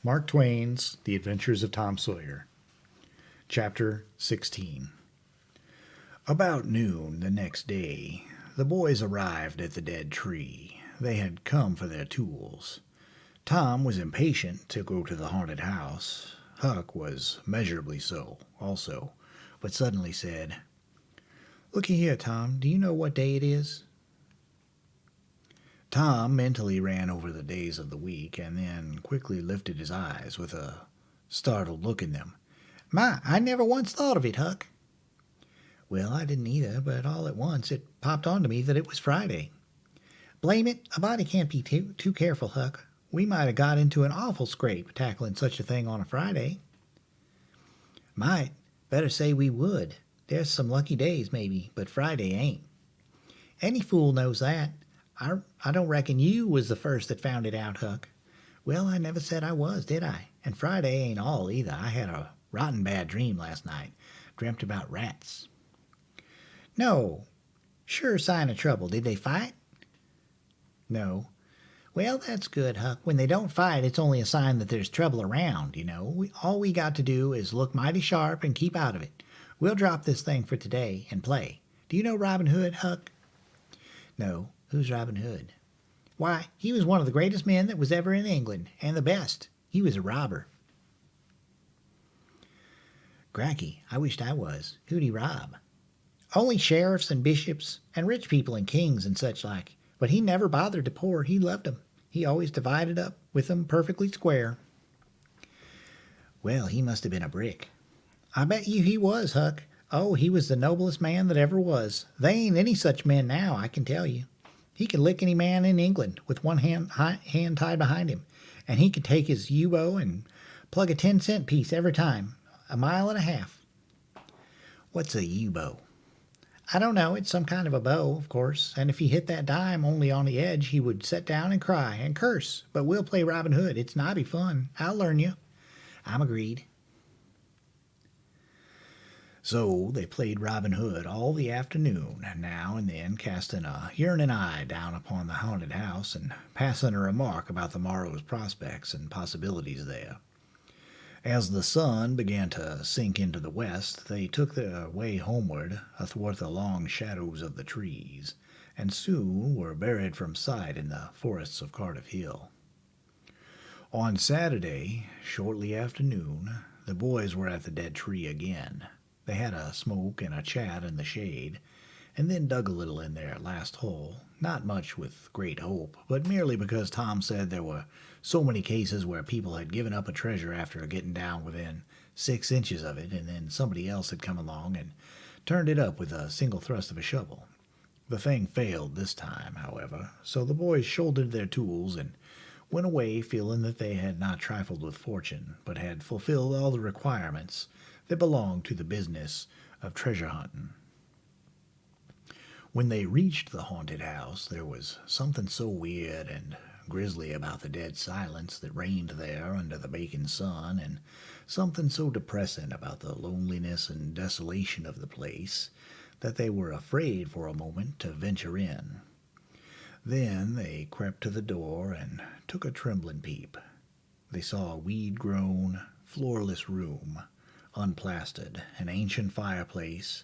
Mark Twain's The Adventures of Tom Sawyer, Chapter 16. About noon the next day, the boys arrived at the dead tree. They had come for their tools. Tom was impatient to go to the haunted house. Huck was measurably so, also, but suddenly said, "Looky here, Tom, do you know what day it is?" Tom mentally ran over the days of the week and then quickly lifted his eyes with a startled look in them. "My, I never once thought of it, Huck." "Well, I didn't either, but all at once it popped onto me that it was Friday." "Blame it, a body can't be too careful, Huck. We might have got into an awful scrape tackling such a thing on a Friday." "Might. Better say we would. There's some lucky days, maybe, but Friday ain't." "Any fool knows that. I don't reckon you was the first that found it out, Huck." "Well, I never said I was, did I? And Friday ain't all, either. I had a rotten bad dream last night. Dreamt about rats." "No. Sure sign of trouble. Did they fight?" "No." "Well, that's good, Huck. When they don't fight, it's only a sign that there's trouble around, you know. All we got to do is look mighty sharp and keep out of it. We'll drop this thing for today and play. Do you know Robin Hood, Huck?" "No. Who's Robin Hood?" "Why, he was one of the greatest men that was ever in England, and the best. He was a robber." "Cracky, I wished I was. Who'd he rob?" "Only sheriffs and bishops, and rich people and kings and such like. But he never bothered the poor. He loved 'em. He always divided up with 'em perfectly square." "Well, he must have been a brick." "I bet you he was, Huck. Oh, he was the noblest man that ever was. They ain't any such men now, I can tell you. He could lick any man in England with one hand tied behind him, and he could take his U-bow and plug a 10-cent piece every time, a mile and a half." "What's a U-bow?" "I don't know. It's some kind of a bow, of course, and if he hit that dime only on the edge he would set down and cry and curse. But we'll play Robin Hood. It's nobby fun. I'll learn you." "I'm agreed." So they played Robin Hood all the afternoon, now and then casting a yearning eye down upon the haunted house and passing a remark about the morrow's prospects and possibilities there. As the sun began to sink into the west, they took their way homeward athwart the long shadows of the trees, and soon were buried from sight in the forests of Cardiff Hill. On Saturday, shortly after noon, the boys were at the dead tree again. They had a smoke and a chat in the shade, and then dug a little in their last hole, not much with great hope, but merely because Tom said there were so many cases where people had given up a treasure after getting down within 6 inches of it, and then somebody else had come along and turned it up with a single thrust of a shovel. The thing failed this time, however, so the boys shouldered their tools and went away feeling that they had not trifled with fortune, but had fulfilled all the requirements that belonged to the business of treasure hunting. When they reached the haunted house, there was something so weird and grisly about the dead silence that reigned there under the baking sun, and something so depressing about the loneliness and desolation of the place, that they were afraid for a moment to venture in. Then they crept to the door and took a trembling peep. They saw a weed-grown, floorless room, unplastered, an ancient fireplace,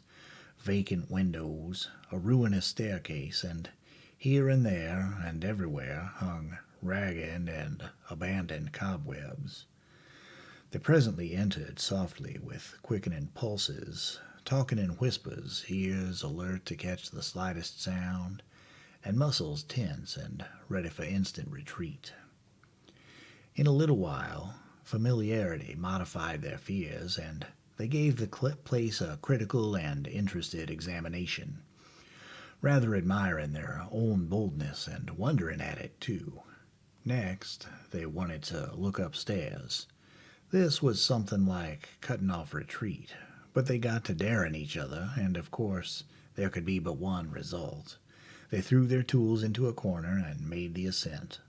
vacant windows, a ruinous staircase, and here and there and everywhere hung ragged and abandoned cobwebs. They presently entered softly with quickening pulses, talking in whispers, ears alert to catch the slightest sound, and muscles tense and ready for instant retreat. In a little while, familiarity modified their fears, and they gave the place a critical and interested examination, rather admiring their own boldness and wondering at it, too. Next, they wanted to look upstairs. This was something like cutting off retreat, but they got to daring each other, and of course there could be but one result. They threw their tools into a corner and made the ascent.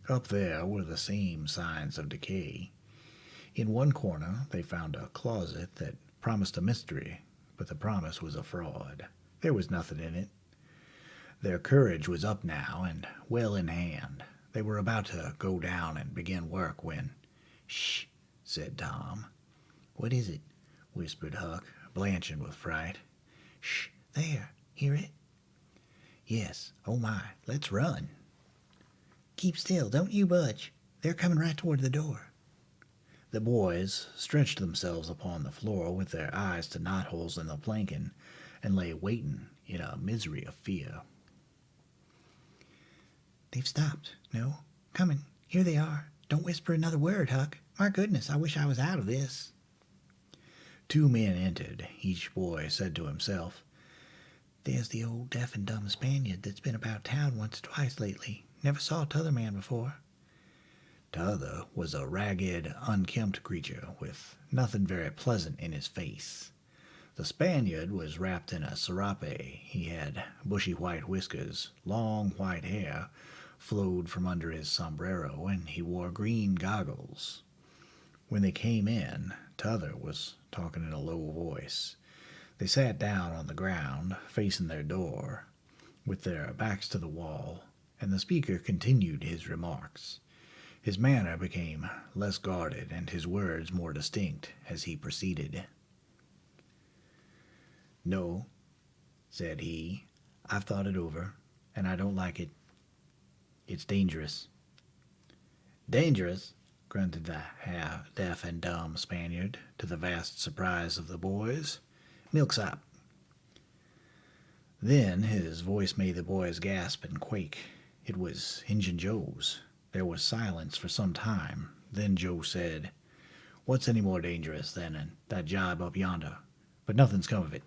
Up there were the same signs of decay. In one corner they found a closet that promised a mystery, but the promise was a fraud. There was nothing in it. Their courage was up now and well in hand. They were about to go down and begin work when "Shh," said Tom. "What is it?" whispered Huck, blanching with fright. "Shh, there. Hear it?" "Yes. Oh, my. Let's run." "Keep still. Don't you budge. They're coming right toward the door." The boys stretched themselves upon the floor with their eyes to knotholes in the planking and lay waiting in a misery of fear. "They've stopped. No? Coming. Here they are. Don't whisper another word, Huck. My goodness, I wish I was out of this." Two men entered. Each boy said to himself, "There's the old deaf and dumb Spaniard that's been about town once or twice lately. Never saw t'other man before." T'other was a ragged, unkempt creature with nothing very pleasant in his face. The Spaniard was wrapped in a serape. He had bushy white whiskers, long white hair flowed from under his sombrero, and he wore green goggles. When they came in, T'other was talking in a low voice. They sat down on the ground, facing their door, with their backs to the wall, and the speaker continued his remarks. His manner became less guarded and his words more distinct as he proceeded. "No," said he, "I've thought it over, and I don't like it. It's dangerous." "Dangerous?" grunted the half-deaf and dumb Spaniard, to the vast surprise of the boys. "Milksop." Then his voice made the boys gasp and quake. It was Injun Joe's. There was silence for some time. Then Joe said, "What's any more dangerous than that job up yonder? But nothing's come of it."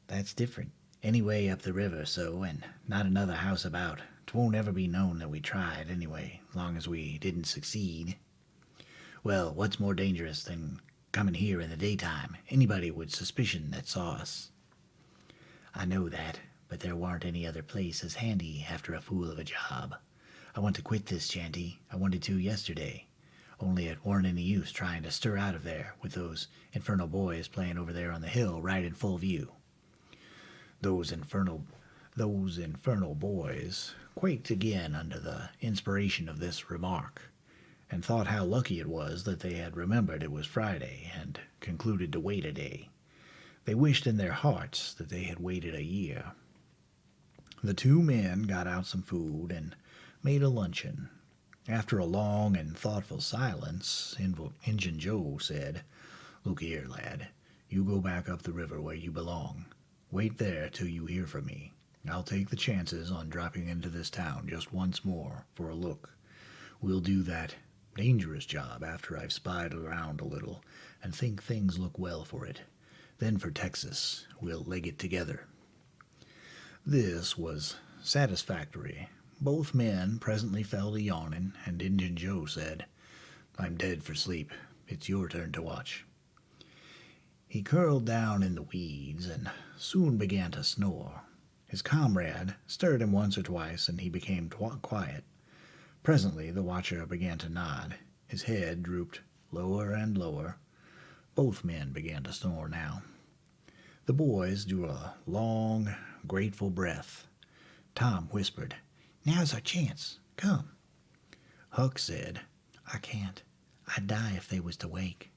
"That's different. Anyway up the river, so, and not another house about. 'Twon't ever be known that we tried, anyway, long as we didn't succeed." "Well, what's more dangerous than coming here in the daytime? Anybody would suspicion that saw us." "I know that, but there warn't any other place as handy after a fool of a job. I want to quit this shanty. I wanted to yesterday. Only it warn't any use trying to stir out of there with those infernal boys playing over there on the hill right in full view." Those infernal boys quaked again under the inspiration of this remark, and thought how lucky it was that they had remembered it was Friday and concluded to wait a day. They wished in their hearts that they had waited a year. The two men got out some food and made a luncheon. After a long and thoughtful silence, Injun Joe said, "Look here, lad. You go back up the river where you belong. Wait there till you hear from me. I'll take the chances on dropping into this town just once more for a look. We'll do that dangerous job after I've spied around a little and think things look well for it. Then for Texas, we'll leg it together." This was satisfactory. Both men presently fell to yawning, and Injun Joe said, "I'm dead for sleep. It's your turn to watch." He curled down in the weeds and soon began to snore. His comrade stirred him once or twice, and he became quiet. Presently the watcher began to nod. His head drooped lower and lower. Both men began to snore now. The boys drew a long, grateful breath. Tom whispered, "Now's our chance. Come." Huck said, "I can't. I'd die if they was to wake."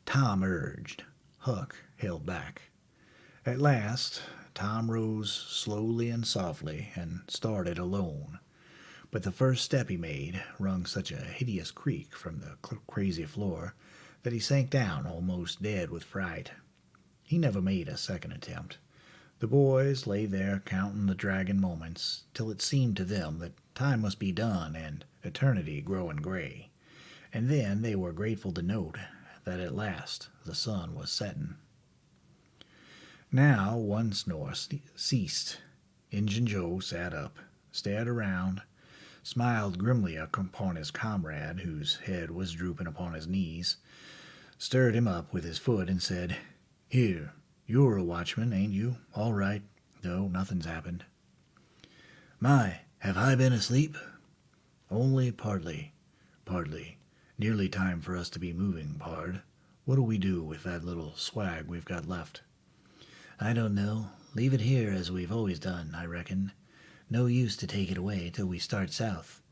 Tom urged. Huck held back. At last Tom rose slowly and softly and started alone. But the first step he made wrung such a hideous creak from the crazy floor that he sank down almost dead with fright. He never made a second attempt. The boys lay there counting the dragging moments till it seemed to them that time must be done and eternity growing gray. And then they were grateful to note that at last the sun was setting. Now one snore ceased. Injun Joe sat up, stared around, smiled grimly upon his comrade, whose head was drooping upon his knees, stirred him up with his foot, and said, "Here, you're a watchman, ain't you? All right, though nothing's happened." "My, have I been asleep?" "Only partly. Nearly time for us to be moving, pard. What'll we do with that little swag we've got left?" "I don't know. Leave it here as we've always done, I reckon. No use to take it away till we start south.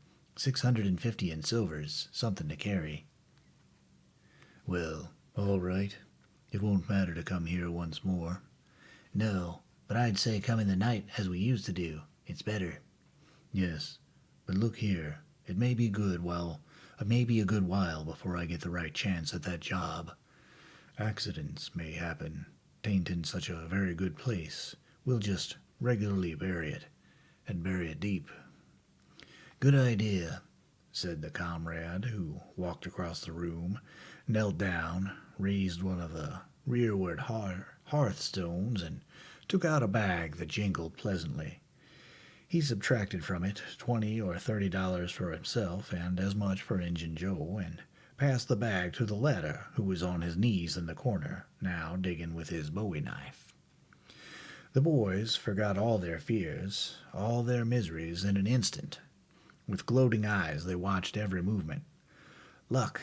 $650 in silver's something to carry." "Well, all right. It won't matter to come here once more." "No, but I'd say come in the night as we used to do. It's better." "Yes, but look here. It may be a good while before I get the right chance at that job. Accidents may happen. Tain't in such a very good place. We'll just regularly bury it, and bury it deep." "Good idea," said the comrade, who walked across the room, knelt down, raised one of the rearward hearthstones, and took out a bag that jingled pleasantly. He subtracted from it $20 or $30 for himself, and as much for Injun Joe, and passed the bag to the latter, who was on his knees in the corner, now digging with his bowie knife. The boys forgot all their fears, all their miseries in an instant. With gloating eyes they watched every movement. Luck,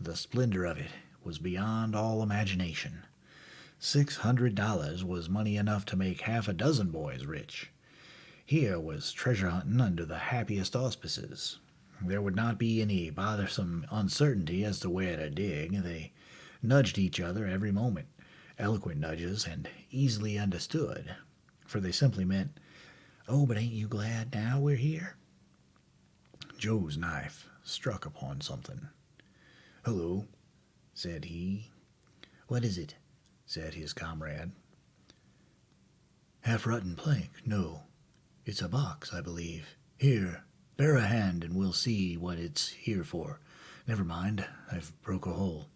the splendor of it, was beyond all imagination. $600 was money enough to make half a dozen boys rich. Here was treasure hunting under the happiest auspices. There would not be any bothersome uncertainty as to where to dig. They nudged each other every moment, eloquent nudges and easily understood, for they simply meant, "Oh, but ain't you glad now we're here?" Joe's knife struck upon something. "Hello," said he. "What is it?" said his comrade. "Half-rotten plank, no. It's a box, I believe. Here, bear a hand and we'll see what it's here for. Never mind, I've broke a hole."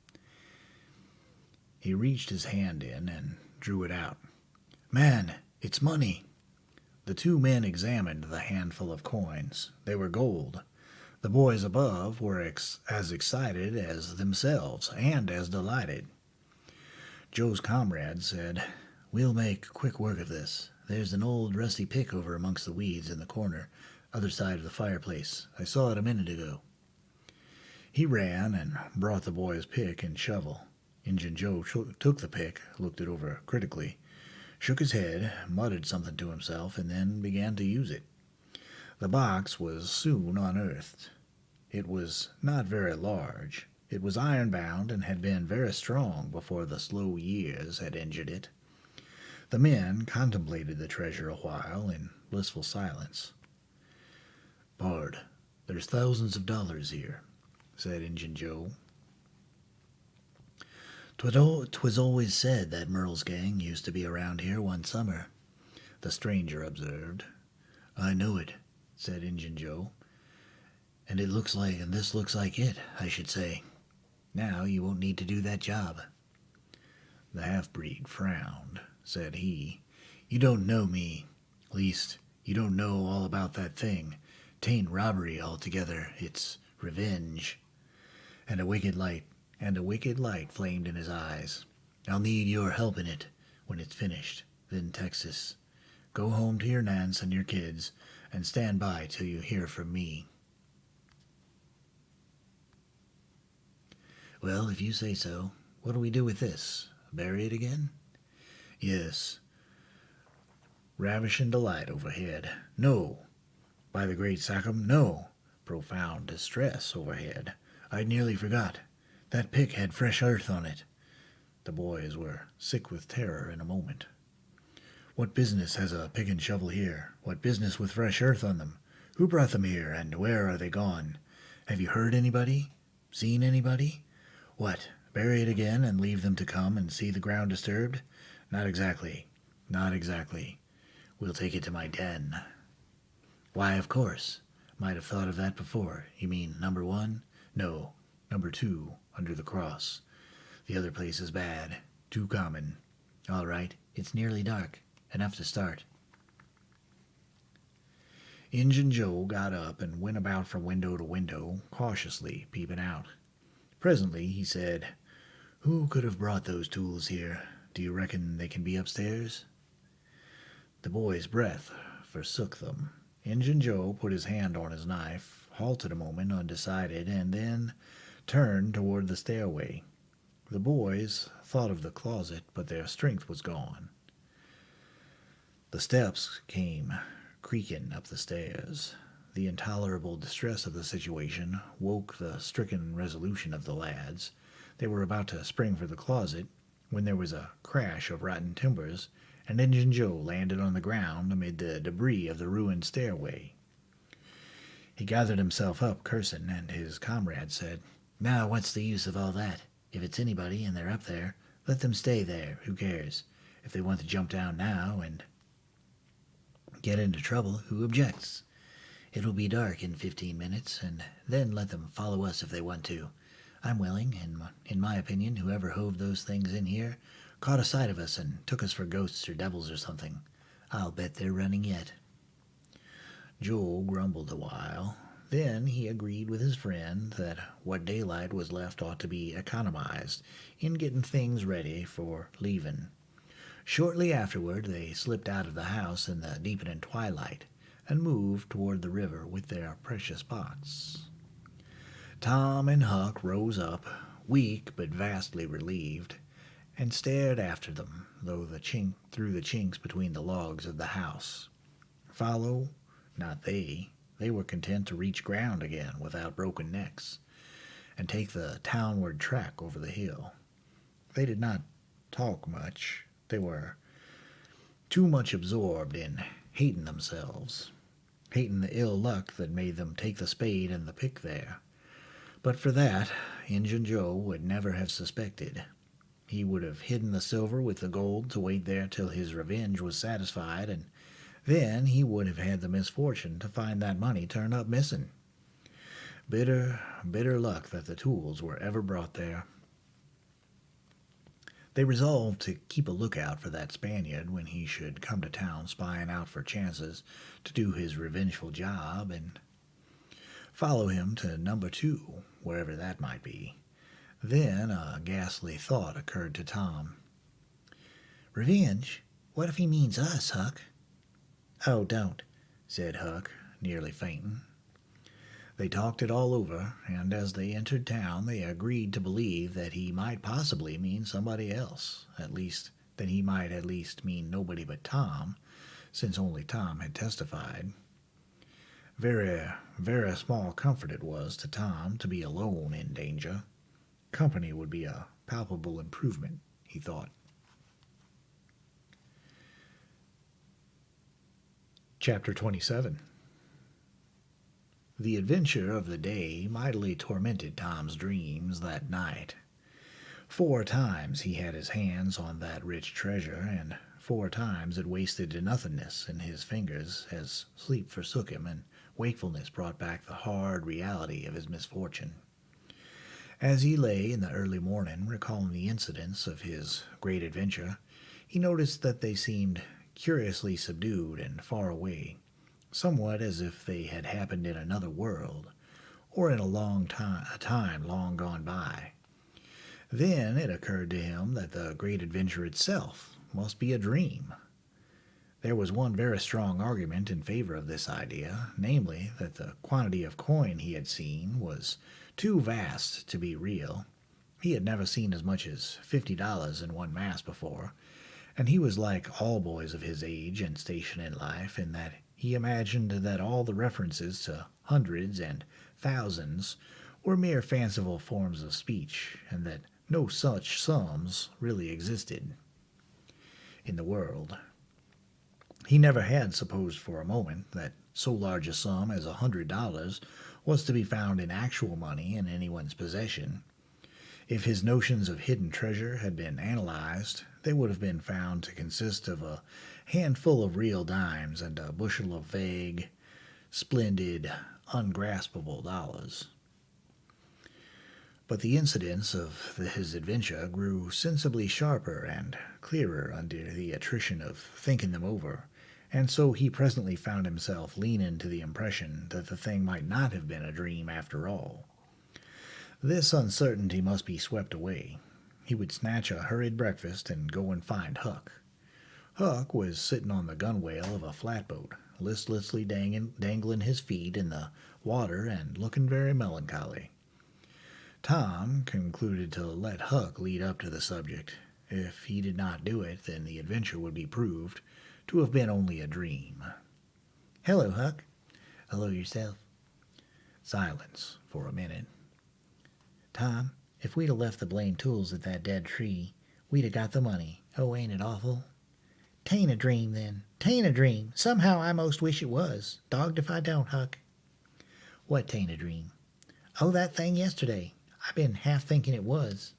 He reached his hand in and drew it out. "Man, it's money." The two men examined the handful of coins. They were gold. The boys above were as excited as themselves, and as delighted. Joe's comrade said, "We'll make quick work of this. There's an old rusty pick over amongst the weeds in the corner, other side of the fireplace. I saw it a minute ago." He ran and brought the boy's pick and shovel. Injun Joe took the pick, looked it over critically, shook his head, muttered something to himself, and then began to use it. The box was soon unearthed. It was not very large. It was iron-bound and had been very strong before the slow years had injured it. The men contemplated the treasure a while in blissful silence. "Pard, there's thousands of dollars here," said Injun Joe. "'Twas always said that Merle's gang used to be around here one summer," the stranger observed. "I know it," said Injun Joe. "And this looks like it, I should say. Now you won't need to do that job." The half-breed frowned. Said he, "You don't know me. Least, you don't know all about that thing. 'Tain't robbery altogether. It's revenge." And a wicked light flamed in his eyes. "I'll need your help in it when it's finished. Then, Texas, go home to your Nance and your kids, and stand by till you hear from me." "Well, if you say so. What do we do with this? Bury it again?" "Yes." Ravishing delight overhead. "No. By the great Sachem, no." Profound distress overhead. "I nearly forgot. That pick had fresh earth on it." The boys were sick with terror in a moment. "What business has a pick and shovel here? What business with fresh earth on them? Who brought them here, and where are they gone? Have you heard anybody? Seen anybody? What, bury it again and leave them to come and see the ground disturbed? Not exactly. Not exactly. We'll take it to my den." "Why, of course. Might have thought of that before. You mean number 1? No, number 2, under the cross. The other place is bad. Too common. All right, it's nearly dark. Enough to start." Injun Joe got up and went about from window to window, cautiously peeping out. Presently he said, "Who could have brought those tools here? Do you reckon they can be upstairs?" The boy's breath forsook them. Injun Joe put his hand on his knife, halted a moment undecided, and then turned toward the stairway. The boys thought of the closet, but their strength was gone. The steps came creaking up the stairs. the intolerable distress of the situation woke the stricken resolution of the lads. They were about to spring for the closet when there was a crash of rotten timbers, and Injun Joe landed on the ground amid the debris of the ruined stairway. He gathered himself up, cursing, and his comrade said, "Now, what's the use of all that? If it's anybody and they're up there, let them stay there. Who cares? If they want to jump down now and get into trouble, who objects? It'll be dark in 15 minutes, and then let them follow us if they want to. I'm willing, and in my opinion, whoever hove those things in here caught a sight of us and took us for ghosts or devils or something. I'll bet they're running yet." Joel grumbled a while. Then he agreed with his friend that what daylight was left ought to be economized in getting things ready for leaving. Shortly afterward they slipped out of the house in the deepening twilight and moved toward the river with their precious pots. Tom and Huck rose up, weak but vastly relieved, and stared after them through the chinks between the logs of the house. Follow? Not they. They were content to reach ground again without broken necks, and take the townward track over the hill. They did not talk much. They were too much absorbed in hating themselves, hating the ill luck that made them take the spade and the pick there. But for that, Injun Joe would never have suspected. He would have hidden the silver with the gold to wait there till his revenge was satisfied, and then he would have had the misfortune to find that money turn up missing. Bitter, bitter luck that the tools were ever brought there. They resolved to keep a lookout for that Spaniard when he should come to town spying out for chances to do his revengeful job, and follow him to number 2, wherever that might be. Then a ghastly thought occurred to Tom. "Revenge? What if he means us, Huck?" "Oh, don't," said Huck, nearly fainting. They talked it all over, and as they entered town they agreed to believe that he might possibly mean somebody else, at least that he might at least mean nobody but Tom, since only Tom had testified. Very, very small comfort it was to Tom to be alone in danger. Company would be a palpable improvement, he thought. Chapter 27. The adventure of the day mightily tormented Tom's dreams that night. 4 times he had his hands on that rich treasure, and 4 times it wasted to nothingness in his fingers as sleep forsook him and wakefulness brought back the hard reality of his misfortune. As he lay in the early morning recalling the incidents of his great adventure, he noticed that they seemed curiously subdued and far away, somewhat as if they had happened in another world, or in a time long gone by. Then it occurred to him that the great adventure itself must be a dream. There was one very strong argument in favor of this idea, namely, that the quantity of coin he had seen was too vast to be real. He had never seen as much as $50 in one mass before, and he was like all boys of his age and station in life in that he imagined that all the references to hundreds and thousands were mere fanciful forms of speech, and that no such sums really existed in the world. He never had supposed for a moment that so large a sum as $100 was to be found in actual money in anyone's possession. If his notions of hidden treasure had been analyzed, they would have been found to consist of a handful of real dimes and a bushel of vague, splendid, ungraspable dollars. But the incidents of his adventure grew sensibly sharper and clearer under the attrition of thinking them over, and so he presently found himself leaning to the impression that the thing might not have been a dream after all. This uncertainty must be swept away. He would snatch a hurried breakfast and go and find Huck. Huck was sitting on the gunwale of a flatboat, listlessly dangling his feet in the water and looking very melancholy. Tom concluded to let Huck lead up to the subject. If he did not do it, then the adventure would be proved to have been only a dream. "Hello, Huck. Hello yourself. Silence for a minute. Tom, if we'd 'a' left the blamed tools at that dead tree, we'd 'a' got the money. Oh, ain't it awful? "'Tain't a dream, then. 'Tain't a dream. Somehow I most wish it was. Dogged if I don't, Huck." What tain't a dream? "Oh, that thing yesterday. I been half thinking it was."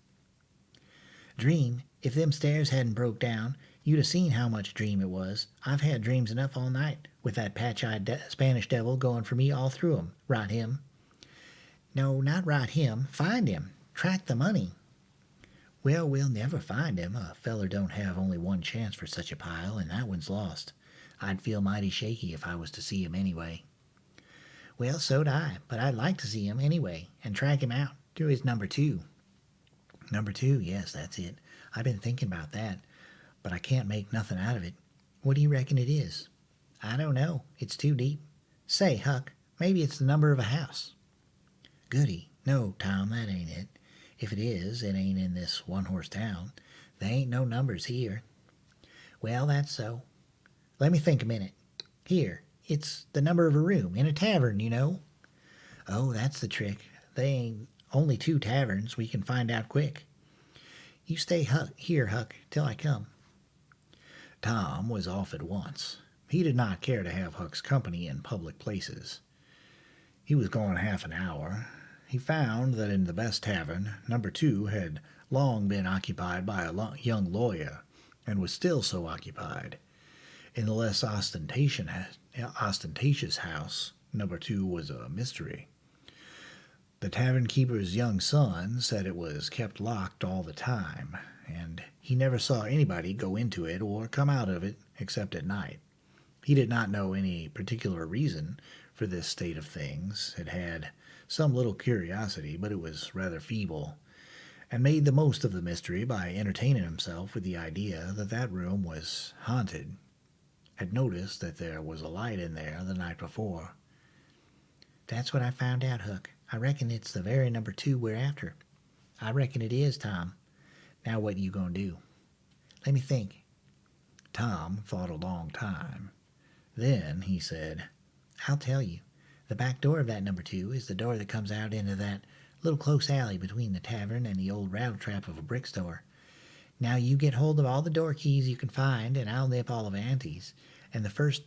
"Dream? If them stairs hadn't broke down, you'd 'a' seen how much dream it was. I've had dreams enough all night, with that patch-eyed Spanish devil going for me all through 'em. Right him." "No, not right him. Find him. Track the money." "Well, we'll never find him. A feller don't have only one chance for such a pile, and that one's lost. I'd feel mighty shaky if I was to see him anyway." "Well, so'd I, but I'd like to see him anyway, and track him out to his number 2. Number 2, yes, that's it. I've been thinking about that, but I can't make nothing out of it. What do you reckon it is?" "I don't know. It's too deep. Say, Huck, maybe it's the number of a house." "Goody. No, Tom, that ain't it. If it is, it ain't in this one-horse town. There ain't no numbers here." "Well, that's so. Let me think a minute. Here, it's the number of a room in a tavern, you know." "Oh, that's the trick. "They ain't only 2 taverns. We can find out quick. You stay here, Huck, till I come." Tom was off at once. He did not care to have Huck's company in public places. He was gone half an hour. He found that in the best tavern, number 2 had long been occupied by a young lawyer, and was still so occupied. In the less ostentatious house, number 2 was a mystery. The tavern keeper's young son said it was kept locked all the time, and he never saw anybody go into it or come out of it except at night. He did not know any particular reason for this state of things. It had some little curiosity, but it was rather feeble, and made the most of the mystery by entertaining himself with the idea that that room was haunted. Had noticed that there was a light in there the night before. "That's what I found out, Huck. I reckon it's the very number 2 we're after." "I reckon it is, Tom. Now what you gonna do?" "Let me think." Tom thought a long time. Then he said, "I'll tell you. The back door of that number 2 is the door that comes out into that little close alley between the tavern and the old rattle trap of a brick store. Now you get hold of all the door keys you can find, and I'll nip all of Auntie's, and the first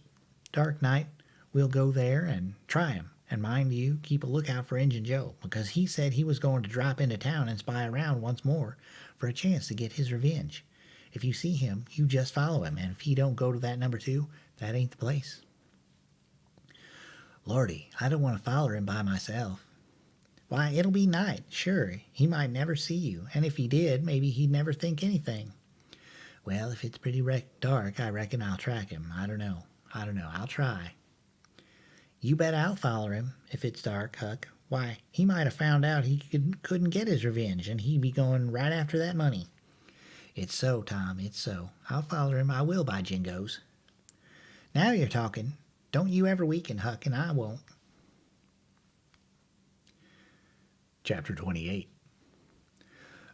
dark night we'll go there and try 'em. And mind you, keep a lookout for Injun Joe, because he said he was going to drop into town and spy around once more for a chance to get his revenge. If you see him, you just follow him, and if he don't go to that number 2, that ain't the place." "Lordy, I don't want to follow him by myself." "Why, it'll be night, sure. He might never see you, and if he did, maybe he'd never think anything." "Well, if it's pretty dark, I reckon I'll track him. I don't know. I'll try." "You bet I'll follow him, if it's dark, Huck. Why, he might have found out he couldn't get his revenge, and he'd be going right after that money." "It's so, Tom, it's so. I'll follow him. I will, by jingoes." "Now you're talking. Don't you ever weaken, Huck, and I won't." Chapter 28.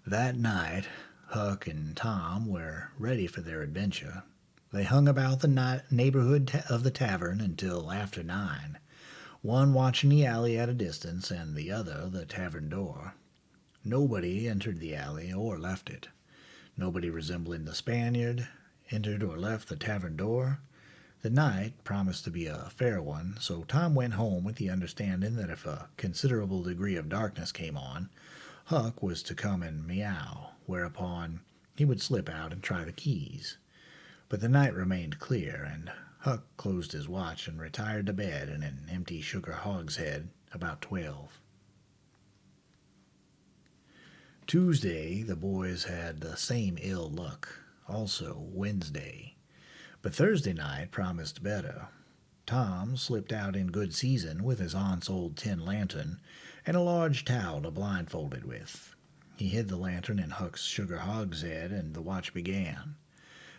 That night, Huck and Tom were ready for their adventure. They hung about the neighborhood of the tavern until after 9, one watching the alley at a distance and the other the tavern door. Nobody entered the alley or left it. Nobody resembling the Spaniard entered or left the tavern door. The night promised to be a fair one, so Tom went home with the understanding that if a considerable degree of darkness came on, Huck was to come and meow, whereupon he would slip out and try the keys. But the night remained clear, and Huck closed his watch and retired to bed in an empty sugar hogshead about 12. Tuesday the boys had the same ill luck, also Wednesday. But Thursday night promised better. Tom slipped out in good season with his aunt's old tin lantern and a large towel to blindfold it with. He hid the lantern in Huck's sugar hogshead, and the watch began.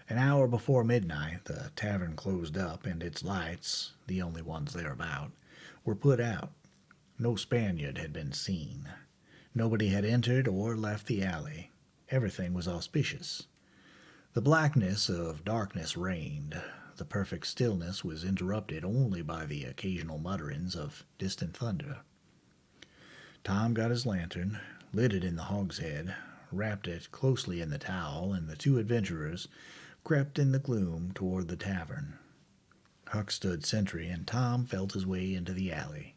An hour before midnight the tavern closed up, and its lights, the only ones thereabout, were put out. No Spaniard had been seen. Nobody had entered or left the alley. Everything was auspicious. The blackness of darkness reigned. The perfect stillness was interrupted only by the occasional mutterings of distant thunder. Tom got his lantern, lit it in the hogshead, wrapped it closely in the towel, and the two adventurers crept in the gloom toward the tavern. Huck stood sentry, and Tom felt his way into the alley.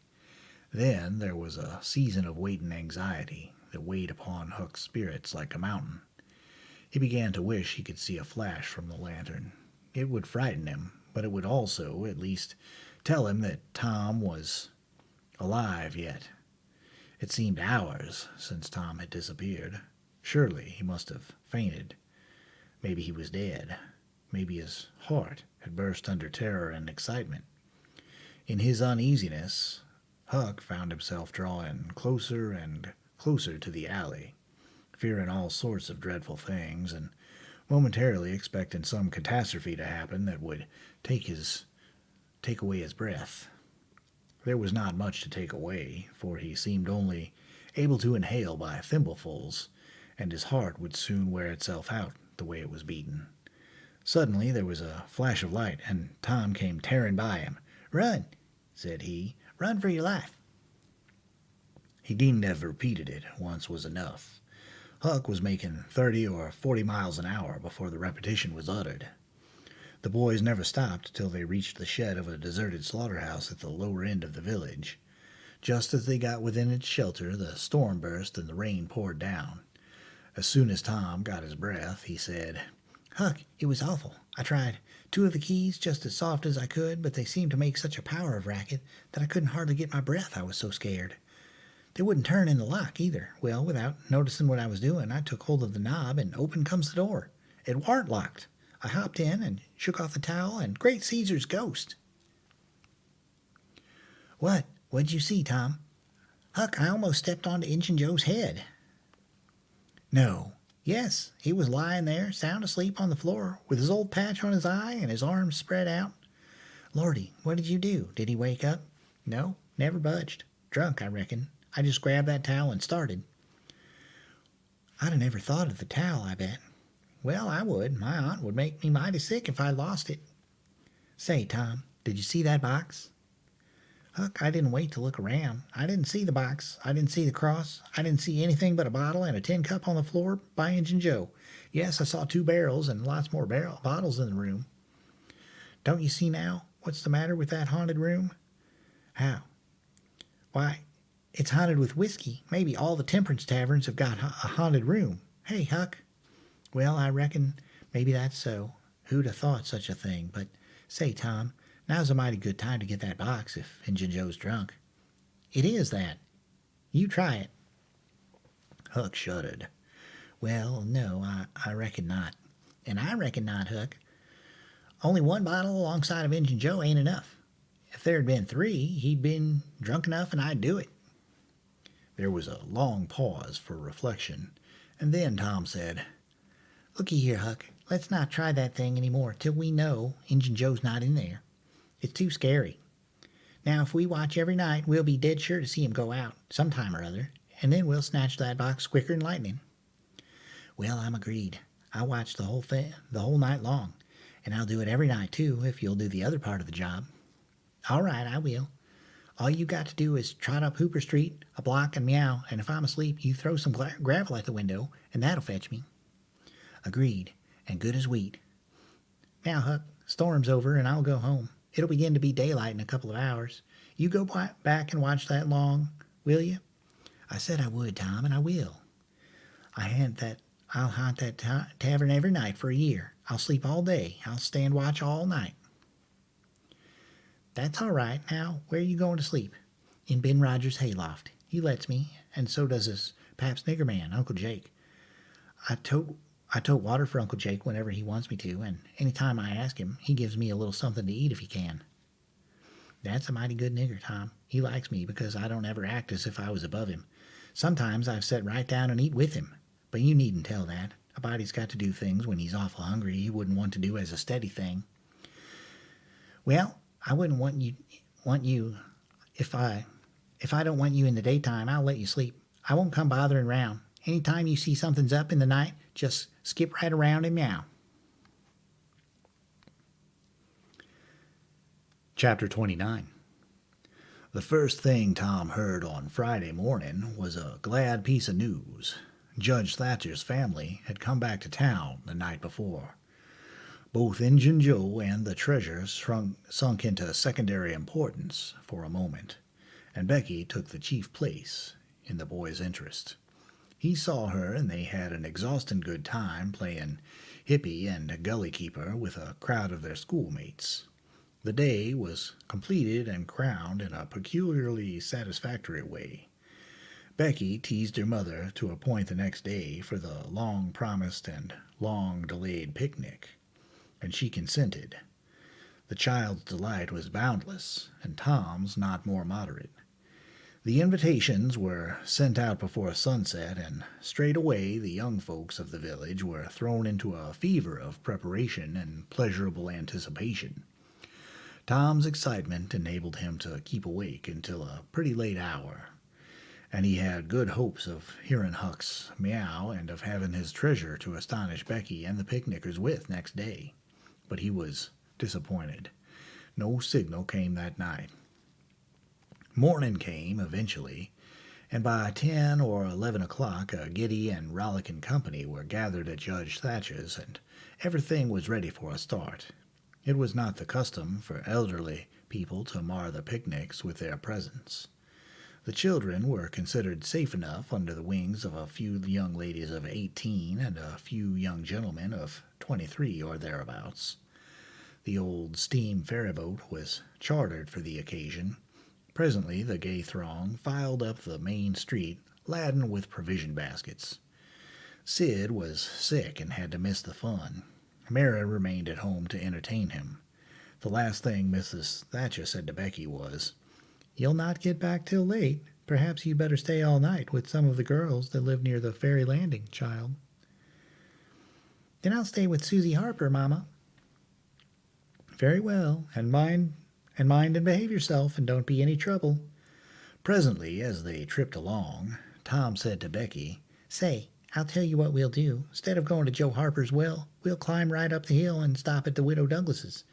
Then there was a season of waiting anxiety that weighed upon Huck's spirits like a mountain. He began to wish he could see a flash from the lantern. It would frighten him, but it would also, at least, tell him that Tom was alive yet. It seemed hours since Tom had disappeared. Surely he must have fainted. Maybe he was dead. Maybe his heart had burst under terror and excitement. In his uneasiness, Huck found himself drawing closer and closer to the alley, fearing all sorts of dreadful things, and momentarily expecting some catastrophe to happen that would take away his breath. There was not much to take away, for he seemed only able to inhale by thimblefuls, and his heart would soon wear itself out the way it was beaten. Suddenly there was a flash of light, and Tom came tearing by him. "Run," said he. "Run for your life." He needn't have repeated it. Once was enough. Huck was making 30 or 40 miles an hour before the repetition was uttered. The boys never stopped till they reached the shed of a deserted slaughterhouse at the lower end of the village. Just as they got within its shelter, the storm burst and the rain poured down. As soon as Tom got his breath, he said, "Huck, it was awful. I tried 2 of the keys just as soft as I could, but they seemed to make such a power of racket that I couldn't hardly get my breath, I was so scared. They wouldn't turn in the lock either. Well, without noticing what I was doing, I took hold of the knob, and open comes the door. It warn't locked. I hopped in and shook off the towel, and great Caesar's ghost." What'd you see, Tom?" "Huck, I almost stepped onto Injun Joe's head." "No." "Yes, he was lying there, sound asleep on the floor, with his old patch on his eye and his arms spread out." "Lordy, what did you do? Did he wake up?" "No, never budged. Drunk, I reckon. I just grabbed that towel and started." "I'd have never thought of the towel, I bet." "Well, I would. My aunt would make me mighty sick if I lost it." "Say, Tom, did you see that box?" "Huck, I didn't wait to look around. I didn't see the box. I didn't see the cross. I didn't see anything but a bottle and a tin cup on the floor by Injun Joe. Yes, I saw 2 barrels and lots more bottles in the room." "Don't you see now what's the matter with that haunted room?" "How?" "Why, it's haunted with whiskey. Maybe all the temperance taverns have got a haunted room. Hey, Huck." "Well, I reckon maybe that's so. Who'd have thought such a thing? But say, Tom, now's a mighty good time to get that box if Injun Joe's drunk." "It is that. You try it." Huck shuddered. "Well, no, I reckon not." "And I reckon not, Huck. Only 1 bottle alongside of Injun Joe ain't enough. If there had been 3, he'd been drunk enough and I'd do it." There was a long pause for reflection, and then Tom said, "Looky here, Huck, let's not try that thing any more till we know Injun Joe's not in there. It's too scary. Now, if we watch every night, we'll be dead sure to see him go out, sometime or other, and then we'll snatch that box quicker'n lightning." "Well, I'm agreed. I'll watch the whole night long, and I'll do it every night, too, if you'll do the other part of the job." "All right, I will. All you got to do is trot up Hooper Street a block and meow, and if I'm asleep, you throw some gravel at the window, and that'll fetch me." "Agreed, and good as wheat. Now, Huck, storm's over, and I'll go home. It'll begin to be daylight in a couple of hours. You go back and watch that long, will you?" "I said I would, Tom, and I will. I'll haunt that tavern every night for a year. I'll sleep all day. I'll stand watch all night." "That's all right. Now, where are you going to sleep?" "In Ben Rogers' hayloft. He lets me, and so does his pap's nigger man, Uncle Jake. I tote water for Uncle Jake whenever he wants me to, and any time I ask him, he gives me a little something to eat if he can." "That's a mighty good nigger, Tom. He likes me because I don't ever act as if I was above him. Sometimes I've sat right down and eat with him, but you needn't tell that. A body's got to do things when he's awful hungry he wouldn't want to do as a steady thing." "Well, I wouldn't want you if I don't want you in the daytime, I'll let you sleep. I won't come bothering round. Any time you see something's up in the night, just skip right around and meow." Chapter 29. The first thing Tom heard on Friday morning was a glad piece of news. Judge Thatcher's family had come back to town the night before. Both Injun Joe and the treasure sunk into secondary importance for a moment, and Becky took the chief place in the boy's interest. He saw her, and they had an exhausting good time playing hippie and gully keeper with a crowd of their schoolmates. The day was completed and crowned in a peculiarly satisfactory way. Becky teased her mother to a point the next day for the long-promised and long-delayed picnic, and she consented. The child's delight was boundless, and Tom's not more moderate. The invitations were sent out before sunset, and straightway the young folks of the village were thrown into a fever of preparation and pleasurable anticipation. Tom's excitement enabled him to keep awake until a pretty late hour, and he had good hopes of hearing Huck's meow and of having his treasure to astonish Becky and the picnickers with next day. But he was disappointed. No signal came that night. Morning came eventually, and by 10 or 11 o'clock a giddy and rollicking company were gathered at Judge Thatcher's, and everything was ready for a start. It was not the custom for elderly people to mar the picnics with their presence. The children were considered safe enough under the wings of a few young ladies of 18 and a few young gentlemen of 23 or thereabouts. The old steam ferryboat was chartered for the occasion. Presently the gay throng filed up the main street laden with provision baskets. Sid was sick and had to miss the fun. Mary remained at home to entertain him. The last thing Mrs. Thatcher said to Becky was, "You'll not get back till late. Perhaps you'd better stay all night with some of the girls that live near the ferry landing, child." "Then I'll stay with Susie Harper, Mama." "Very well, and mind and behave yourself, and don't be any trouble." Presently, as they tripped along, Tom said to Becky, "Say, I'll tell you what we'll do. Instead of going to Joe Harper's well, we'll climb right up the hill and stop at the Widow Douglas's.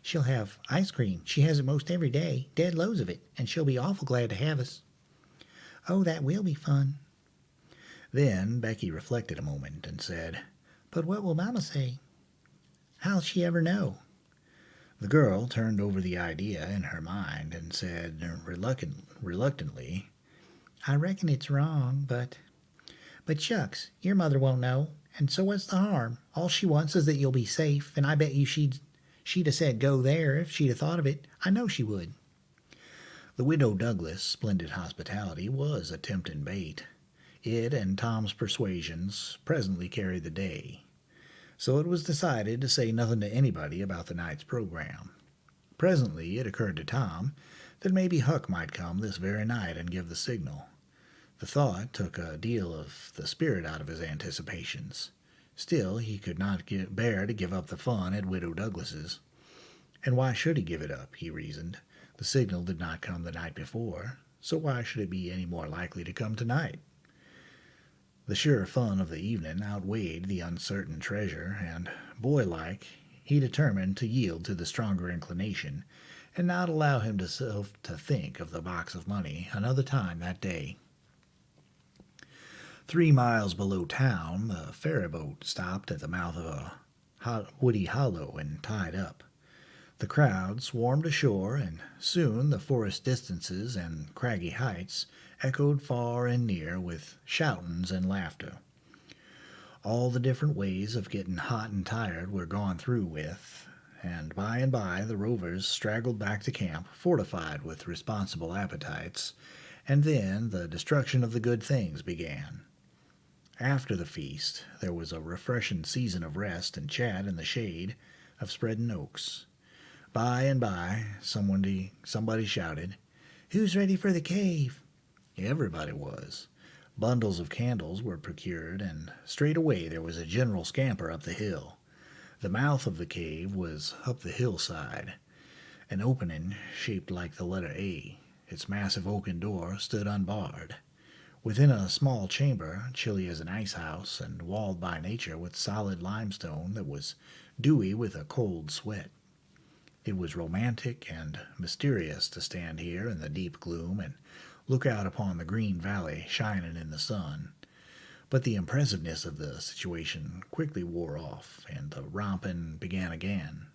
She'll have ice cream. She has it most every day, dead loads of it, and she'll be awful glad to have us." "Oh, that will be fun." Then Becky reflected a moment and said, "But what will Mama say?" "How'll she ever know?" The girl turned over the idea in her mind and said reluctantly, "I reckon it's wrong, but shucks, your mother won't know, and so what's the harm? All she wants is that you'll be safe, and I bet you she'd have said go there if she'd have thought of it. I know she would." The Widow Douglas' splendid hospitality was a tempting bait. It and Tom's persuasions presently carried the day. So it was decided to say nothing to anybody about the night's program. Presently it occurred to Tom that maybe Huck might come this very night and give the signal. The thought took a deal of the spirit out of his anticipations. Still, he could not bear to give up the fun at Widow Douglas's. And why should he give it up, he reasoned. The signal did not come the night before, so why should it be any more likely to come tonight? The sure fun of the evening outweighed the uncertain treasure, and, boylike, he determined to yield to the stronger inclination, and not allow himself to think of the box of money another time that day. 3 miles below town, the ferryboat stopped at the mouth of a woody hollow and tied up. The crowd swarmed ashore, and soon the forest distances and craggy heights echoed far and near with shoutings and laughter. All the different ways of getting hot and tired were gone through with, and by the rovers straggled back to camp, fortified with responsible appetites, and then the destruction of the good things began. After the feast, there was a refreshing season of rest and chat in the shade of spreading oaks. By and by, somebody shouted, "Who's ready for the cave?" Everybody was. Bundles of candles were procured, and straightway there was a general scamper up the hill. The mouth of the cave was up the hillside, an opening shaped like the letter A. Its massive oaken door stood unbarred. Within a small chamber, chilly as an ice-house, and walled by nature with solid limestone that was dewy with a cold sweat. It was romantic and mysterious to stand here in the deep gloom and look out upon the green valley shining in the sun. But the impressiveness of the situation quickly wore off, and the romping began again.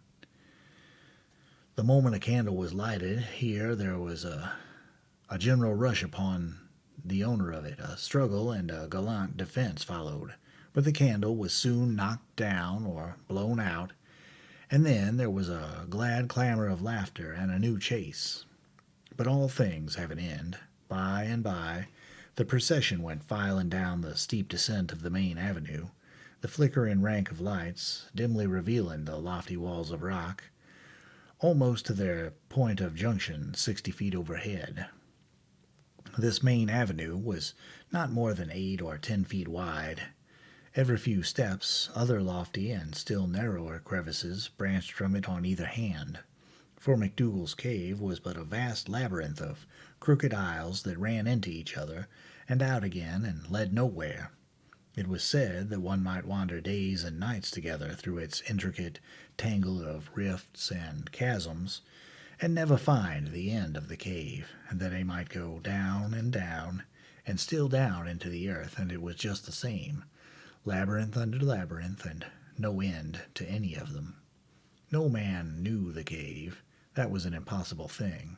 The moment a candle was lighted here, there was a general rush upon the owner of it. A struggle and a gallant defense followed, but the candle was soon knocked down or blown out, and then there was a glad clamor of laughter and a new chase. But all things have an end. By and by, the procession went filing down the steep descent of the main avenue, the flickering rank of lights dimly revealing the lofty walls of rock, almost to their point of junction 60 feet overhead. This main avenue was not more than 8 or 10 feet wide. Every few steps, other lofty and still narrower crevices branched from it on either hand, for McDougal's cave was but a vast labyrinth of crooked aisles that ran into each other and out again and led nowhere. It was said that one might wander days and nights together through its intricate tangle of rifts and chasms, and never find the end of the cave, and that they might go down, and still down into the earth, and it was just the same, labyrinth under labyrinth, and no end to any of them. No man knew the cave. That was an impossible thing.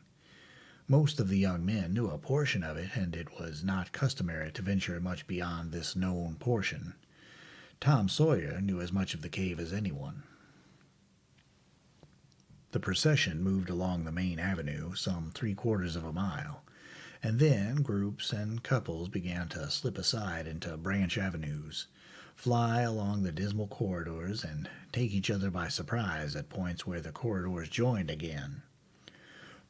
Most of the young men knew a portion of it, and it was not customary to venture much beyond this known portion. Tom Sawyer knew as much of the cave as anyone. The procession moved along the main avenue some 3/4 of a mile, and then groups and couples began to slip aside into branch avenues, fly along the dismal corridors, and take each other by surprise at points where the corridors joined again.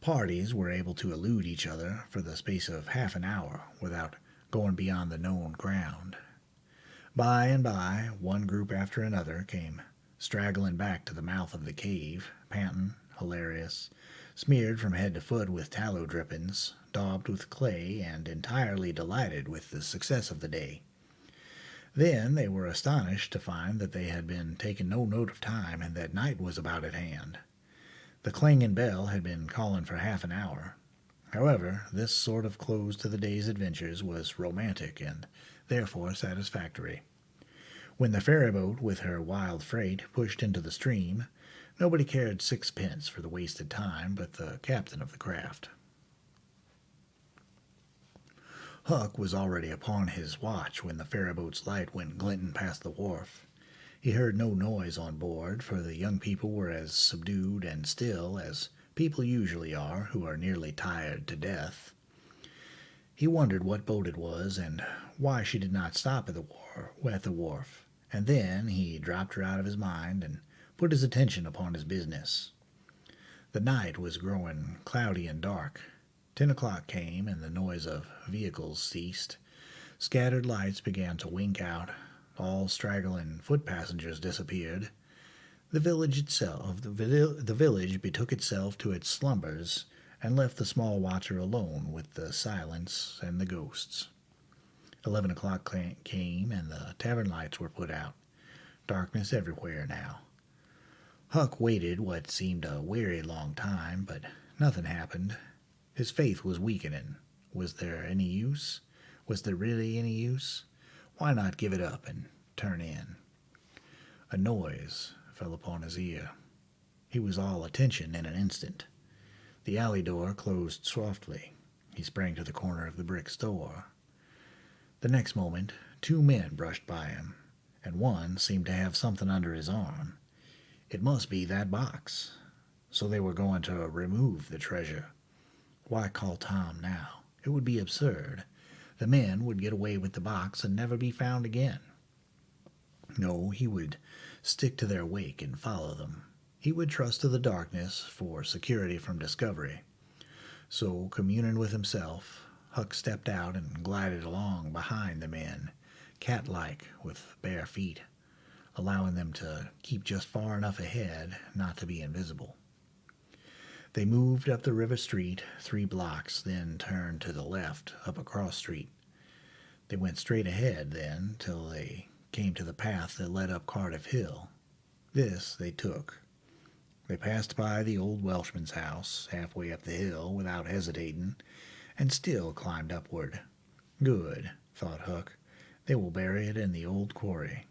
Parties were able to elude each other for the space of half an hour without going beyond the known ground. By and by, one group after another came straggling back to the mouth of the cave, panting, hilarious, smeared from head to foot with tallow drippings, daubed with clay, and entirely delighted with the success of the day. Then they were astonished to find that they had been taking no note of time and that night was about at hand. The clanging bell had been calling for half an hour. However, this sort of close to the day's adventures was romantic and therefore satisfactory. When the ferryboat with her wild freight pushed into the stream, nobody cared 6 pence for the wasted time but the captain of the craft. Huck was already upon his watch when the ferryboat's light went glinting past the wharf. He heard no noise on board, for the young people were as subdued and still as people usually are who are nearly tired to death. He wondered what boat it was and why she did not stop at the wharf, and then he dropped her out of his mind and put his attention upon his business. The night was growing cloudy and dark. 10 o'clock came, and the noise of vehicles ceased. Scattered lights began to wink out. All straggling foot passengers disappeared. The village betook itself to its slumbers and left the small watcher alone with the silence and the ghosts. 11 o'clock came, and the tavern lights were put out. Darkness everywhere now. Huck waited what seemed a weary long time, but nothing happened. His faith was weakening. Was there any use? Was there really any use? Why not give it up and turn in? A noise fell upon his ear. He was all attention in an instant. The alley door closed softly. He sprang to the corner of the brick store. The next moment, 2 men brushed by him, and one seemed to have something under his arm. It must be that box. So they were going to remove the treasure. Why call Tom now? It would be absurd. The men would get away with the box and never be found again. No, he would stick to their wake and follow them. He would trust to the darkness for security from discovery. So, communing with himself, Huck stepped out and glided along behind the men, cat-like with bare feet, allowing them to keep just far enough ahead not to be invisible. They moved up the river street 3 blocks, then turned to the left up a cross street. They went straight ahead then till they came to the path that led up Cardiff Hill. This they took. They passed by the old Welshman's house, halfway up the hill, without hesitating, and still climbed upward. Good, thought Huck. They will bury it in the old quarry.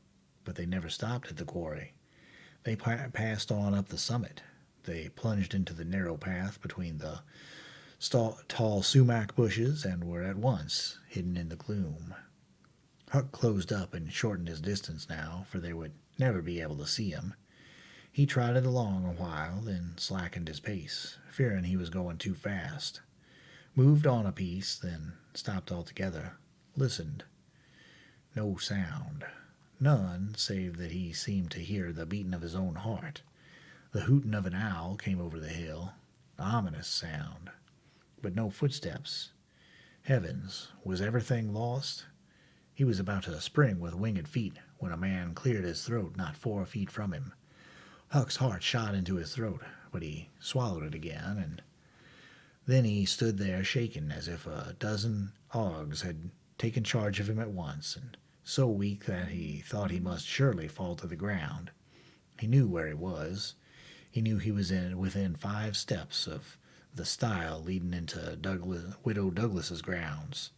But they never stopped at the quarry. They passed on up the summit. They plunged into the narrow path between the tall sumac bushes and were at once hidden in the gloom. Huck closed up and shortened his distance now, for they would never be able to see him. He trotted along a while, then slackened his pace, fearing he was going too fast. Moved on a piece, then stopped altogether. Listened. No sound. None, save that he seemed to hear the beating of his own heart. The hooting of an owl came over the hill, ominous sound. But no footsteps. Heavens, was everything lost? He was about to spring with winged feet when a man cleared his throat not 4 feet from him. Huck's heart shot into his throat, but he swallowed it again, and then he stood there shaken as if a dozen agues had taken charge of him at once, and so weak that he thought he must surely fall to the ground. He knew where he was. He knew he was within 5 steps of the stile leading into Widow Douglas's grounds.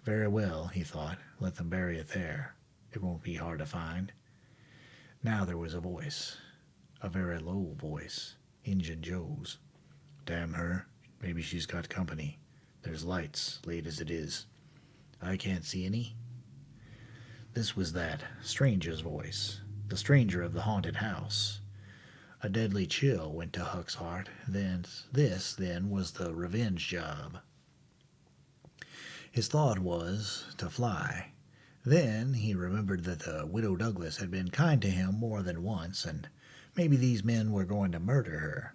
Very well, he thought, let them bury it there. It won't be hard to find. Now there was a voice, a very low voice, Injun Joe's. Damn her, maybe she's got company. There's lights, late as it is. I can't see any. This was that stranger's voice, the stranger of the haunted house. A deadly chill went to Huck's heart. This was the revenge job. His thought was to fly. Then he remembered that the Widow Douglas had been kind to him more than once, and maybe these men were going to murder her.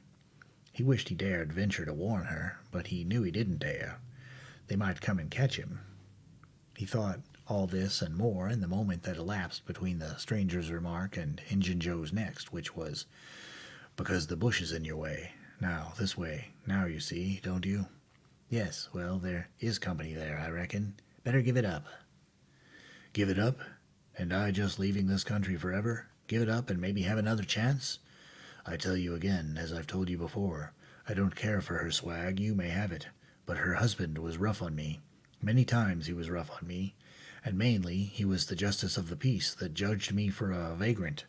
He wished he dared venture to warn her, but he knew he didn't dare. They might come and catch him. He thought all this and more in the moment that elapsed between the stranger's remark and Injun Joe's next, which was, "Because the bush is in your way. Now, this way. Now you see, don't you?" "Yes, well, there is company there, I reckon. Better give it up." "Give it up? And I just leaving this country forever? Give it up and maybe have another chance? I tell you again, as I've told you before, I don't care for her swag, you may have it, but her husband was rough on me. Many times he was rough on me, and mainly he was the justice of the peace that judged me for a vagrant.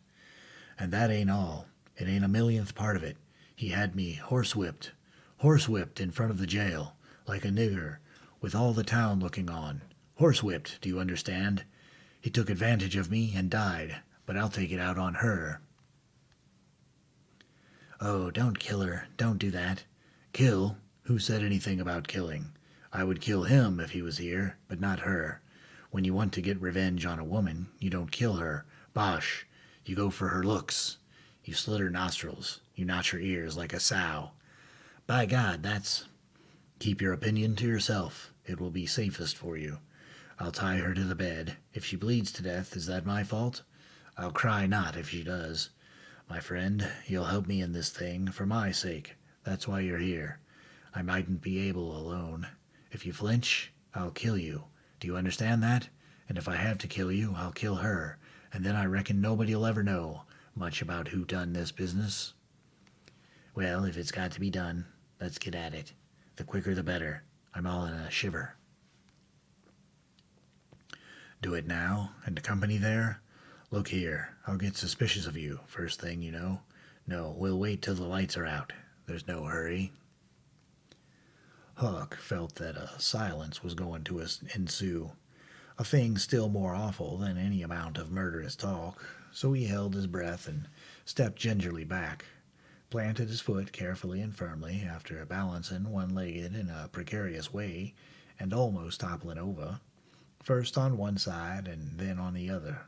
And that ain't all. It ain't a millionth part of it. He had me horsewhipped in front of the jail, like a nigger, with all the town looking on. Horsewhipped, do you understand? He took advantage of me and died, but I'll take it out on her." "Oh, don't kill her. Don't do that." "Kill? Who said anything about killing? I would kill him if he was here, but not her. When you want to get revenge on a woman, you don't kill her. Bosh! You go for her looks. You slit her nostrils. You notch her ears like a sow. By God, that's... Keep your opinion to yourself. It will be safest for you. I'll tie her to the bed. If she bleeds to death, is that my fault? I'll cry not if she does. My friend, you'll help me in this thing, for my sake. That's why you're here. I mightn't be able alone. If you flinch, I'll kill you. Do you understand that? And if I have to kill you, I'll kill her, and then I reckon nobody'll ever know much about who done this business." "Well, if it's got to be done, let's get at it. The quicker the better. I'm all in a shiver." "Do it now, and the company there? Look here, I'll get suspicious of you, first thing you know. No, we'll wait till the lights are out. There's no hurry." Huck felt that a silence was going to ensue, a thing still more awful than any amount of murderous talk, so he held his breath and stepped gingerly back, planted his foot carefully and firmly after balancing one-legged in a precarious way and almost toppling over, first on one side and then on the other.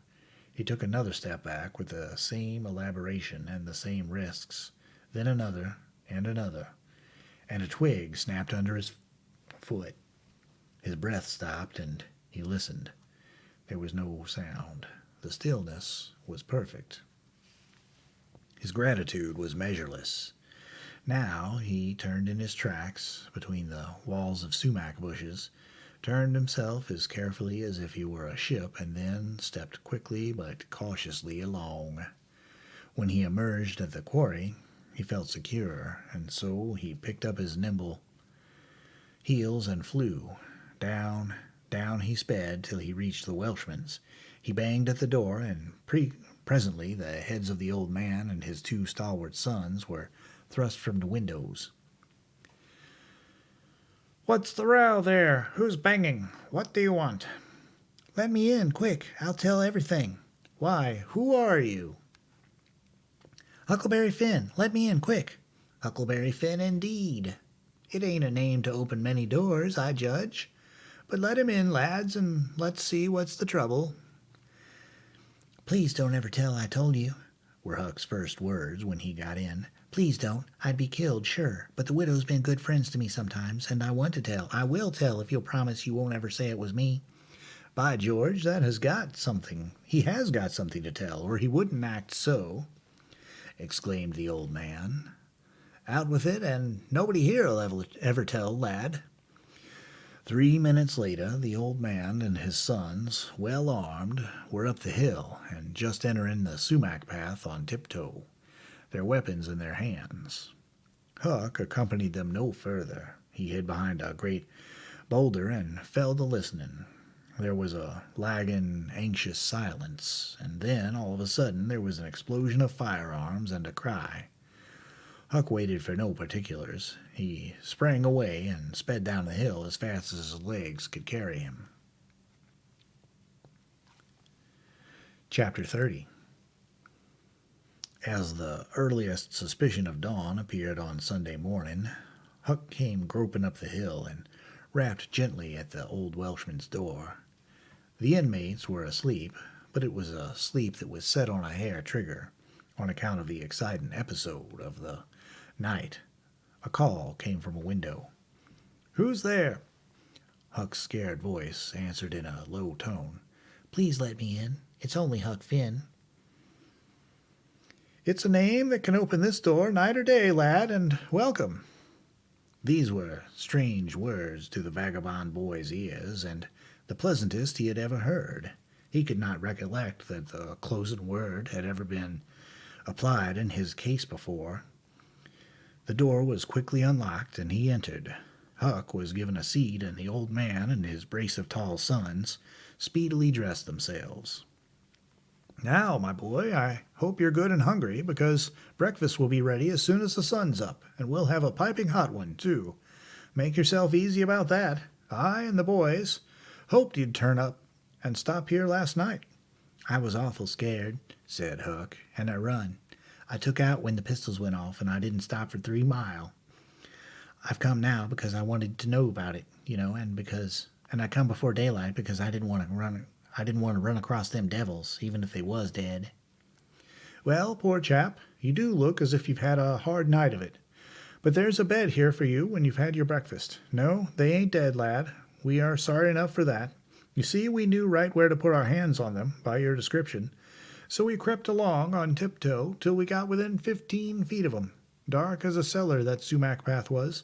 He took another step back with the same elaboration and the same risks, then another and another, and a twig snapped under his foot. His breath stopped, and he listened. There was no sound. The stillness was perfect. His gratitude was measureless. Now he turned in his tracks between the walls of sumac bushes, turned himself as carefully as if he were a ship, and then stepped quickly but cautiously along. When he emerged at the quarry, He felt secure, and so he picked up his nimble heels and flew. Down, down he sped till he reached the Welshman's. He banged at the door, and presently the heads of the old man and his two stalwart sons were thrust from the windows. "What's the row there? Who's banging? What do you want?" "Let me in, quick. I'll tell everything." "Why, who are you?" "Huckleberry Finn. Let me in, quick." "Huckleberry Finn, indeed. It ain't a name to open many doors, I judge. But let him in, lads, and let's see what's the trouble." "Please don't ever tell I told you," were Huck's first words when he got in. "Please don't. I'd be killed, sure. But the widow's been good friends to me sometimes, and I want to tell. I will tell if you'll promise you won't ever say it was me." "By George, that has got something. He has got something to tell, or he wouldn't act so," exclaimed the old man. "Out with it, and nobody here'll ever tell, lad." 3 minutes later, the old man and his sons, well armed, were up the hill and just entering the sumac path on tiptoe, their weapons in their hands. Huck accompanied them no further. He hid behind a great boulder and fell to listening. There was a lagging, anxious silence, and then, all of a sudden, there was an explosion of firearms and a cry. Huck waited for no particulars. He sprang away and sped down the hill as fast as his legs could carry him. Chapter 30. As the earliest suspicion of dawn appeared on Sunday morning, Huck came groping up the hill and rapped gently at the old Welshman's door. The inmates were asleep, but it was a sleep that was set on a hair trigger, on account of the exciting episode of the night. A call came from a window. "Who's there?" Huck's scared voice answered in a low tone. "Please let me in. It's only Huck Finn." "It's a name that can open this door night or day, lad, and welcome." These were strange words to the vagabond boy's ears, and the pleasantest he had ever heard. He could not recollect that the closing word had ever been applied in his case before. The door was quickly unlocked, and he entered. Huck was given a seat, and the old man and his brace of tall sons speedily dressed themselves. "Now, my boy, I hope you're good and hungry, because breakfast will be ready as soon as the sun's up, and we'll have a piping hot one, too. Make yourself easy about that. I and the boys hoped you'd turn up and stop here last night." "I was awful scared," said Huck, "and I run. I took out when the pistols went off, and I didn't stop for 3 mile. I've come now because I wanted to know about it, and I come before daylight because I didn't want to run across them devils, even if they was dead." "Well, poor chap, you do look as if you've had a hard night of it. But there's a bed here for you when you've had your breakfast. No, they ain't dead, lad. We are sorry enough for that. You see, we knew right where to put our hands on them, by your description. So we crept along on tiptoe till we got within 15 feet of 'em. Dark as a cellar, that sumac path was.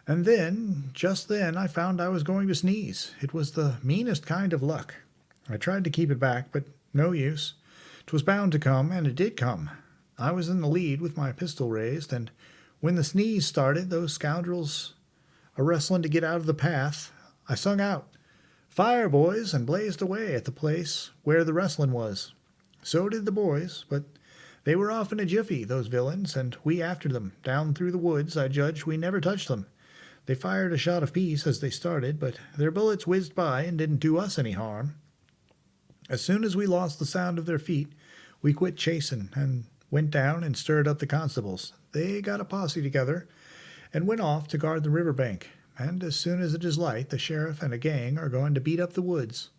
And then, just then, I found I was going to sneeze. It was the meanest kind of luck. I tried to keep it back, but no use. 'Twas bound to come, and it did come. I was in the lead with my pistol raised, and when the sneeze started, those scoundrels a-wrestling to get out of the path, I sung out, 'Fire, boys!' and blazed away at the place where the wrestling was. So did the boys, but they were off in a jiffy, those villains, and we after them. Down through the woods, I judge we never touched them. They fired a shot apiece as they started, but their bullets whizzed by and didn't do us any harm. As soon as we lost the sound of their feet, we quit chasing and went down and stirred up the constables. They got a posse together and went off to guard the river bank, and as soon as it is light, the sheriff and a gang are going to beat up the woods.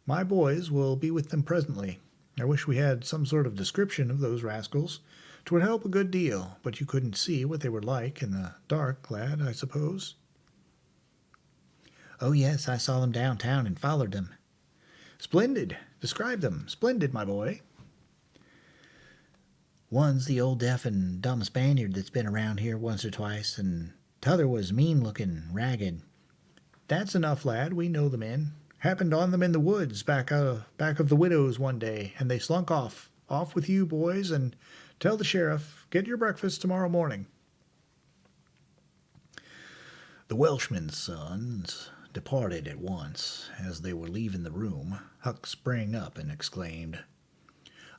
My boys will be with them presently. I wish we had some sort of description of those rascals. 'Twould help a good deal, but you couldn't see what they were like in the dark, lad, I suppose." "Oh, yes, I saw them downtown and followed them." "Splendid. Describe them. Splendid, my boy." "One's the old deaf and dumb Spaniard that's been around here once or twice, and t'other was mean-looking, ragged." "That's enough, lad. We know the men. Happened on them in the woods back of the widow's one day, and they slunk off with you boys, and Tell the sheriff, get your breakfast tomorrow morning. The Welshman's sons departed at once. As they were leaving the room, Huck sprang up and exclaimed,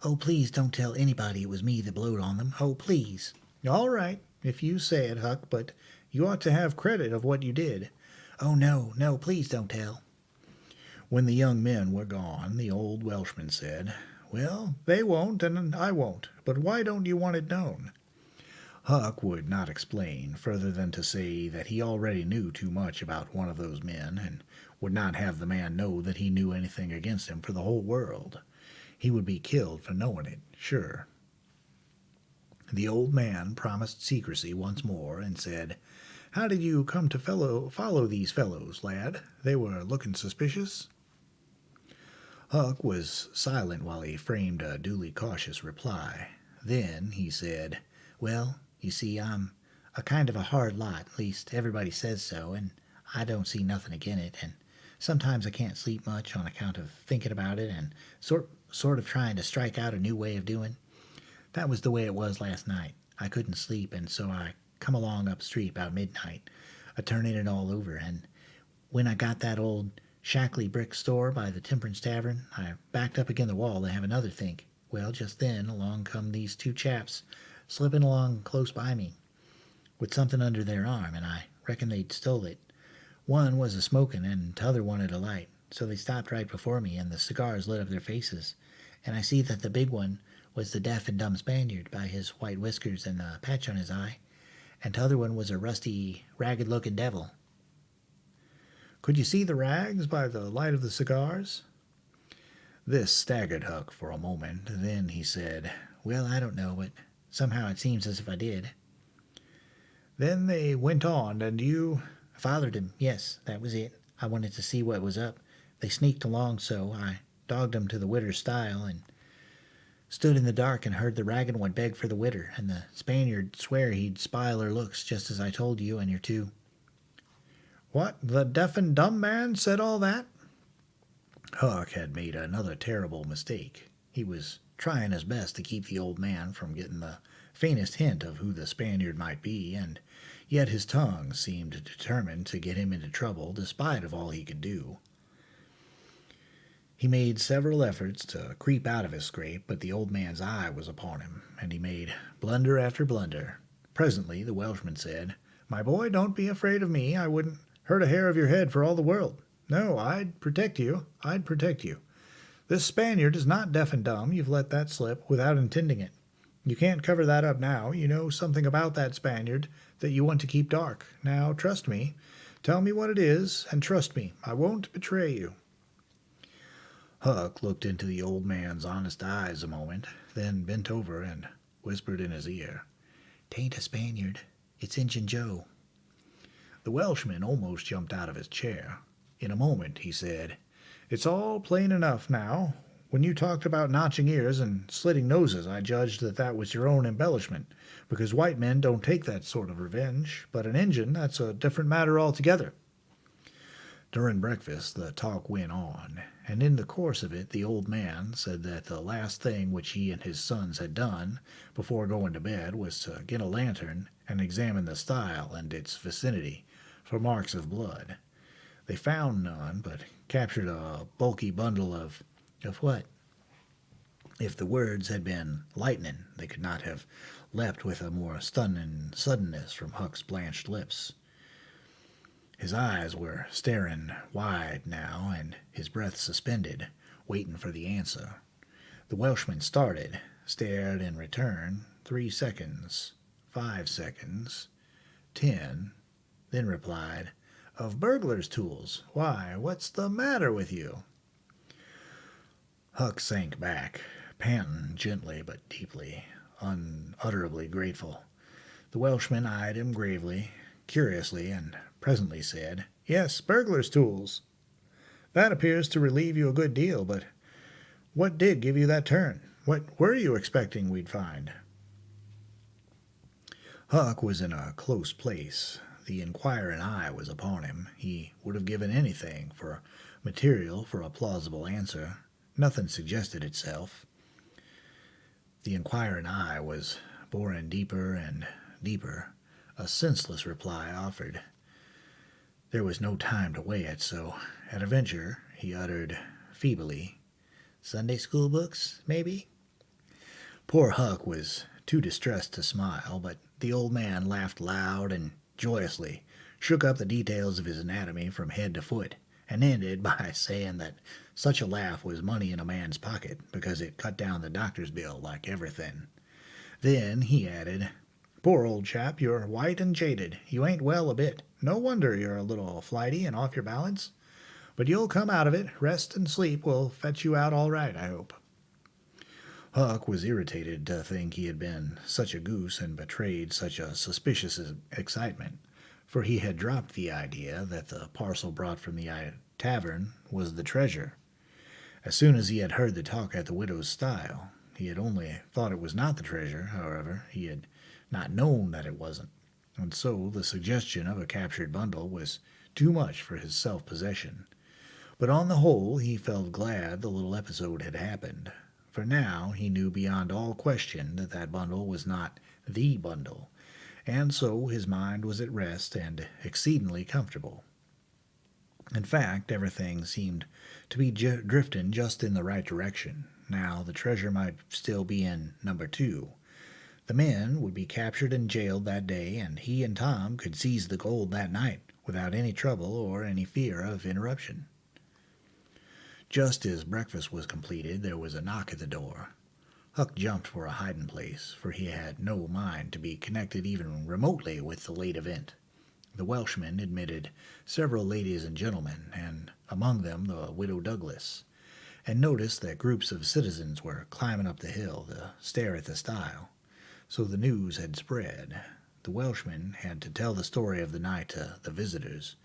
"Oh, please don't tell anybody it was me that blowed on them. Oh, please." All right, if you say it, Huck, but you ought to have credit of what you did. "Oh, no, no, please don't tell." When the young men were gone, the old Welshman said, Well, they won't, and I won't. But why don't you want it known? Huck would not explain further than to say that he already knew too much about one of those men, and would not have the man know that he knew anything against him for the whole world. He would be killed for knowing it, sure. The old man promised secrecy once more, and said, How did you come to follow these fellows, lad? They were looking suspicious? Huck was silent while he framed a duly cautious reply. Then he said, "Well, you see, I'm a kind of a hard lot, at least everybody says so, and I don't see nothing agin it, and sometimes I can't sleep much on account of thinking about it and sort of trying to strike out a new way of doing. That was the way it was last night. I couldn't sleep, and so I come along up street about midnight, a-turning it all over, and when I got that old shackly brick store by the Temperance Tavern, I backed up agin the wall to have another think. Well, just then along come these two chaps slipping along close by me with something under their arm, and I reckon they'd stole it. One was a-smoking, and t'other wanted a light, so they stopped right before me, and the cigars lit up their faces, and I see that the big one was the deaf and dumb Spaniard by his white whiskers and the patch on his eye, and t'other one was a rusty, ragged-looking devil." Could you see the rags by the light of the cigars? This staggered Huck for a moment. Then he said, "Well, I don't know, but somehow it seems as if I did." Then they went on, and you... "I followed him, yes, that was it. I wanted to see what was up. They sneaked along so, I dogged 'em to the widder's stile, and stood in the dark and heard the ragged one beg for the widder, and the Spaniard swear he'd spile her looks, just as I told you and your two." What, the deaf and dumb man said all that? Huck had made another terrible mistake. He was trying his best to keep the old man from getting the faintest hint of who the Spaniard might be, and yet his tongue seemed determined to get him into trouble despite of all he could do. He made several efforts to creep out of his scrape, but the old man's eye was upon him, and he made blunder after blunder. Presently the Welshman said, My boy, don't be afraid of me. I wouldn't hurt a hair of your head for all the world. No, I'd protect you. I'd protect you. This Spaniard is not deaf and dumb. You've let that slip without intending it. You can't cover that up now. You know something about that Spaniard that you want to keep dark. Now, trust me. Tell me what it is, and trust me. I won't betray you." Huck looked into the old man's honest eyes a moment, then bent over and whispered in his ear, "'Tain't a Spaniard. It's Injun Joe." The Welshman almost jumped out of his chair. In a moment he said, "It's all plain enough now. When you talked about notching ears and slitting noses, I judged that that was your own embellishment, because white men don't take that sort of revenge, but an Injun, that's a different matter altogether." During breakfast the talk went on, and in the course of it the old man said that the last thing which he and his sons had done before going to bed was to get a lantern and examine the stile and its vicinity for marks of blood. They found none, but captured a bulky bundle of what? If the words had been lightning, they could not have leapt with a more stunning suddenness from Huck's blanched lips. His eyes were staring wide now, and his breath suspended, waiting for the answer. The Welshman started, stared in return 3 seconds, 5 seconds, 10, then replied, "Of burglar's tools. Why, what's the matter with you?" Huck sank back, panting gently but deeply, unutterably grateful. The Welshman eyed him gravely, curiously, and presently said, "Yes, burglar's tools. That appears to relieve you a good deal, but what did give you that turn? What were you expecting we'd find?" Huck was in a close place. The inquiring eye was upon him. He would have given anything for material for a plausible answer. Nothing suggested itself. The inquiring eye was boring deeper and deeper. A senseless reply offered. There was no time to weigh it, so at a venture he uttered feebly, Sunday school books, maybe? Poor Huck was too distressed to smile, but the old man laughed loud and joyously, shook up the details of his anatomy from head to foot, and ended by saying that such a laugh was money in a man's pocket because it cut down the doctor's bill like everything. Then he added, Poor old chap, you're white and jaded. You ain't well a bit. No wonder you're a little flighty and off your balance. But you'll come out of it. Rest and sleep will fetch you out all right, I hope. Huck was irritated to think he had been such a goose and betrayed such a suspicious excitement, for he had dropped the idea that the parcel brought from the tavern was the treasure. As soon as he had heard the talk at the widow's stile, he had only thought it was not the treasure, however, he had not known that it wasn't, and so the suggestion of a captured bundle was too much for his self-possession. But on the whole he felt glad the little episode had happened, for now he knew beyond all question that that bundle was not the bundle, and so his mind was at rest and exceedingly comfortable. In fact, everything seemed to be drifting just in the right direction. Now the treasure might still be in number 2. The men would be captured and jailed that day, and he and Tom could seize the gold that night without any trouble or any fear of interruption. Just as breakfast was completed, there was a knock at the door. Huck jumped for a hiding place, for he had no mind to be connected even remotely with the late event. The Welshman admitted several ladies and gentlemen, and among them the widow Douglas, and noticed that groups of citizens were climbing up the hill to stare at the stile. So the news had spread. The Welshman had to tell the story of the night to the visitors.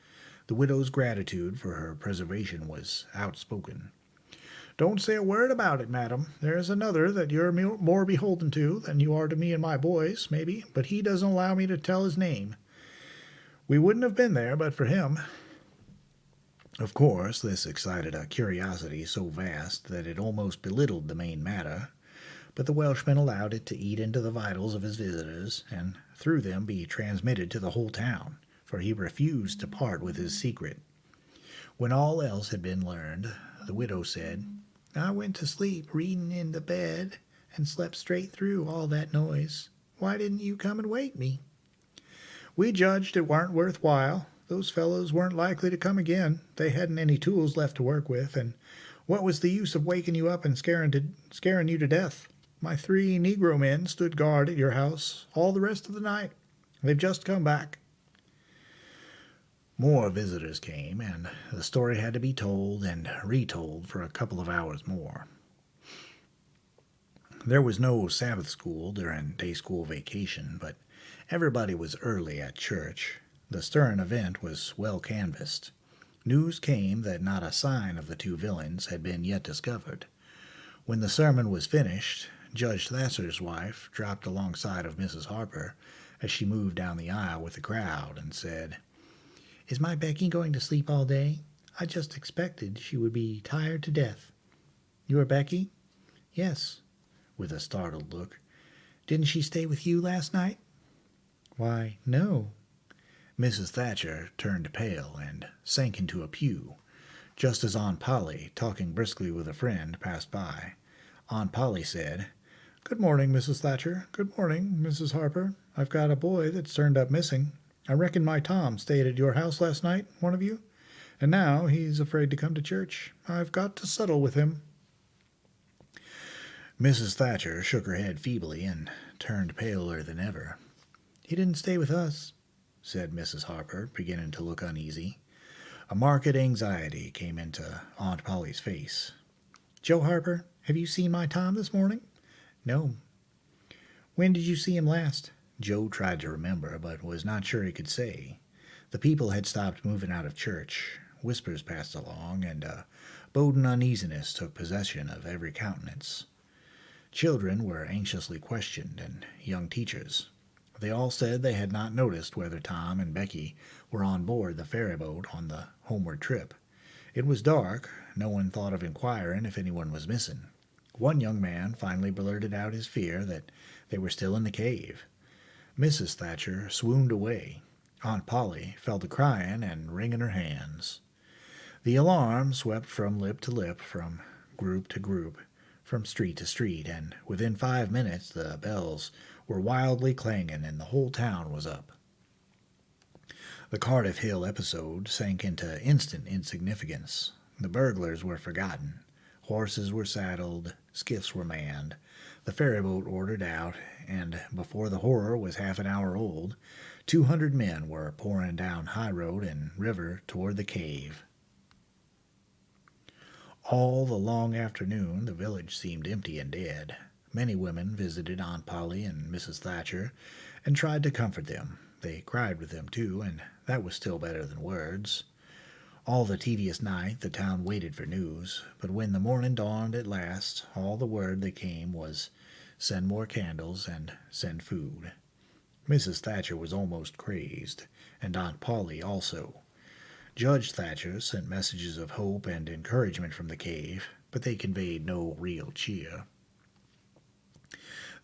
The widow's gratitude for her preservation was outspoken. Don't say a word about it, madam. There's another that you're more beholden to than you are to me and my boys, maybe, but he doesn't allow me to tell his name. We wouldn't have been there but for him. Of course, this excited a curiosity so vast that it almost belittled the main matter, but the Welshman allowed it to eat into the vitals of his visitors, and through them be transmitted to the whole town, for he refused to part with his secret. When all else had been learned, the widow said, I went to sleep reading in the bed, and slept straight through all that noise. Why didn't you come and wake me? We judged it warn't worth while. Those fellows weren't likely to come again. They hadn't any tools left to work with, and what was the use of waking you up and scaring you to death? My 3 Negro men stood guard at your house all the rest of the night. They've just come back. More visitors came, and the story had to be told and retold for a couple of hours more. There was no Sabbath school during day school vacation, but everybody was early at church. The stirring event was well canvassed. News came that not a sign of the 2 villains had been yet discovered. When the sermon was finished, Judge Thatcher's wife dropped alongside of Mrs. Harper as she moved down the aisle with the crowd and said, Is my Becky going to sleep all day? I just expected she would be tired to death. Your Becky? Yes, with a startled look. Didn't she stay with you last night? Why, no. Mrs. Thatcher turned pale and sank into a pew, just as Aunt Polly, talking briskly with a friend, passed by. Aunt Polly said, Good morning, Mrs. Thatcher. Good morning, Mrs. Harper. I've got a boy that's turned up missing. I reckon my Tom stayed at your house last night, one of you, and now he's afraid to come to church. I've got to settle with him. Mrs. Thatcher shook her head feebly and turned paler than ever. He didn't stay with us, said Mrs. Harper, beginning to look uneasy. A marked anxiety came into Aunt Polly's face. Joe Harper, have you seen my Tom this morning? No. When did you see him last? Joe tried to remember, but was not sure he could say. The people had stopped moving out of church. Whispers passed along, and a boding uneasiness took possession of every countenance. Children were anxiously questioned, and young teachers. They all said they had not noticed whether Tom and Becky were on board the ferryboat on the homeward trip. It was dark. No one thought of inquiring if anyone was missing. One young man finally blurted out his fear that they were still in the cave. Mrs. Thatcher swooned away. Aunt Polly fell to crying and wringing her hands. The alarm swept from lip to lip, from group to group, from street to street, and within 5 minutes the bells were wildly clanging and the whole town was up. The Cardiff Hill episode sank into instant insignificance. The burglars were forgotten. Horses were saddled, skiffs were manned, the ferryboat ordered out, and before the horror was half an hour old, 200 men were pouring down high road and river toward the cave. All the long afternoon the village seemed empty and dead. Many women visited Aunt Polly and Mrs. Thatcher and tried to comfort them. They cried with them, too, and that was still better than words. All the tedious night the town waited for news, but when the morning dawned at last, all the word that came was, "Send more candles and send food." Mrs. Thatcher was almost crazed, and Aunt Polly also. Judge Thatcher sent messages of hope and encouragement from the cave, but they conveyed no real cheer.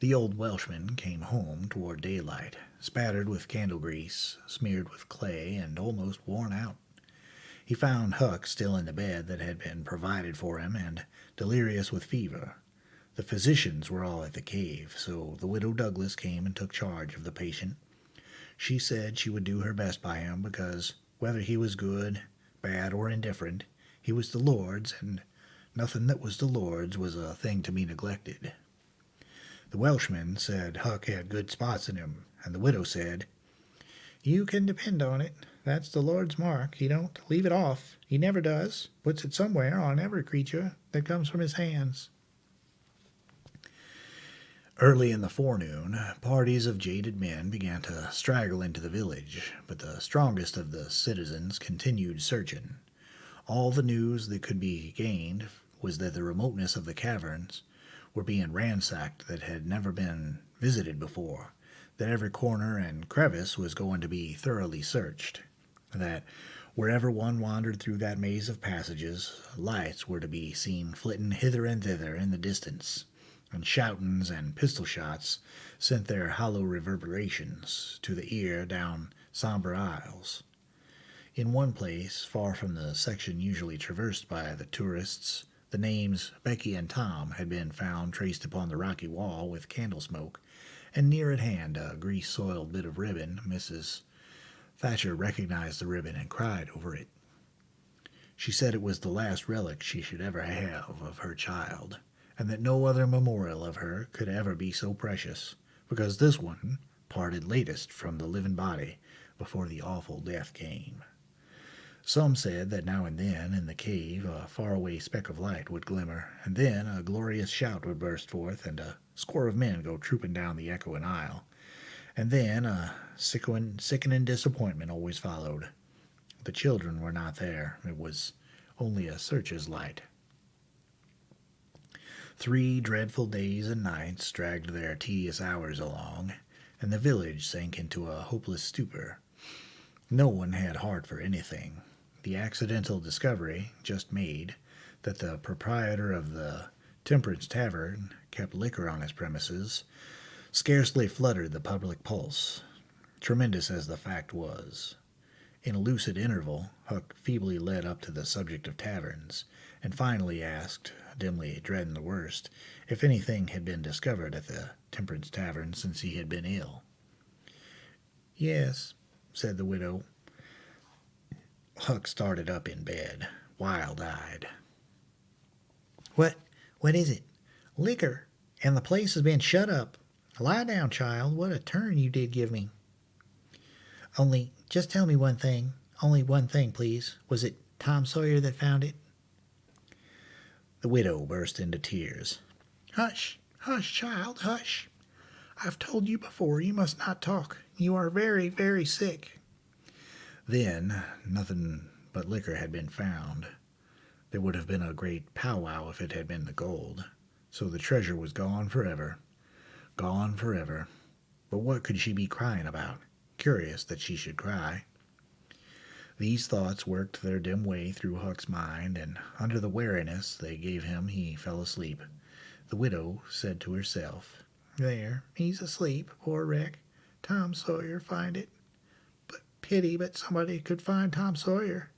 The old Welshman came home toward daylight, spattered with candle grease, smeared with clay, and almost worn out. He found Huck still in the bed that had been provided for him and delirious with fever. The physicians were all at the cave, so the widow Douglas came and took charge of the patient. She said she would do her best by him because, whether he was good, bad, or indifferent, he was the Lord's, and nothing that was the Lord's was a thing to be neglected. The Welshman said Huck had good spots in him, and the widow said, "You can depend on it. That's the Lord's mark. He don't leave it off. He never does. Puts it somewhere on every creature that comes from his hands." Early in the forenoon, parties of jaded men began to straggle into the village, but the strongest of the citizens continued searching. All the news that could be gained was that the remoteness of the caverns were being ransacked that had never been visited before, that every corner and crevice was going to be thoroughly searched, that wherever one wandered through that maze of passages, lights were to be seen flitting hither and thither in the distance, and shoutings and pistol shots sent their hollow reverberations to the ear down somber aisles. In one place, far from the section usually traversed by the tourists, the names Becky and Tom had been found traced upon the rocky wall with candle smoke, and near at hand a grease-soiled bit of ribbon. Mrs. Thatcher recognized the ribbon and cried over it. She said it was the last relic she should ever have of her child, and that no other memorial of her could ever be so precious, because this one parted latest from the living body before the awful death came. Some said that now and then in the cave a faraway speck of light would glimmer, and then a glorious shout would burst forth, and a score of men go trooping down the echoing aisle. And then a sickening disappointment always followed. The children were not there. It was only a searcher's light. 3 dreadful days and nights dragged their tedious hours along, and the village sank into a hopeless stupor. No one had heart for anything. The accidental discovery, just made, that the proprietor of the Temperance Tavern kept liquor on his premises, scarcely fluttered the public pulse, tremendous as the fact was. In a lucid interval, Huck feebly led up to the subject of taverns, and finally asked, dimly dreading the worst, if anything had been discovered at the Temperance Tavern since he had been ill. "Yes," said the widow. Huck started up in bed, wild-eyed. What is it?" "Liquor, and the place has been shut up. Lie down, child. What a turn you did give me." "Only, just tell me one thing. Only one thing, please. Was it Tom Sawyer that found it?" The widow burst into tears. "Hush, hush, child, hush. I've told you before you must not talk. You are very, very sick." Then nothing but liquor had been found. There would have been a great powwow if it had been the gold. So the treasure was gone forever. Gone forever. But what could she be crying about? Curious that she should cry. These thoughts worked their dim way through Huck's mind, and under the wariness they gave him he fell asleep. The widow said to herself, There, he's asleep, poor wreck. Tom Sawyer find it. But pity but somebody could find Tom Sawyer.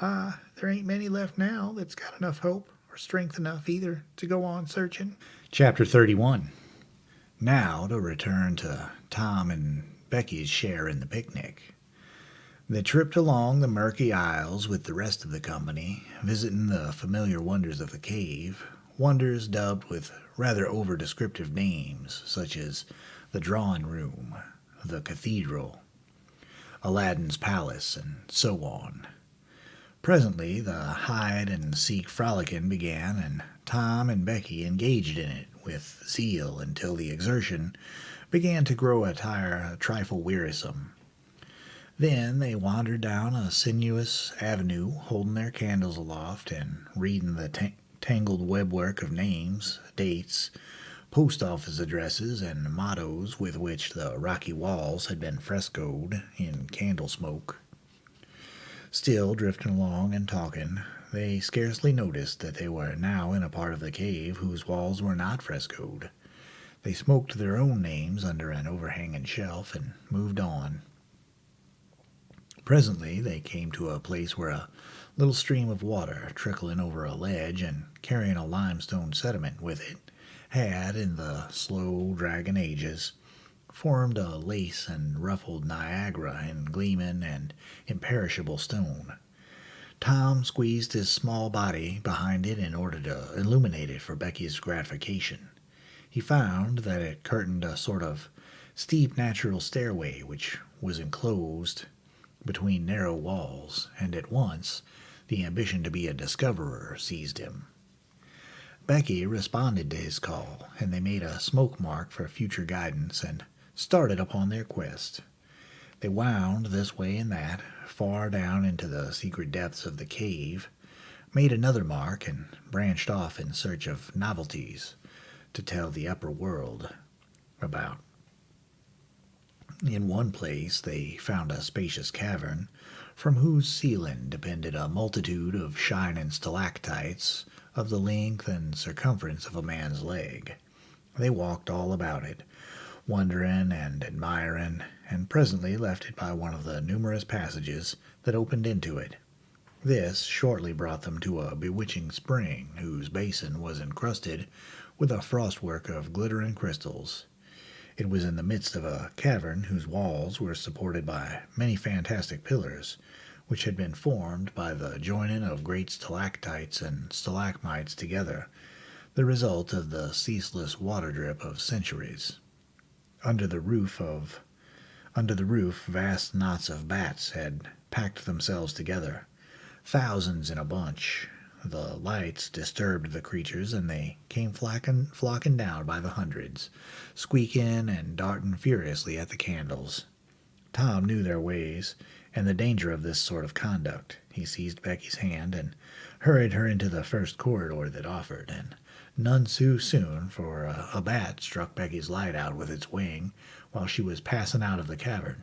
Ah, there ain't many left now that's got enough hope, or strength enough either, to go on searching. Chapter 31. Now to return to Tom and Becky's share in the picnic. They tripped along the murky aisles with the rest of the company, visiting the familiar wonders of the cave, wonders dubbed with rather over-descriptive names, such as the drawing room, the cathedral, Aladdin's palace, and so on. Presently the hide-and-seek frolicking began, and Tom and Becky engaged in it with zeal until the exertion began to grow a trifle wearisome. Then they wandered down a sinuous avenue, holding their candles aloft and reading the tangled webwork of names, dates, post office addresses, and mottos with which the rocky walls had been frescoed in candle smoke. Still drifting along and talking, they scarcely noticed that they were now in a part of the cave whose walls were not frescoed. They smoked their own names under an overhanging shelf and moved on. Presently they came to a place where a little stream of water, trickling over a ledge and carrying a limestone sediment with it, had, in the slow dragging ages, formed a lace and ruffled Niagara in gleaming and imperishable stone. Tom squeezed his small body behind it in order to illuminate it for Becky's gratification. He found that it curtained a sort of steep natural stairway which was enclosed between narrow walls, and at once the ambition to be a discoverer seized him. Becky responded to his call, and they made a smoke mark for future guidance and started upon their quest. They wound this way and that, far down into the secret depths of the cave, made another mark, and branched off in search of novelties to tell the upper world about. In one place they found a spacious cavern, from whose ceiling depended a multitude of shining stalactites of the length and circumference of a man's leg. They walked all about it, wondering and admiring, and presently left it by one of the numerous passages that opened into it. This shortly brought them to a bewitching spring, whose basin was encrusted with a frostwork of glittering crystals. It was in the midst of a cavern whose walls were supported by many fantastic pillars, which had been formed by the joining of great stalactites and stalagmites together, the result of the ceaseless water drip of centuries. Under the roof, vast knots of bats had packed themselves together, thousands in a bunch. The lights disturbed the creatures, and they came flocking down by the hundreds, squeaking and darting furiously at the candles. Tom knew their ways and the danger of this sort of conduct. He seized Becky's hand and hurried her into the first corridor that offered, and none too soon, for a bat struck Becky's light out with its wing while she was passing out of the cavern.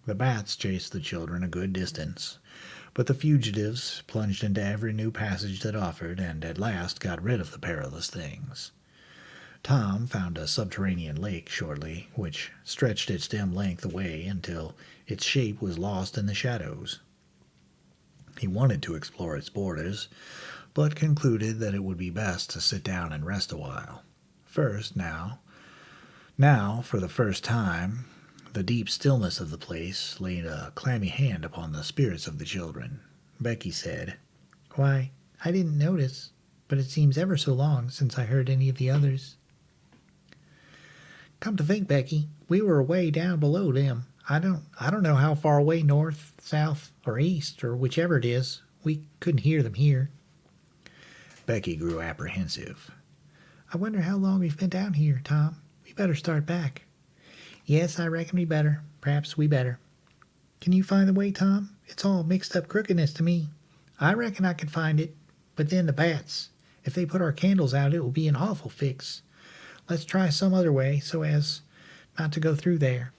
The bats chased the children a good distance, but the fugitives plunged into every new passage that offered, and at last got rid of the perilous things. Tom found a subterranean lake shortly, which stretched its dim length away until its shape was lost in the shadows. He wanted to explore its borders, but concluded that it would be best to sit down and rest a while. Now, for the first time, the deep stillness of the place laid a clammy hand upon the spirits of the children. Becky said, Why, I didn't notice, but it seems ever so long since I heard any of the others. Come to think, Becky, we were away down below them. I don't know how far away, north, south, or east, or whichever it is. We couldn't hear them here. Becky grew apprehensive. I wonder how long we've been down here, Tom. We better start back. Yes, I reckon we better. Perhaps we better. Can you find the way, Tom? It's all mixed up crookedness to me. I reckon I could find it. But then the bats. If they put our candles out, it will be an awful fix. Let's try some other way so as not to go through there.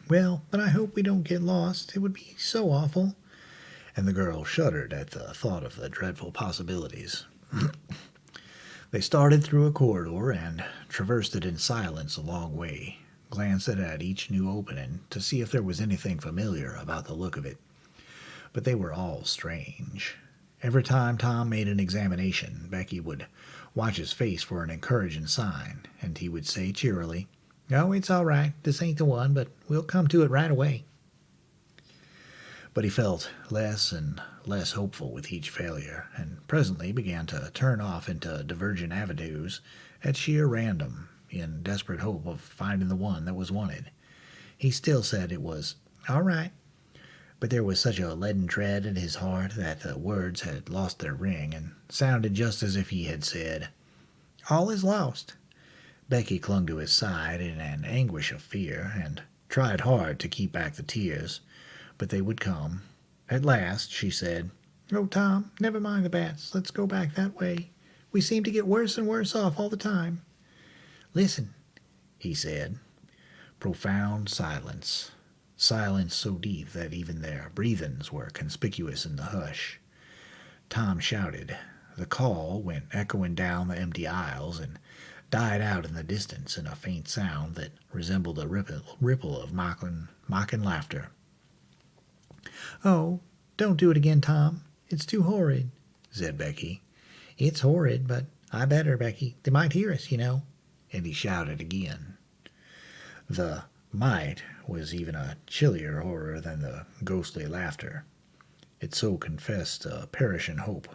Well, but I hope we don't get lost. It would be so awful. And the girl shuddered at the thought of the dreadful possibilities. They started through a corridor and traversed it in silence a long way, glancing at each new opening to see if there was anything familiar about the look of it. But they were all strange. Every time Tom made an examination, Becky would watch his face for an encouraging sign, and he would say cheerily, "Oh, it's all right. This ain't the one, but we'll come to it right away." But he felt less and less hopeful with each failure, and presently began to turn off into divergent avenues at sheer random, in desperate hope of finding the one that was wanted. He still said it was all right, but there was such a leaden tread in his heart that the words had lost their ring and sounded just as if he had said, "All is lost." Becky clung to his side in an anguish of fear, and tried hard to keep back the tears, but they would come. At last she said, "Oh, Tom, never mind the bats. Let's go back that way. We seem to get worse and worse off all the time." "Listen," he said. Profound silence. Silence so deep that even their breathings were conspicuous in the hush. Tom shouted. The call went echoing down the empty aisles and died out in the distance in a faint sound that resembled a ripple of mocking laughter. "Oh, don't do it again, Tom. It's too horrid," said Becky. "It's horrid, but I better, Becky. They might hear us, you know." And he shouted again. The might was even a chillier horror than the ghostly laughter. It so confessed a perishing hope.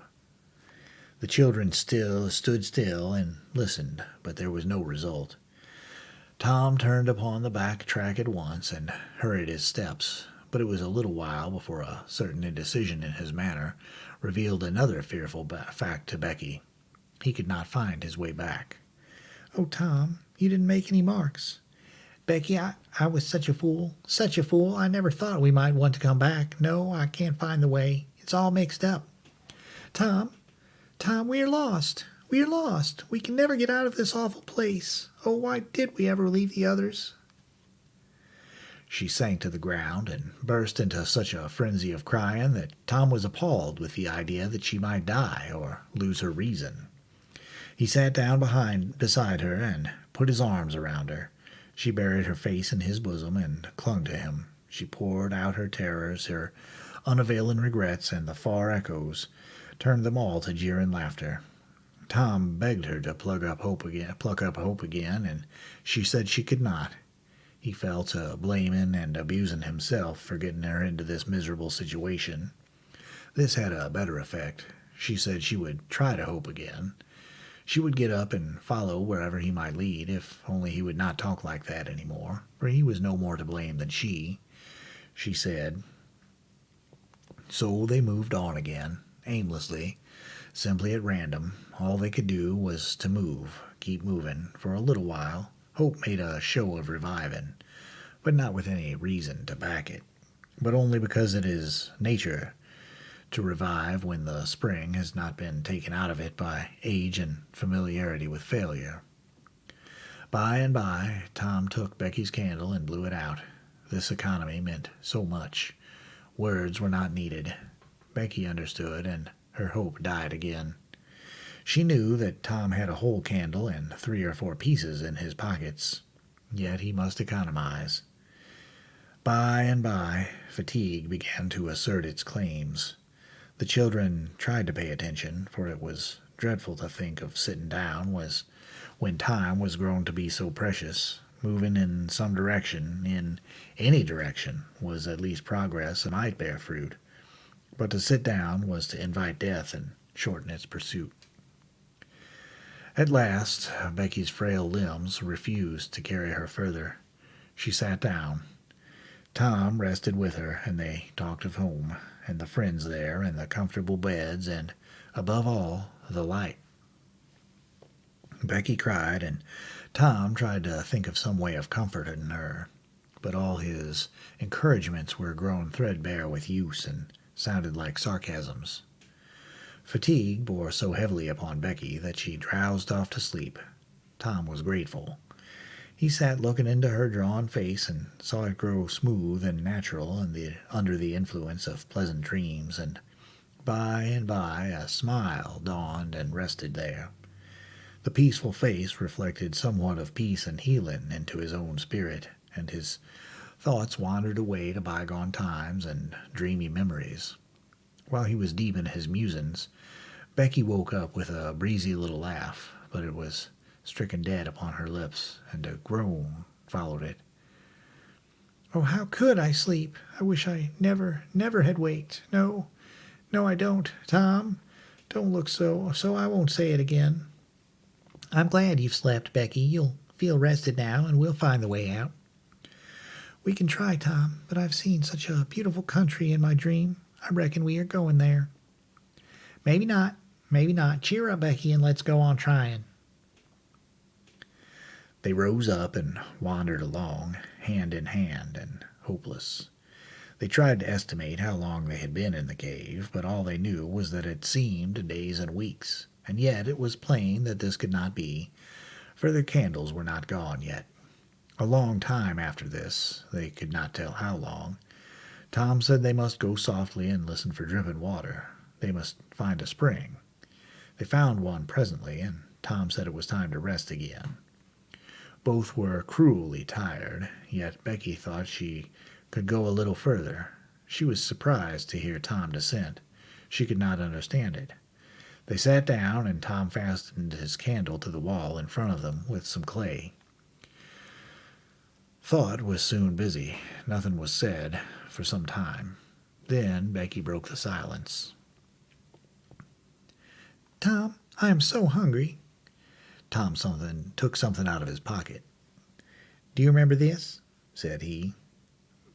The children stood still and listened, but there was no result. Tom turned upon the back track at once and hurried his steps, but it was a little while before a certain indecision in his manner revealed another fearful fact to Becky. He could not find his way back. "Oh, Tom, you didn't make any marks." "Becky, I was such a fool, such a fool. I never thought we might want to come back. No, I can't find the way. It's all mixed up. Tom, we are lost. We are lost. We can never get out of this awful place. Oh, why did we ever leave the others?" She sank to the ground and burst into such a frenzy of crying that Tom was appalled with the idea that she might die or lose her reason. He sat down beside her and put his arms around her. She buried her face in his bosom and clung to him. She poured out her terrors, her unavailing regrets, and the far echoes turned them all to jeering laughter. Tom begged her to pluck up hope again, and she said she could not. He fell to blaming and abusing himself for getting her into this miserable situation. This had a better effect. She said she would try to hope again. She would get up and follow wherever he might lead, if only he would not talk like that any more, for he was no more to blame than she said. So they moved on again, aimlessly, simply at random. All they could do was to move, keep moving. For a little while, hope made a show of reviving, but not with any reason to back it, but only because it is nature to revive when the spring has not been taken out of it by age and familiarity with failure. By and by, Tom took Becky's candle and blew it out. This economy meant so much. Words were not needed. Becky understood, and her hope died again. She knew that Tom had a whole candle and 3 or 4 pieces in his pockets, yet he must economize. By and by, fatigue began to assert its claims. The children tried to pay attention, for it was dreadful to think of sitting down when time was grown to be so precious. Moving in some direction, in any direction, was at least progress and might bear fruit. But to sit down was to invite death and shorten its pursuit. At last, Becky's frail limbs refused to carry her further. She sat down. Tom rested with her, and they talked of home, and the friends there, and the comfortable beds, and, above all, the light. Becky cried, and Tom tried to think of some way of comforting her, but all his encouragements were grown threadbare with use and sounded like sarcasms. Fatigue bore so heavily upon Becky that she drowsed off to sleep. Tom was grateful. He sat looking into her drawn face and saw it grow smooth and natural under the influence of pleasant dreams, and by a smile dawned and rested there. The peaceful face reflected somewhat of peace and healing into his own spirit, and his thoughts wandered away to bygone times and dreamy memories. While he was deep in his musings, Becky woke up with a breezy little laugh, but it was stricken dead upon her lips, and a groan followed it. Oh, how could I sleep? I wish I never had waked. No, no, I don't. Tom, don't look so I won't say it again. I'm glad you've slept, Becky. You'll feel rested now, and we'll find the way out. We can try, Tom, but I've seen such a beautiful country in my dream. I reckon we are going there. Maybe not. Maybe not. Cheer up, Becky, and let's go on trying. They rose up and wandered along, hand in hand and hopeless. They tried to estimate how long they had been in the cave, but all they knew was that it seemed days and weeks, and yet it was plain that this could not be, for their candles were not gone yet. A long time after this, they could not tell how long, Tom said they must go softly and listen for dripping water. They must find a spring. They found one presently, and Tom said it was time to rest again. Both were cruelly tired, yet Becky thought she could go a little further. She was surprised to hear Tom dissent. She could not understand it. They sat down, and Tom fastened his candle to the wall in front of them with some clay. Thought was soon busy. Nothing was said for some time. Then Becky broke the silence. Tom, I am so hungry. Tom took something out of his pocket. Do you remember this? Said he.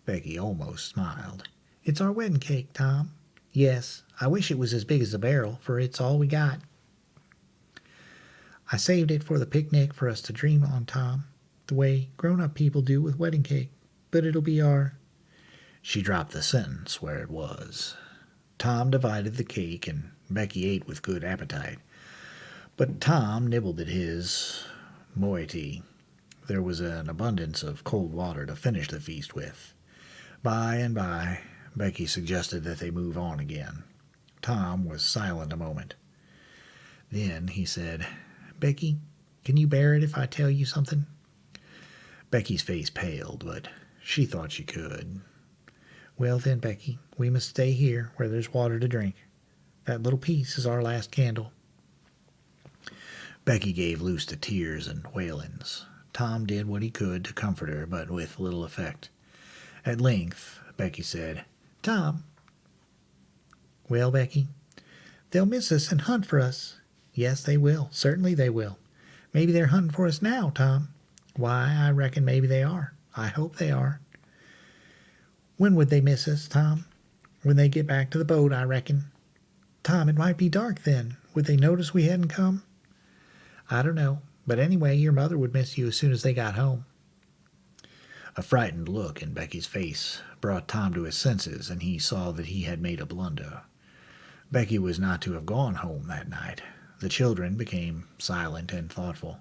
Becky almost smiled. It's our wedding cake, Tom. Yes, I wish it was as big as a barrel, for it's all we got. I saved it for the picnic for us to dream on, Tom, the way grown-up people do with wedding cake. But it'll be our... She dropped the sentence where it was. Tom divided the cake, and Becky ate with good appetite. But Tom nibbled at his moiety. There was an abundance of cold water to finish the feast with. By and by, Becky suggested that they move on again. Tom was silent a moment. Then he said, Becky, can you bear it if I tell you something? Becky's face paled, but she thought she could. Well then, Becky, we must stay here where there's water to drink. That little piece is our last candle. Becky gave loose to tears and wailings. Tom did what he could to comfort her, but with little effect. At length, Becky said, Tom. Well, Becky, they'll miss us and hunt for us. Yes, they will. Certainly they will. Maybe they're hunting for us now, Tom. Why, I reckon maybe they are. I hope they are. When would they miss us, Tom? When they get back to the boat, I reckon. Tom, it might be dark then. Would they notice we hadn't come? I don't know. But anyway, your mother would miss you as soon as they got home. A frightened look in Becky's face brought Tom to his senses, and he saw that he had made a blunder. Becky was not to have gone home that night. The children became silent and thoughtful.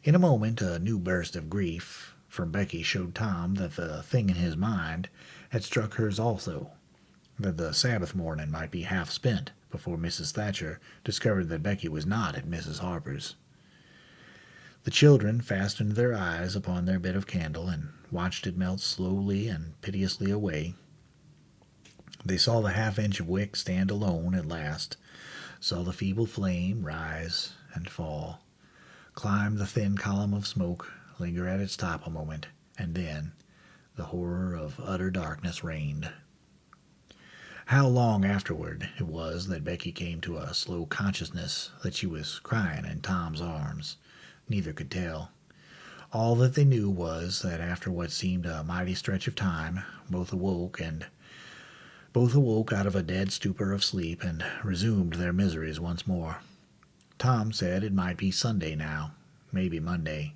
In a moment, a new burst of grief from Becky showed Tom that the thing in his mind had struck hers also, that the Sabbath morning might be half spent before Mrs. Thatcher discovered that Becky was not at Mrs. Harper's. The children fastened their eyes upon their bit of candle and watched it melt slowly and piteously away. They saw the half-inch of wick stand alone at last, saw the feeble flame rise and fall, climb the thin column of smoke, linger at its top a moment, and then the horror of utter darkness reigned. How long afterward it was that Becky came to a slow consciousness that she was crying in Tom's arms, neither could tell. All that they knew was that after what seemed a mighty stretch of time, both awoke out of a dead stupor of sleep and resumed their miseries once more. Tom said it might be Sunday now, maybe Monday.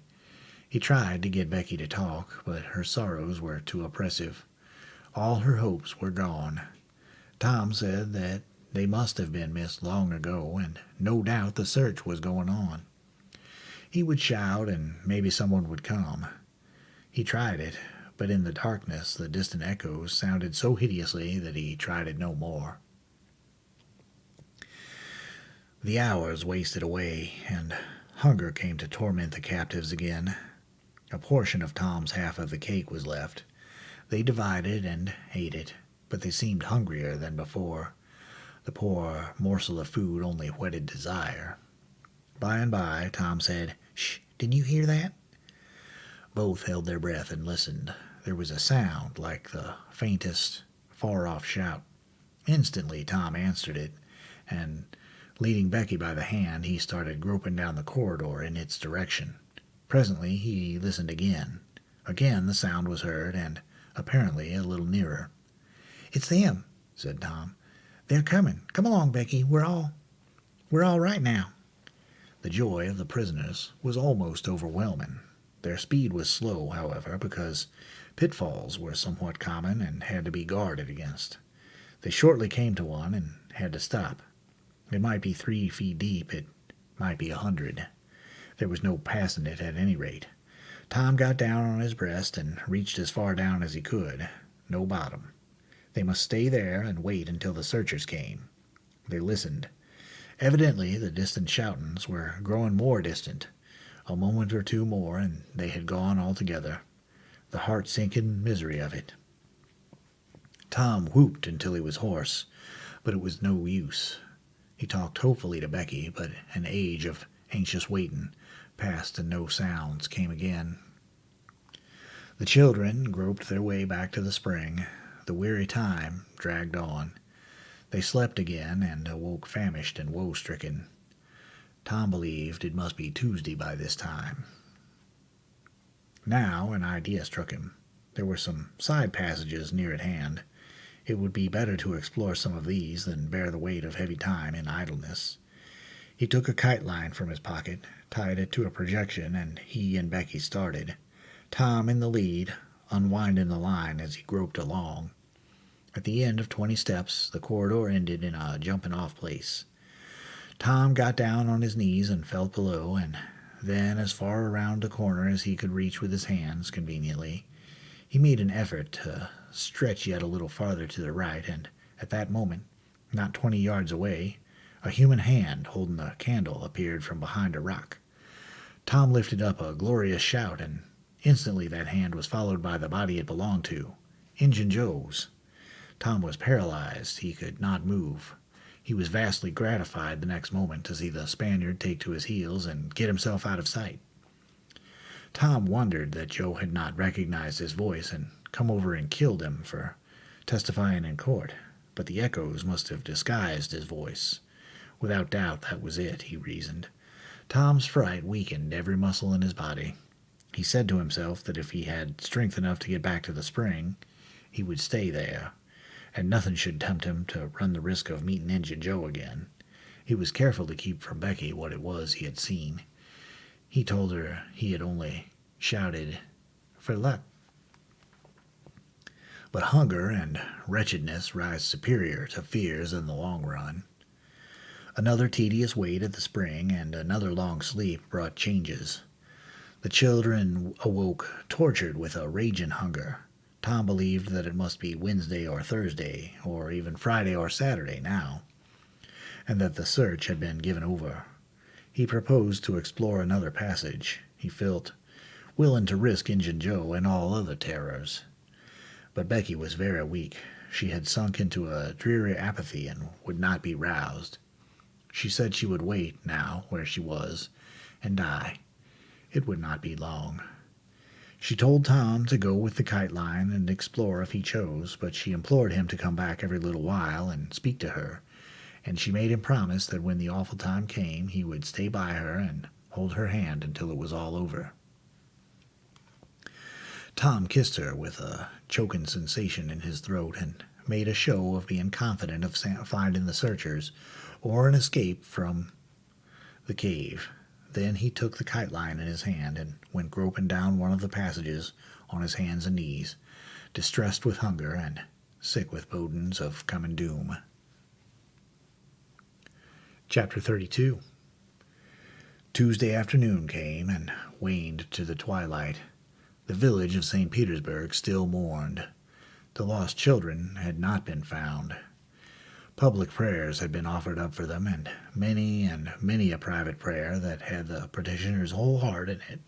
He tried to get Becky to talk, but her sorrows were too oppressive. All her hopes were gone. Tom said that they must have been missed long ago, and no doubt the search was going on. He would shout, and maybe someone would come. He tried it, but in the darkness the distant echoes sounded so hideously that he tried it no more. The hours wasted away, and Hunger came to torment the captives again. A portion of Tom's half of the cake was left. They divided and ate it, but they seemed hungrier than before. The poor morsel of food only whetted desire. By and by, Tom said, "Shh, didn't you hear that?" Both held their breath and listened. There was a sound like the faintest, far-off shout. Instantly, Tom answered it, and leading Becky by the hand, he started groping down the corridor in its direction. Presently, he listened again. Again the sound was heard, and apparently a little nearer. "It's them," said Tom. "They're coming. Come along, Becky. We're all right now." The joy of the prisoners was almost overwhelming. Their speed was slow, however, because pitfalls were somewhat common and had to be guarded against. They shortly came to one and had to stop. It might be 3 feet deep, it might be 100. There was no passing it at any rate. Tom got down on his breast and reached as far down as he could. No bottom. They must stay there and wait until the searchers came. They listened. Evidently the distant shoutings were growing more distant. A moment or two more, and they had gone altogether. The heart-sinking misery of it. Tom whooped until he was hoarse, but it was no use. He talked hopefully to Becky, but an age of anxious waiting passed and no sounds came again. The children groped their way back to the spring. The weary time dragged on. They slept again and awoke famished and woe-stricken. Tom believed it must be Tuesday by this time. Now an idea struck him. There were some side passages near at hand. It would be better to explore some of these than bear the weight of heavy time in idleness. He took a kite line from his pocket, tied it to a projection, and he and Becky started, Tom in the lead, unwinding the line as he groped along. At the end of 20 steps, the corridor ended in a jumping-off place. Tom got down on his knees and felt below, and then as far around the corner as he could reach with his hands conveniently. He made an effort to stretch yet a little farther to the right, and at that moment, not 20 yards away, a human hand holding a candle appeared from behind a rock. Tom lifted up a glorious shout, and instantly that hand was followed by the body it belonged to, Injun Joe's. Tom was paralyzed. He could not move. He was vastly gratified the next moment to see the Spaniard take to his heels and get himself out of sight. Tom wondered that Joe had not recognized his voice and come over and killed him for testifying in court, but the echoes must have disguised his voice. Without doubt that was it, he reasoned. Tom's fright weakened every muscle in his body. He said to himself that if he had strength enough to get back to the spring, he would stay there, and nothing should tempt him to run the risk of meeting Injun Joe again. He was careful to keep from Becky what it was he had seen. He told her he had only shouted, "For luck." But hunger and wretchedness rise superior to fears in the long run. Another tedious wait at the spring and another long sleep brought changes. The children awoke tortured with a raging hunger. Tom believed that it must be Wednesday or Thursday, or even Friday or Saturday now, and that the search had been given over. He proposed to explore another passage. He felt willing to risk Injun Joe and all other terrors. But Becky was very weak. She had sunk into a dreary apathy and would not be roused. She said she would wait now where she was and die. It would not be long. She told Tom to go with the kite line and explore if he chose, but she implored him to come back every little while and speak to her, and she made him promise that when the awful time came he would stay by her and hold her hand until it was all over. Tom kissed her with a choking sensation in his throat and made a show of being confident of finding the searchers or an escape from the cave. Then he took the kite line in his hand and went groping down one of the passages on his hands and knees, distressed with hunger and sick with bodings of coming doom. Chapter 32. Tuesday afternoon came and waned to the twilight. The village of St. Petersburg still mourned. The lost children had not been found. Public prayers had been offered up for them, and many a private prayer that had the petitioner's whole heart in it.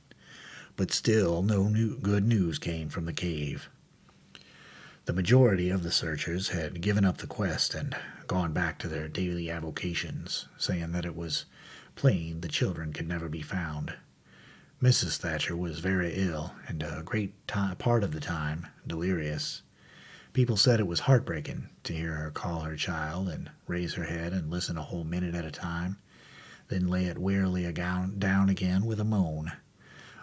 But still no good news came from the cave. The majority of the searchers had given up the quest and gone back to their daily avocations, saying that it was plain the children could never be found. Mrs. Thatcher was very ill, and a great part of the time delirious. People said it was heartbreaking to hear her call her child and raise her head and listen a whole minute at a time, then lay it wearily down again with a moan.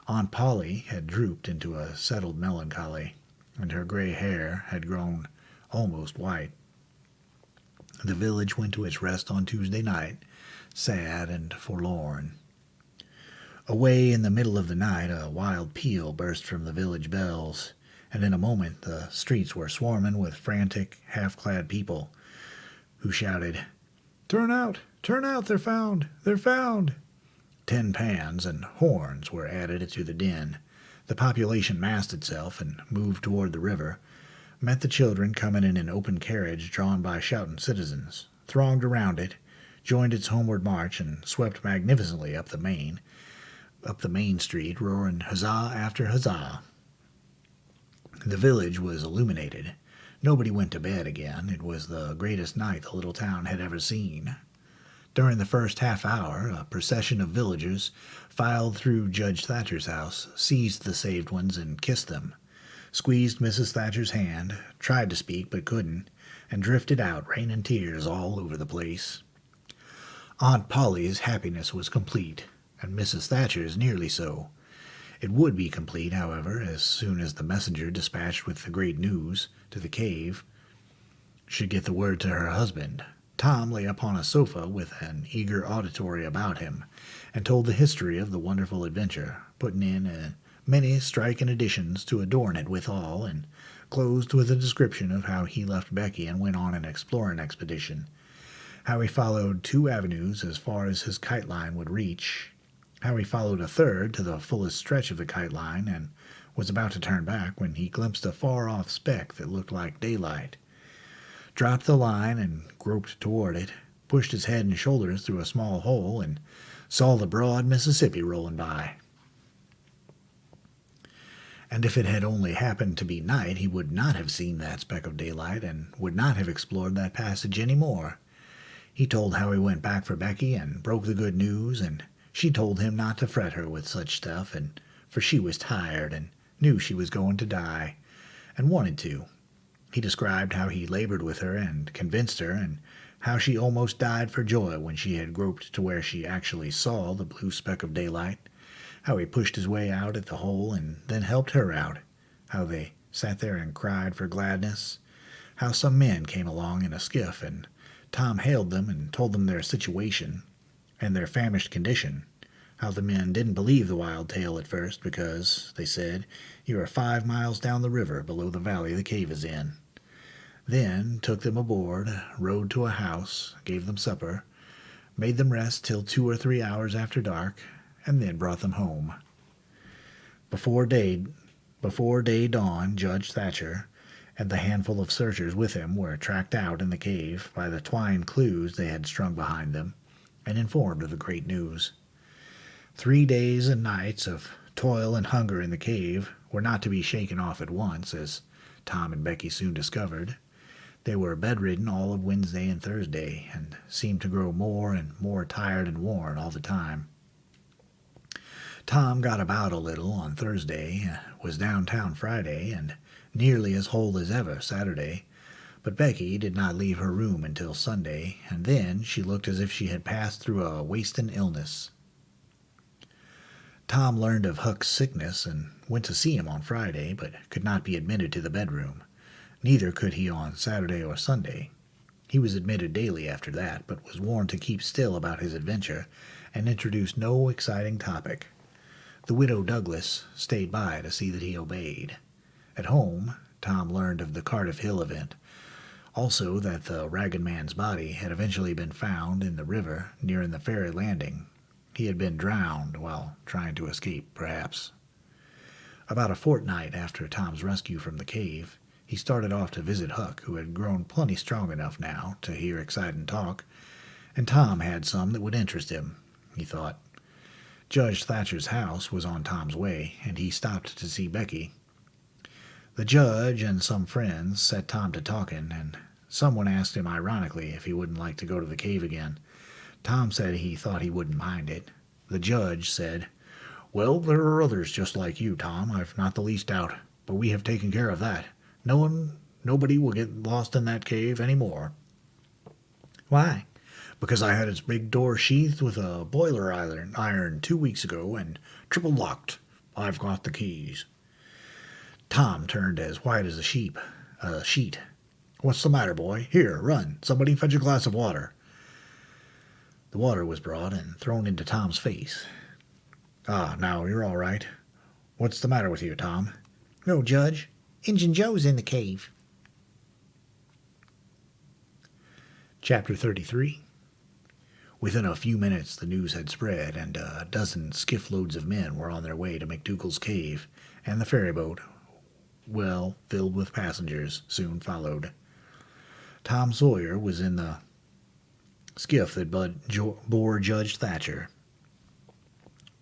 Aunt Polly had drooped into a settled melancholy, and her gray hair had grown almost white. The village went to its rest on Tuesday night, sad and forlorn. Away in the middle of the night, a wild peal burst from the village bells, and in a moment the streets were swarming with frantic, half-clad people who shouted, "Turn out! Turn out! They're found! They're found!" Tin pans and horns were added to the din. The population massed itself and moved toward the river, met the children coming in an open carriage drawn by shouting citizens, thronged around it, joined its homeward march, and swept magnificently up the main street, roaring huzzah after huzzah. The village was illuminated. Nobody went to bed again. It was the greatest night the little town had ever seen. During the first half hour, a procession of villagers filed through Judge Thatcher's house, seized the saved ones, and kissed them, squeezed Mrs. Thatcher's hand, tried to speak but couldn't, and drifted out, raining tears all over the place. Aunt Polly's happiness was complete, and Mrs. Thatcher's nearly so. It would be complete, however, as soon as the messenger dispatched with the great news to the cave should get the word to her husband. Tom lay upon a sofa with an eager auditory about him, and told the history of the wonderful adventure, putting in many striking additions to adorn it withal, and closed with a description of how he left Becky and went on an exploring expedition, how he followed 2 avenues as far as his kite line would reach, how he followed a third to the fullest stretch of the kite line and was about to turn back when he glimpsed a far-off speck that looked like daylight, dropped the line and groped toward it, pushed his head and shoulders through a small hole, and saw the broad Mississippi rolling by. And if it had only happened to be night, he would not have seen that speck of daylight and would not have explored that passage any more. He told how he went back for Becky and broke the good news, and she told him not to fret her with such stuff, and for she was tired and knew she was going to die, and wanted to. He described how he labored with her and convinced her, and how she almost died for joy when she had groped to where she actually saw the blue speck of daylight, how he pushed his way out at the hole and then helped her out, how they sat there and cried for gladness, how some men came along in a skiff, and Tom hailed them and told them their situation and their famished condition, how the men didn't believe the wild tale at first because, they said, you are 5 miles down the river below the valley the cave is in. Then took them aboard, rode to a house, gave them supper, made them rest till 2 or 3 hours after dark, and then brought them home. Before day dawn, Judge Thatcher and the handful of searchers with him were tracked out in the cave by the twine clues they had strung behind them, and informed of the great news. 3 days and nights of toil and hunger in the cave were not to be shaken off at once, as Tom and Becky soon discovered. They were bedridden all of Wednesday and Thursday, and seemed to grow more and more tired and worn all the time. Tom got about a little on Thursday, was downtown Friday, and nearly as whole as ever Saturday, but Becky did not leave her room until Sunday, and then she looked as if she had passed through a wasting illness. Tom learned of Huck's sickness and went to see him on Friday, but could not be admitted to the bedroom. Neither could he on Saturday or Sunday. He was admitted daily after that, but was warned to keep still about his adventure and introduce no exciting topic. The widow Douglas stayed by to see that he obeyed. At home, Tom learned of the Cardiff Hill event, also that the ragged man's body had eventually been found in the river near the ferry landing. He had been drowned while trying to escape, perhaps. About a fortnight after Tom's rescue from the cave, He started off to visit Huck, who had grown plenty strong enough now to hear exciting talk, and Tom had some that would interest him, he thought. Judge Thatcher's house was on Tom's way, and he stopped to see Becky. The judge and some friends set Tom to talking, and someone asked him ironically if he wouldn't like to go to the cave again. Tom said he thought he wouldn't mind it. The judge said, "Well, there are others just like you, Tom, I've not the least doubt, but we have taken care of that. Nobody will get lost in that cave any more." Why? "Because I had its big door sheathed with a boiler iron 2 weeks ago and triple locked. I've got the keys." Tom turned as white as a sheet. "What's the matter, boy? Here, run. Somebody fetch a glass of water." The water was brought and thrown into Tom's face. "Ah, now you're all right. What's the matter with you, Tom?" No, Judge. Injun Joe's in the cave. Chapter 33. Within a few minutes the news had spread, and a dozen skiff-loads of men were on their way to McDougal's cave, and the ferryboat, well filled with passengers, soon followed. Tom Sawyer was in the skiff that bore Judge Thatcher.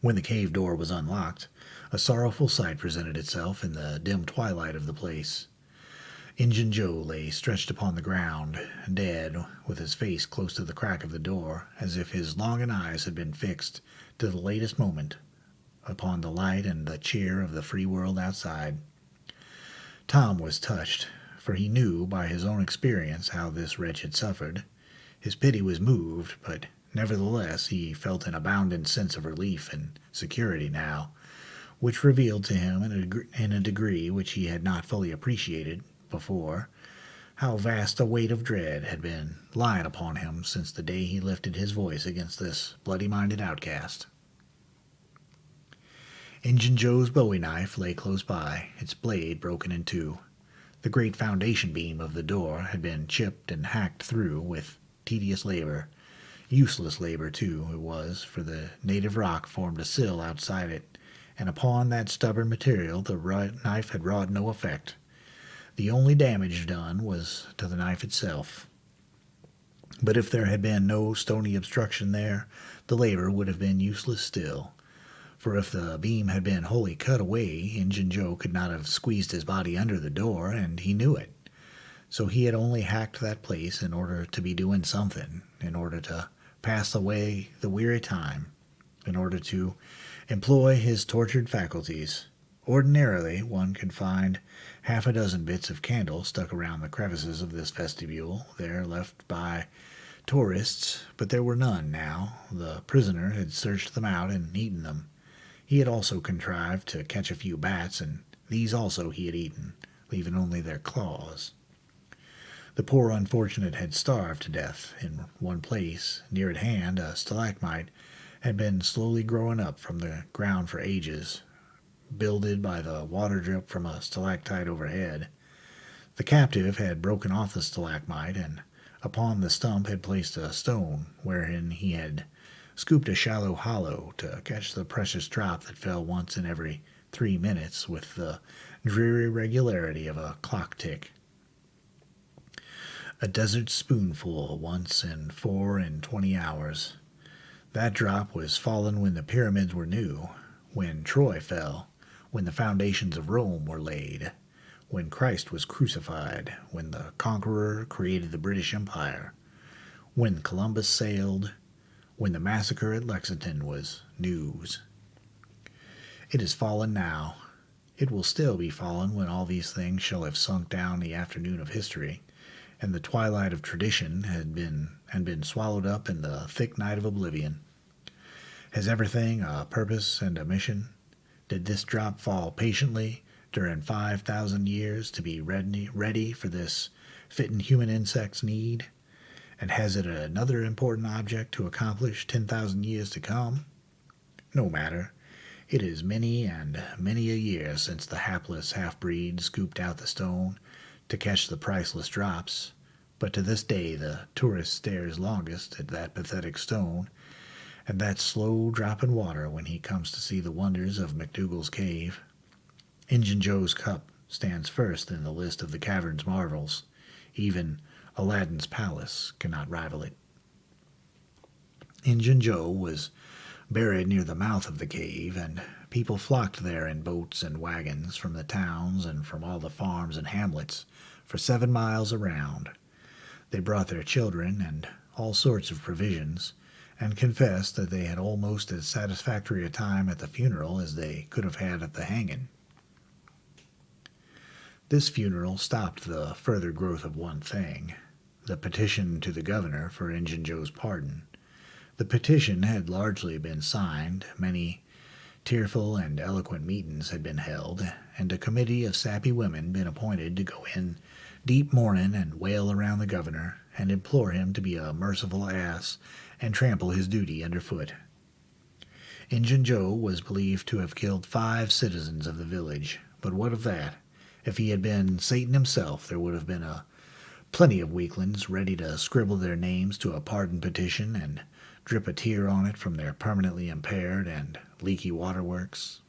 When the cave door was unlocked, a sorrowful sight presented itself in the dim twilight of the place. Injun Joe lay stretched upon the ground, dead, with his face close to the crack of the door, as if his longing eyes had been fixed to the latest moment upon the light and the cheer of the free world outside. Tom was touched, for he knew by his own experience how this wretch had suffered. His pity was moved, but nevertheless he felt an abounding sense of relief and security now, which revealed to him in a degree which he had not fully appreciated before how vast a weight of dread had been lying upon him since the day he lifted his voice against this bloody-minded outcast. Injun Joe's bowie knife lay close by, its blade broken in two. The great foundation beam of the door had been chipped and hacked through with tedious labor. Useless labor, too, it was, for the native rock formed a sill outside it, and upon that stubborn material the knife had wrought no effect. The only damage done was to the knife itself. But if there had been no stony obstruction there, the labor would have been useless still. For if the beam had been wholly cut away, Injun Joe could not have squeezed his body under the door, and he knew it. So he had only hacked that place in order to be doing something, in order to pass away the weary time, in order to employ his tortured faculties. Ordinarily, one could find half a dozen bits of candle stuck around the crevices of this vestibule, there left by tourists, but there were none now. The prisoner had searched them out and eaten them. He had also contrived to catch a few bats, and these also he had eaten, leaving only their claws. The poor unfortunate had starved to death. In one place, near at hand, a stalagmite had been slowly growing up from the ground for ages, builded by the water drip from a stalactite overhead. The captive had broken off the stalagmite, and upon the stump had placed a stone, wherein he had scooped a shallow hollow to catch the precious drop that fell once in every 3 minutes with the dreary regularity of a clock tick. A desert spoonful once in 24 hours. That drop was fallen when the pyramids were new, when Troy fell, when the foundations of Rome were laid, when Christ was crucified, when the Conqueror created the British Empire, when Columbus sailed, when the massacre at Lexington was news. It is fallen now. It will still be fallen when all these things shall have sunk down the afternoon of history, and the twilight of tradition had been swallowed up in the thick night of oblivion. Has everything a purpose and a mission? Did this drop fall patiently during 5,000 years to be ready for this fitting human insect's need? And has it another important object to accomplish 10,000 years to come? No matter. It is many and many a year since the hapless half-breed scooped out the stone to catch the priceless drops, but to this day the tourist stares longest at that pathetic stone and that slow drop in water when he comes to see the wonders of McDougal's cave. Injun Joe's cup stands first in the list of the cavern's marvels. Even Aladdin's palace cannot rival it. Injun Joe was buried near the mouth of the cave, and people flocked there in boats and wagons from the towns and from all the farms and hamlets for 7 miles around. They brought their children and all sorts of provisions, and confessed that they had almost as satisfactory a time at the funeral as they could have had at the hanging. This funeral stopped the further growth of one thing, the petition to the governor for Injun Joe's pardon. The petition had largely been signed, many tearful and eloquent meetings had been held, and a committee of sappy women been appointed to go in deep mourning and wail around the governor and implore him to be a merciful ass and trample his duty underfoot. Injun Joe was believed to have killed 5 citizens of the village, but what of that? If he had been Satan himself, there would have been plenty of weaklings ready to scribble their names to a pardon petition and drip a tear on it from their permanently impaired and leaky waterworks.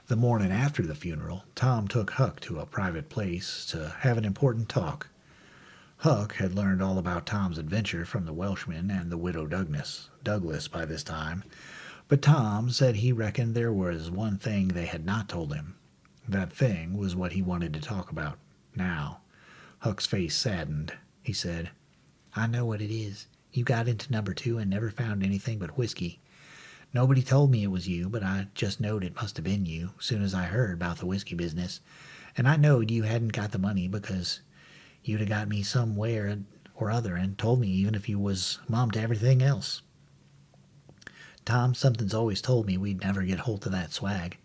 The morning after the funeral, Tom took Huck to a private place to have an important talk. Huck had learned all about Tom's adventure from the Welshman and the widow Douglas by this time, but Tom said he reckoned there was one thing they had not told him. That thing was what he wanted to talk about now. Huck's face saddened. He said, "I know what it is. You got into number 2 and never found anything but whiskey. Nobody told me it was you, but I just knowed it must have been you, soon as I heard about the whiskey business. And I knowed you hadn't got the money because you'd have got me somewhere or other and told me even if you was mum to everything else. Tom, something's always told me we'd never get hold of that swag."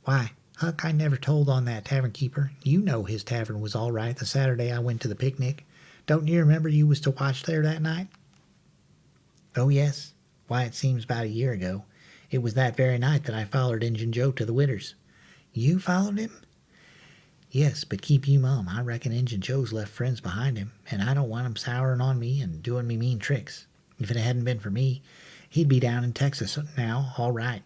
"Why, Huck, I never told on that tavern keeper. You know his tavern was all right the Saturday I went to the picnic. Don't you remember you was to watch there that night?" "Oh, yes. Why, it seems about a year ago. It was that very night that I followed Injun Joe to the Widder's." "You followed him?" "Yes, but keep you mum. I reckon Injun Joe's left friends behind him, and I don't want him souring on me and doing me mean tricks. If it hadn't been for me, he'd be down in Texas now, all right."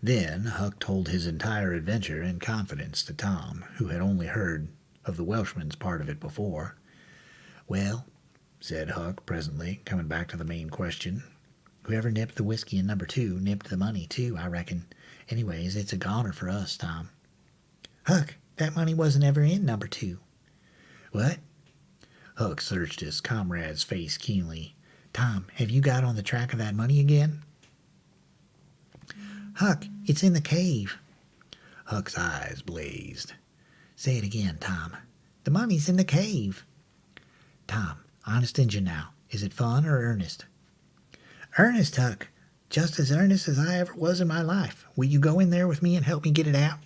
Then Huck told his entire adventure in confidence to Tom, who had only heard of the Welshman's part of it before. "Well," said Huck presently, coming back to the main question, "whoever nipped the whiskey in number 2 nipped the money, too, I reckon. Anyways, it's a goner for us, Tom." "Huck, that money wasn't ever in number 2. "What?" Huck searched his comrade's face keenly. "Tom, have you got on the track of that money again?" "Huck, it's in the cave." Huck's eyes blazed. "Say it again, Tom." "The money's in the cave." "Tom, honest Injun now, is it fun or earnest?" "Earnest, Huck. Just as earnest as I ever was in my life. Will you go in there with me and help me get it out?"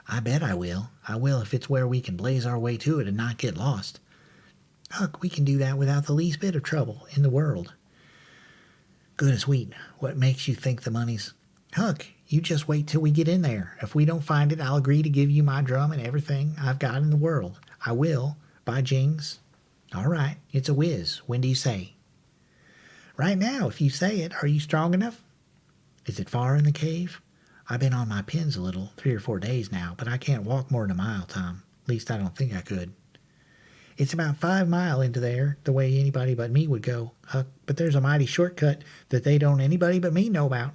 "I bet I will. I will if it's where we can blaze our way to it and not get lost." "Huck, we can do that without the least bit of trouble in the world." "Good and sweet. What makes you think the money's—" "Huck, you just wait till we get in there. If we don't find it, I'll agree to give you my drum and everything I've got in the world. I will, by jings." "All right, it's a whiz. When do you say?" "Right now, if you say it. Are you strong enough?" "Is it far in the cave?" "I've been on my pins a little, 3 or 4 days now, but I can't walk more than a mile, Tom. Least I don't think I could." "It's about 5 mile into there, the way anybody but me would go, Huck, but there's a mighty shortcut that they don't anybody but me know about.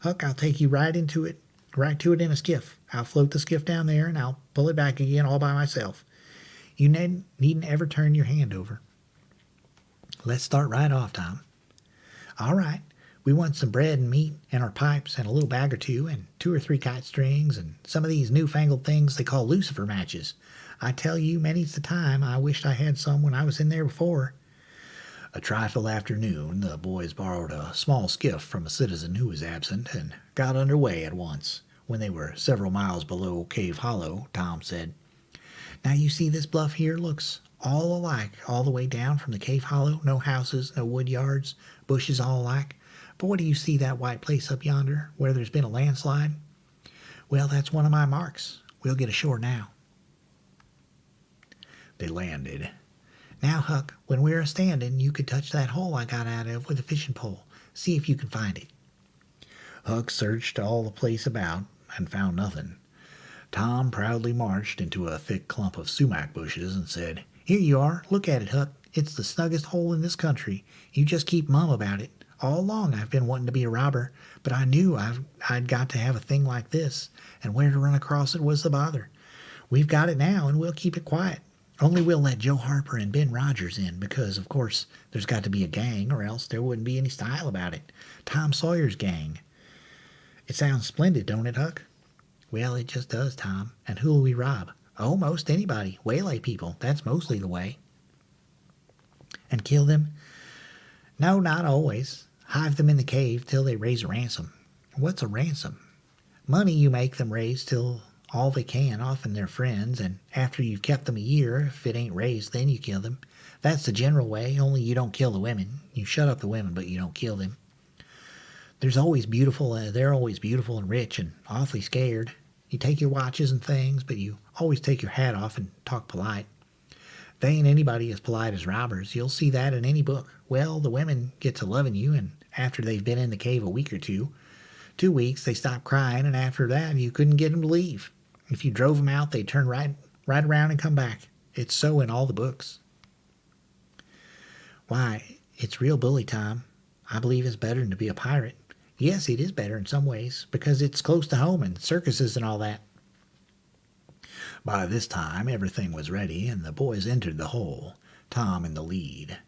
Huck, I'll take you right to it in a skiff. I'll float the skiff down there, and I'll pull it back again all by myself. You needn't ever turn your hand over." "Let's start right off, Tom." "All right. We want some bread and meat, and our pipes, and a little bag or 2, and 2 or 3 kite strings, and some of these newfangled things they call lucifer matches. I tell you, many's the time I wished I had some when I was in there before." A trifle after noon, the boys borrowed a small skiff from a citizen who was absent, and got under way at once. When they were several miles below Cave Hollow, Tom said, "Now you see this bluff here looks all alike all the way down from the cave hollow. No houses, no wood yards, bushes all alike. But what do you see that white place up yonder where there's been a landslide? Well, that's one of my marks. We'll get ashore now." They landed. "Now, Huck, when we're a-standing, you could touch that hole I got out of with a fishing pole. See if you can find it." Huck searched all the place about, and found nothing. Tom proudly marched into a thick clump of sumac bushes and said, "Here you are. Look at it, Huck. It's the snuggest hole in this country. You just keep mum about it. All along I've been wanting to be a robber, but I knew I'd got to have a thing like this, and where to run across it was the bother. We've got it now, and we'll keep it quiet. Only we'll let Joe Harper and Ben Rogers in, because, of course, there's got to be a gang, or else there wouldn't be any style about it. Tom Sawyer's gang. It sounds splendid, don't it, Huck?" "Well, it just does, Tom. And who'll we rob?" "Oh, most anybody. Waylay people. That's mostly the way." "And kill them?" "No, not always. Hive them in the cave till they raise a ransom." "What's a ransom?" "Money you make them raise till all they can, often their friends, and after you've kept them a year, if it ain't raised, then you kill them. That's the general way, only you don't kill the women. You shut up the women, but you don't kill them. They're always beautiful and rich and awfully scared. You take your watches and things, but you always take your hat off and talk polite. They ain't anybody as polite as robbers. You'll see that in any book. Well, the women get to loving you, and after they've been in the cave a week or 2 weeks, they stop crying, and after that you couldn't get them to leave. If you drove them out, they'd turn right around and come back. It's so in all the books." "Why, it's real bully, Tom. I believe it's better than to be a pirate." "Yes, it is better in some ways, because it's close to home and circuses and all that." By this time everything was ready, and the boys entered the hole, Tom in the lead.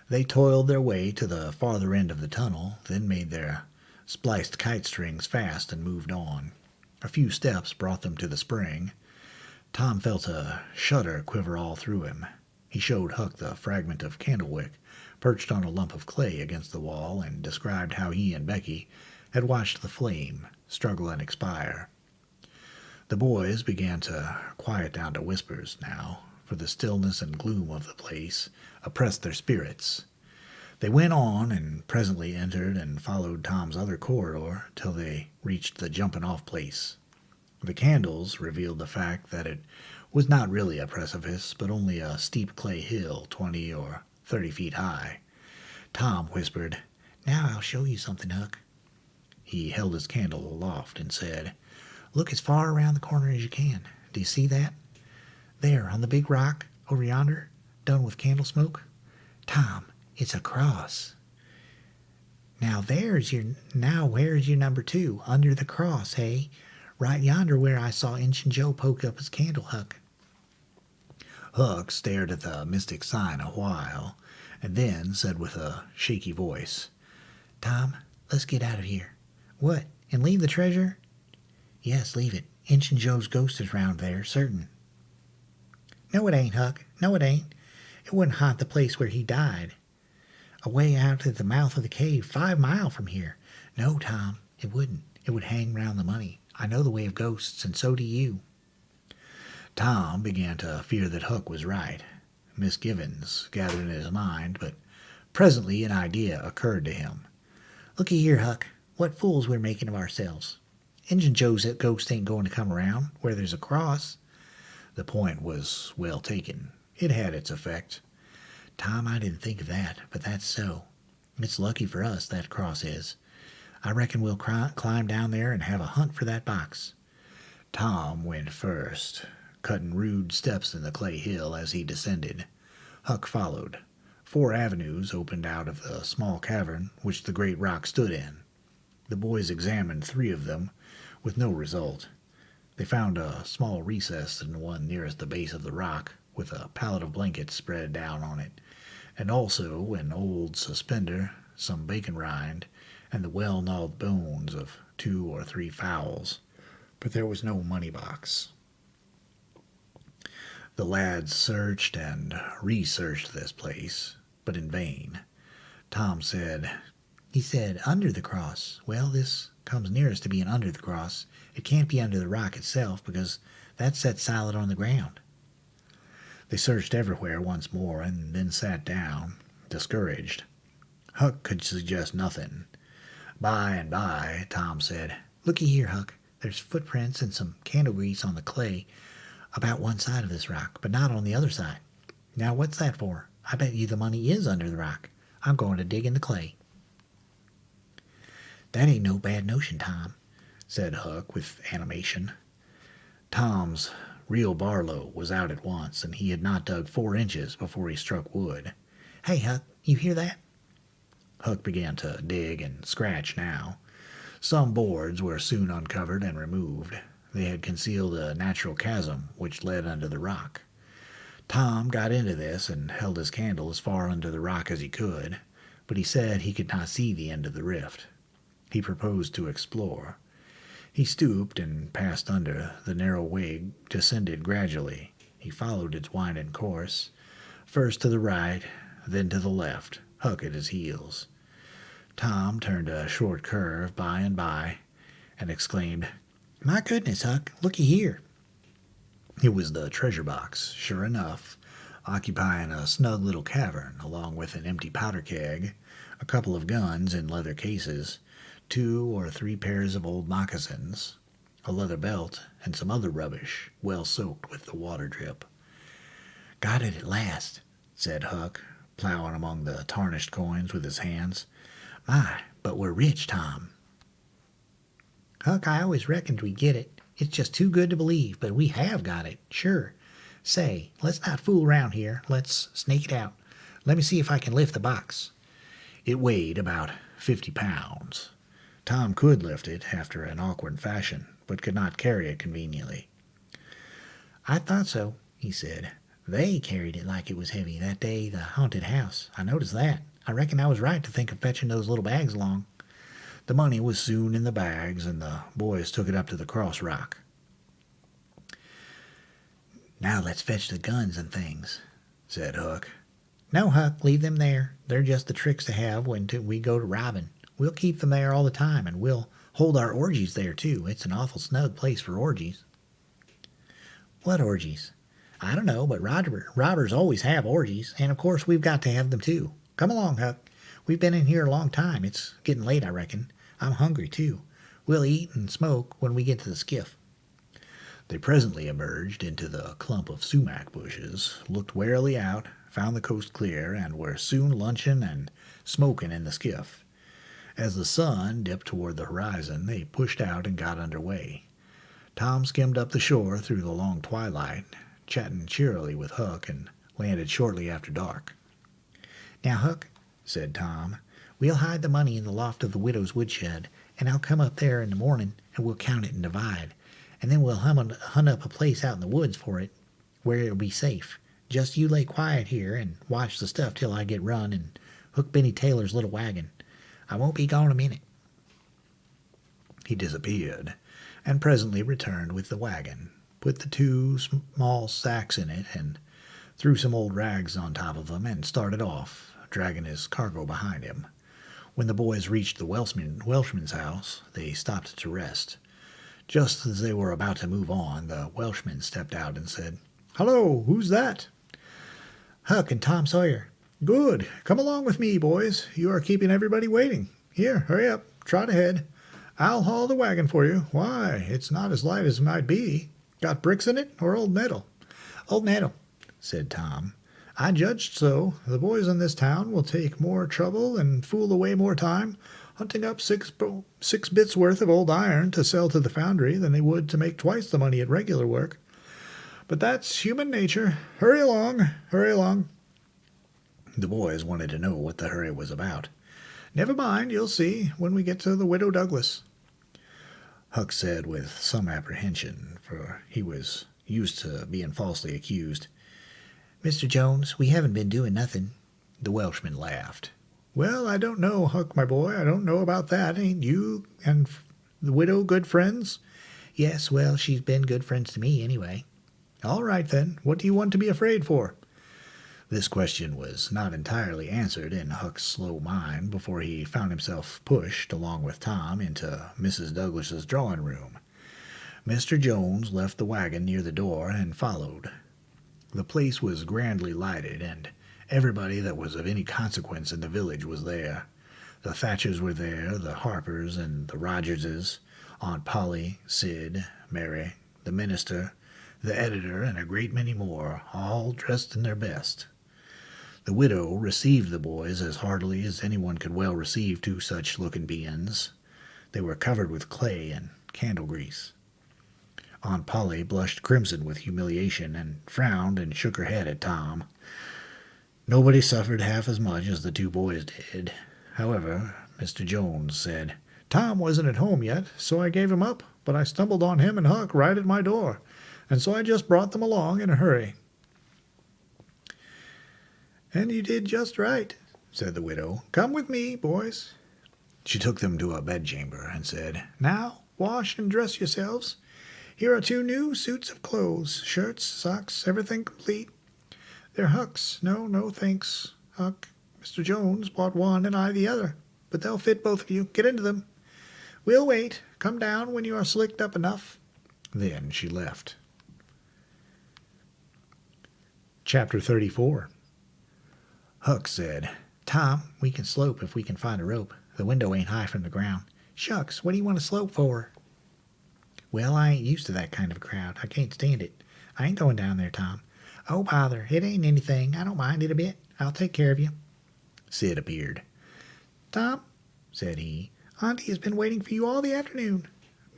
They toiled their way to the farther end of the tunnel, then made their spliced kite strings fast and moved on. A few steps brought them to the spring. Tom felt a shudder quiver all through him. He showed Huck the fragment of candlewick perched on a lump of clay against the wall, and described how he and Becky had watched the flame struggle and expire. The boys began to quiet down to whispers now, for the stillness and gloom of the place oppressed their spirits. They went on, and presently entered and followed Tom's other corridor till they reached the jumping-off place. The candles revealed the fact that it was not really a precipice, but only a steep clay hill 20 or 30 feet high. Tom whispered, "Now I'll show you something, Huck." He held his candle aloft and said, "Look as far around the corner as you can. Do you see that? There, on the big rock, over yonder, done with candle smoke? Tom, it's a cross. Now where's your number 2? Under the cross, hey? Right yonder where I saw Injun Joe poke up his candle, Huck." Huck stared at the mystic sign a while, and then said with a shaky voice, "Tom, let's get out of here." "What, and leave the treasure?" "Yes, leave it. Injun Joe's ghost is round there, certain." "No, it ain't, Huck. No, it ain't. It wouldn't haunt the place where he died. Away out at the mouth of the cave, 5 mile from here. No, Tom, it wouldn't. It would hang round the money. I know the way of ghosts, and so do you." Tom began to fear that Huck was right. Misgivings gathered in his mind, but presently an idea occurred to him. "Looky here, Huck. What fools we're making of ourselves. Injun Joe's ghost ain't going to come around where there's a cross." The point was well taken. It had its effect. "Tom, I didn't think of that, but that's so. It's lucky for us, that cross is. I reckon we'll climb down there and have a hunt for that box." Tom went first, cutting rude steps in the clay hill as he descended. Huck followed. 4 avenues opened out of the small cavern which the great rock stood in. The boys examined 3 of them, with no result. They found a small recess in the one nearest the base of the rock, with a pallet of blankets spread down on it, and also an old suspender, some bacon rind, and the well-gnawed bones of 2 or 3 fowls. But there was no money box. The lads searched and researched this place, but in vain. Tom said, "He said under the cross. Well, this comes nearest to being under the cross. It can't be under the rock itself, because that's set solid on the ground." They searched everywhere once more, and then sat down, discouraged. Huck could suggest nothing. By and by, Tom said, "Looky here, Huck. There's footprints and some candle grease on the clay about one side of this rock, but not on the other side. Now, what's that for? I bet you the money is under the rock. I'm going to dig in the clay." "That ain't no bad notion, Tom. said Huck with animation. Tom's real Barlow was out at once, and he had not dug 4 inches before he struck wood. Hey, Huck, you hear that? Huck began to dig and scratch now. Some boards were soon uncovered and removed. They had concealed a natural chasm which led under the rock. Tom got into this and held his candle as far under the rock as he could, but he said he could not see the end of the rift. He proposed to explore. He stooped and passed under. The narrow wig descended gradually. He followed its winding course, first to the right, then to the left, Huck at his heels. Tom turned a short curve by and by, and exclaimed, "My goodness, Huck, looky here." It was the treasure box, sure enough, occupying a snug little cavern, along with an empty powder keg, a couple of guns in leather cases, 2 or 3 pairs of old moccasins, a leather belt, and some other rubbish, well soaked with the water drip. "Got it at last," said Huck, plowing among the tarnished coins with his hands. "My, but we're rich, Tom." "Huck, I always reckoned we'd get it. It's just too good to believe, but we have got it, sure. Say, let's not fool around here. Let's snake it out. Let me see if I can lift the box." It weighed about 50 pounds. Tom could lift it after an awkward fashion, but could not carry it conveniently. "I thought so," he said. "They carried it like it was heavy that day the haunted house. I noticed that. I reckon I was right to think of fetching those little bags along." The money was soon in the bags, and the boys took it up to the cross rock. "Now let's fetch the guns and things," said Huck. "No, Huck, leave them there. They're just the tricks to have when we go to robbing. We'll keep them there all the time, and we'll hold our orgies there, too. It's an awful snug place for orgies." "What orgies?" "I don't know, but robbers always have orgies, and of course we've got to have them, too. Come along, Huck. We've been in here a long time. It's getting late, I reckon. I'm hungry, too. We'll eat and smoke when we get to the skiff." They presently emerged into the clump of sumac bushes, looked warily out, found the coast clear, and were soon lunching and smoking in the skiff. As the sun dipped toward the horizon, they pushed out and got under way. Tom skimmed up the shore through the long twilight, chatting cheerily with Huck, and landed shortly after dark. "Now, Huck," said Tom, "we'll hide the money in the loft of the widow's woodshed, and I'll come up there in the morning, and we'll count it and divide. And then we'll hunt up a place out in the woods for it, where it'll be safe. Just you lay quiet here and watch the stuff till I get run and hook Benny Taylor's little wagon. I won't be gone a minute." He disappeared, and presently returned with the wagon, put the 2 small sacks in it, and threw some old rags on top of them, and started off, dragging his cargo behind him. When the boys reached the Welshman's house, they stopped to rest. Just as they were about to move on, the Welshman stepped out and said, "Hello, who's that?" "Huck and Tom Sawyer." "Good. Come along with me, boys. You are keeping everybody waiting. Here, hurry up. Trot ahead. I'll haul the wagon for you. Why, it's not as light as it might be. Got bricks in it or old metal?" "Old metal," said Tom. "I judged so. The boys in this town will take more trouble and fool away more time hunting up six bits worth of old iron to sell to the foundry than they would to make twice the money at regular work. But that's human nature. Hurry along, hurry along." The boys wanted to know what the hurry was about. "Never mind, you'll see when we get to the Widow Douglas," Huck said with some apprehension, for he was used to being falsely accused. "Mr. Jones, we haven't been doing nothing." The Welshman laughed. "Well, I don't know, Huck, my boy. I don't know about that. Ain't you and the widow good friends?" "Yes, well, she's been good friends to me, anyway." "All right, then. What do you want to be afraid for?" This question was not entirely answered in Huck's slow mind before he found himself pushed, along with Tom, into Mrs. Douglas's drawing-room. Mr. Jones left the wagon near the door and followed. The place was grandly lighted, and everybody that was of any consequence in the village was there. The Thatchers were there, the Harpers and the Rogerses, Aunt Polly, Sid, Mary, the minister, the editor, and a great many more, all dressed in their best. The widow received the boys as heartily as anyone could well receive 2 such-looking beings. They were covered with clay and candle grease. Aunt Polly blushed crimson with humiliation and frowned and shook her head at Tom. Nobody suffered half as much as the two boys did. However, Mr. Jones said, Tom wasn't at home yet, so I gave him up, but I stumbled on him and Huck right at my door, and so I just brought them along in a hurry. And you did just right, said the widow. Come with me, boys. She took them to a bedchamber and said, Now, wash and dress yourselves. Here are 2 new suits of clothes, shirts, socks, everything complete. They're Huck's. No, thanks, Huck. Mr. Jones bought one and I the other, but they'll fit both of you. Get into them. We'll wait. Come down when you are slicked up enough. Then she left. Chapter 34. Huck said, Tom, we can slope if we can find a rope. The window ain't high from the ground. Shucks, what do you want to slope for? Well, I ain't used to that kind of a crowd. I can't stand it. I ain't going down there, Tom. Oh, bother. It ain't anything. I don't mind it a bit. I'll take care of you. Sid appeared. Tom, said he, Auntie has been waiting for you all the afternoon.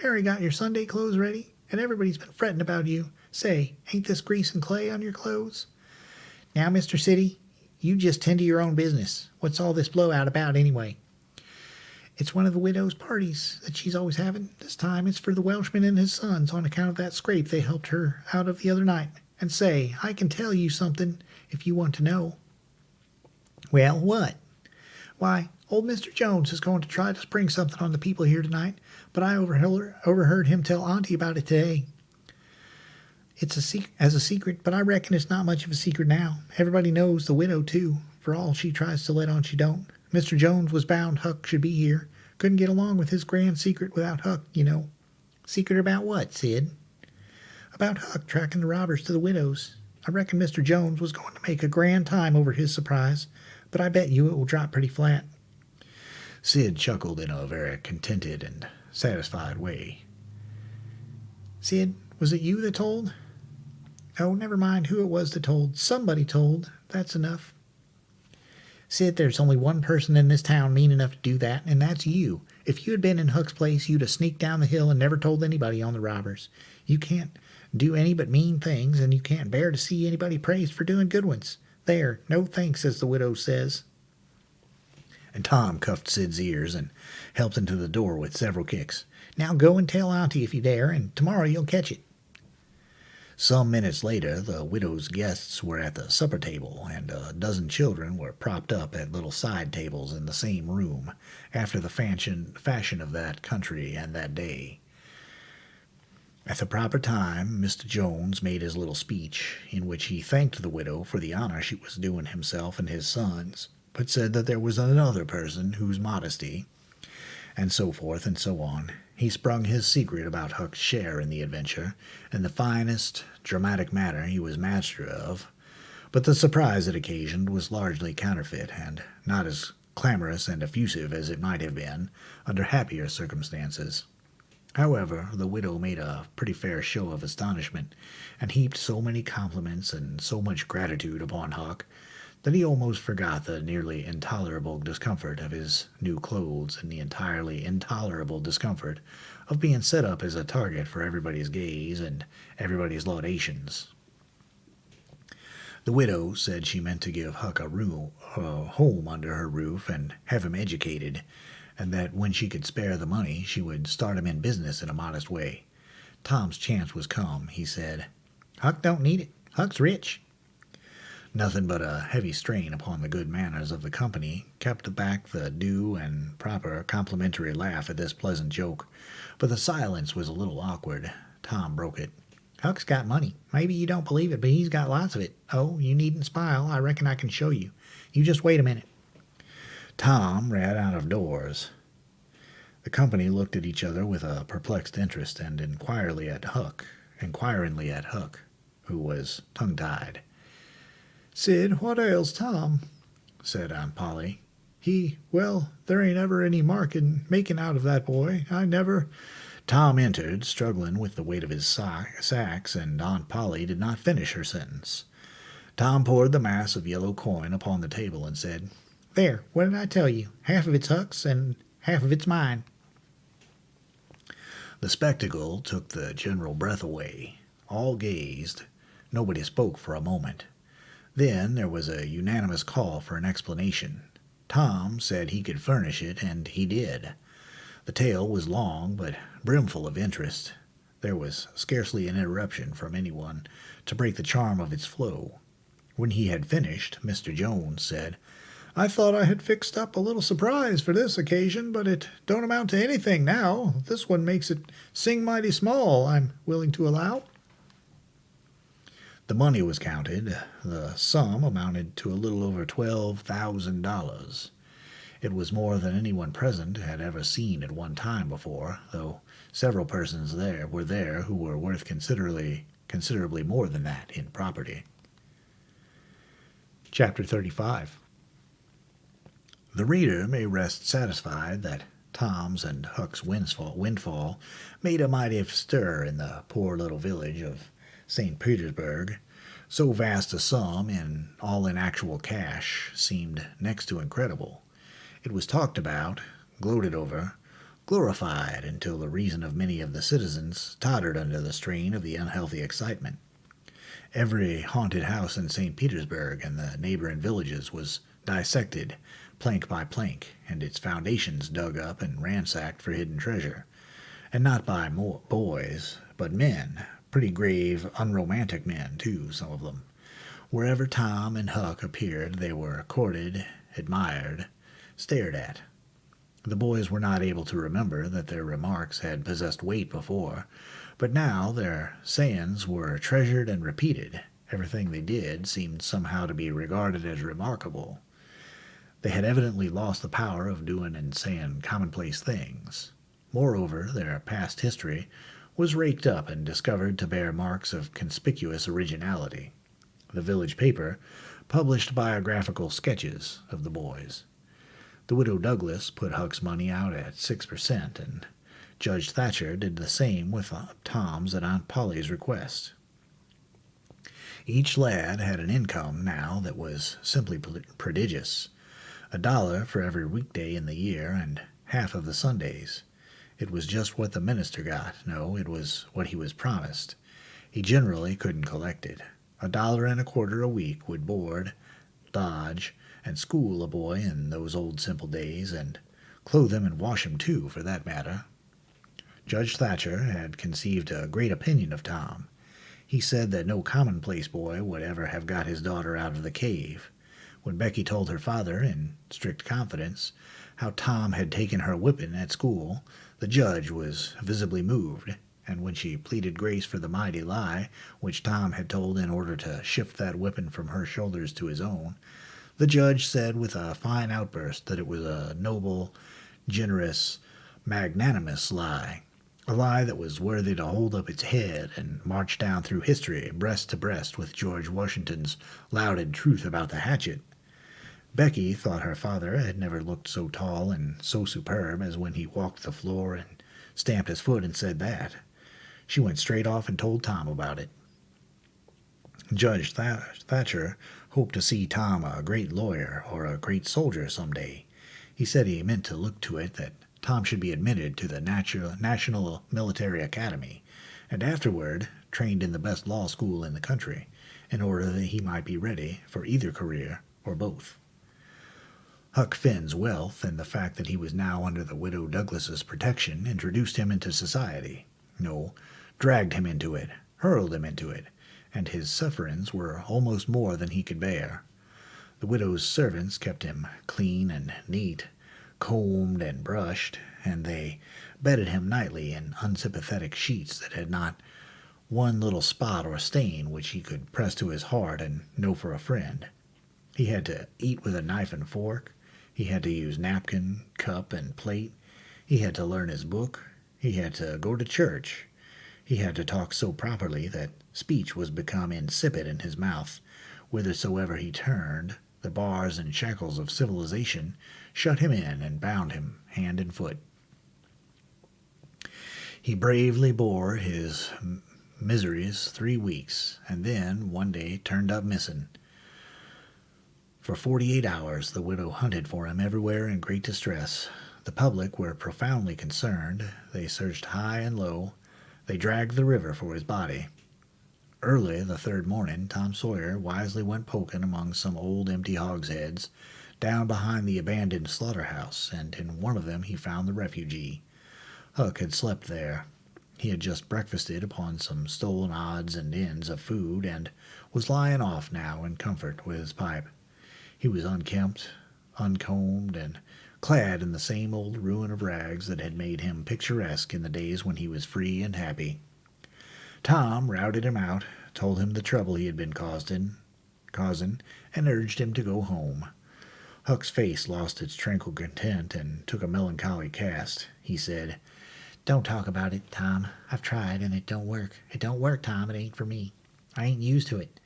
Mary got your Sunday clothes ready, and everybody's been fretting about you. Say, ain't this grease and clay on your clothes? Now, Mr. City, you just tend to your own business. What's all this blowout about, anyway? It's one of the widow's parties that she's always having. This time it's for the Welshman and his sons on account of that scrape they helped her out of the other night. And say, I can tell you something if you want to know. Well, what? Why, old Mr. Jones is going to try to spring something on the people here tonight, but I overheard him tell Auntie about it today. It's a secret, but I reckon it's not much of a secret now. Everybody knows the widow, too, for all she tries to let on she don't. Mr. Jones was bound Huck should be here. Couldn't get along with his grand secret without Huck, you know. Secret about what, Sid? About Huck tracking the robbers to the widow's. I reckon Mr. Jones was going to make a grand time over his surprise, but I bet you it will drop pretty flat. Sid chuckled in a very contented and satisfied way. Sid, was it you that told? Oh, never mind who it was that told. Somebody told. That's enough. Sid, there's only one person in this town mean enough to do that, and that's you. If you had been in Huck's place, you'd have sneaked down the hill and never told anybody on the robbers. You can't do any but mean things, and you can't bear to see anybody praised for doing good ones. There, no thanks, as the widow says. And Tom cuffed Sid's ears and helped him to the door with several kicks. Now go and tell Auntie if you dare, and tomorrow you'll catch it. Some minutes later, the widow's guests were at the supper table, and a dozen children were propped up at little side tables in the same room, after the fashion of that country and that day. At the proper time, Mr. Jones made his little speech, in which he thanked the widow for the honor she was doing himself and his sons, but said that there was another person whose modesty, and so forth and so on. He sprung his secret about Huck's share in the adventure, in the finest dramatic manner he was master of, but the surprise it occasioned was largely counterfeit, and not as clamorous and effusive as it might have been under happier circumstances. However, the widow made a pretty fair show of astonishment, and heaped so many compliments and so much gratitude upon Huck, that he almost forgot the nearly intolerable discomfort of his new clothes and the entirely intolerable discomfort of being set up as a target for everybody's gaze and everybody's laudations. The widow said she meant to give Huck a home under her roof and have him educated, and that when she could spare the money she would start him in business in a modest way. Tom's chance was come, he said. Huck don't need it. Huck's rich. Nothing but a heavy strain upon the good manners of the company kept back the due and proper complimentary laugh at this pleasant joke, but the silence was a little awkward. Tom broke it. Huck's got money. Maybe you don't believe it, but he's got lots of it. Oh, you needn't smile. I reckon I can show you. You just wait a minute. Tom ran out of doors. The company looked at each other with a perplexed interest and inquiringly at Huck, who was tongue-tied. Sid, what ails Tom? Said Aunt Polly. Well, there ain't ever any making out of that boy. I never... Tom entered, struggling with the weight of his sacks, and Aunt Polly did not finish her sentence. Tom poured the mass of yellow coin upon the table and said, There, what did I tell you? Half of it's Huck's and half of it's mine. The spectacle took the general breath away. All gazed. Nobody spoke for a moment. Then there was a unanimous call for an explanation. Tom said he could furnish it, and he did. The tale was long, but brimful of interest. There was scarcely an interruption from anyone to break the charm of its flow. When he had finished, Mr. Jones said, "I thought I had fixed up a little surprise for this occasion, but it don't amount to anything now. This one makes it sing mighty small, I'm willing to allow." The money was counted. The sum amounted to a little over $12,000. It was more than anyone present had ever seen at one time before, though several persons were there who were worth considerably more than that in property. Chapter 35. The reader may rest satisfied that Tom's and Huck's windfall made a mighty stir in the poor little village of St. Petersburg. So vast a sum, all in actual cash, seemed next to incredible. It was talked about, gloated over, glorified, until the reason of many of the citizens tottered under the strain of the unhealthy excitement. Every haunted house in St. Petersburg and the neighboring villages was dissected, plank by plank, and its foundations dug up and ransacked for hidden treasure. And not by boys, but men, pretty grave, unromantic men, too, some of them. Wherever Tom and Huck appeared, they were courted, admired, stared at. The boys were not able to remember that their remarks had possessed weight before, but now their sayings were treasured and repeated. Everything they did seemed somehow to be regarded as remarkable. They had evidently lost the power of doing and saying commonplace things. Moreover, their past history was raked up and discovered to bear marks of conspicuous originality. The village paper published biographical sketches of the boys. The widow Douglas put Huck's money out at 6%, and Judge Thatcher did the same with Tom's at Aunt Polly's request. Each lad had an income now that was simply prodigious. $1 for every weekday in the year and half of the Sundays. It was just what the minister got. No, it was what he was promised. He generally couldn't collect it. $1.25 a week would board, lodge, and school a boy in those old simple days, and clothe him and wash him too, for that matter. Judge Thatcher had conceived a great opinion of Tom. He said that no commonplace boy would ever have got his daughter out of the cave. When Becky told her father, in strict confidence, how Tom had taken her whipping at school, the judge was visibly moved, and when she pleaded grace for the mighty lie which Tom had told in order to shift that whipping from her shoulders to his own, the judge said with a fine outburst that it was a noble, generous, magnanimous lie, a lie that was worthy to hold up its head and march down through history breast to breast with George Washington's lauded truth about the hatchet. Becky thought her father had never looked so tall and so superb as when he walked the floor and stamped his foot and said that. She went straight off and told Tom about it. Judge Thatcher hoped to see Tom a great lawyer or a great soldier some day. He said he meant to look to it that Tom should be admitted to the National Military Academy, and afterward trained in the best law school in the country, in order that he might be ready for either career or both. Huck Finn's wealth and the fact that he was now under the widow Douglas's protection introduced him into society. No, dragged him into it, hurled him into it, and his sufferings were almost more than he could bear. The widow's servants kept him clean and neat, combed and brushed, and they bedded him nightly in unsympathetic sheets that had not one little spot or stain which he could press to his heart and know for a friend. He had to eat with a knife and fork. He had to use napkin, cup, and plate. He had to learn his book. He had to go to church. He had to talk so properly that speech was become insipid in his mouth. Whithersoever he turned, the bars and shackles of civilization shut him in and bound him hand and foot. He bravely bore his miseries 3 weeks, and then one day turned up missing. For 48 hours the widow hunted for him everywhere in great distress. The public were profoundly concerned. They searched high and low. They dragged the river for his body. Early the third morning, Tom Sawyer wisely went poking among some old empty hogsheads down behind the abandoned slaughterhouse, and in one of them he found the refugee. Huck had slept there. He had just breakfasted upon some stolen odds and ends of food, and was lying off now in comfort with his pipe. He was unkempt, uncombed, and clad in the same old ruin of rags that had made him picturesque in the days when he was free and happy. Tom routed him out, told him the trouble he had been causing, and urged him to go home. Huck's face lost its tranquil content and took a melancholy cast. He said, Don't talk about it, Tom. I've tried, and it don't work. It don't work, Tom. It ain't for me. I ain't used to it.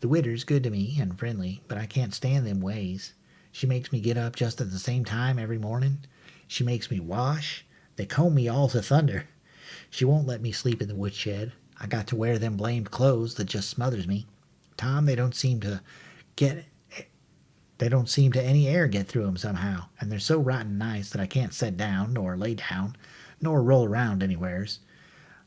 The widder's good to me and friendly, but I can't stand them ways. She makes me get up just at the same time every morning. She makes me wash. They comb me all to thunder. She won't let me sleep in the woodshed. I got to wear them blamed clothes that just smothers me. Tom, they don't seem to any air get through 'em somehow, and they're so rotten nice that I can't set down, nor lay down, nor roll around anywheres.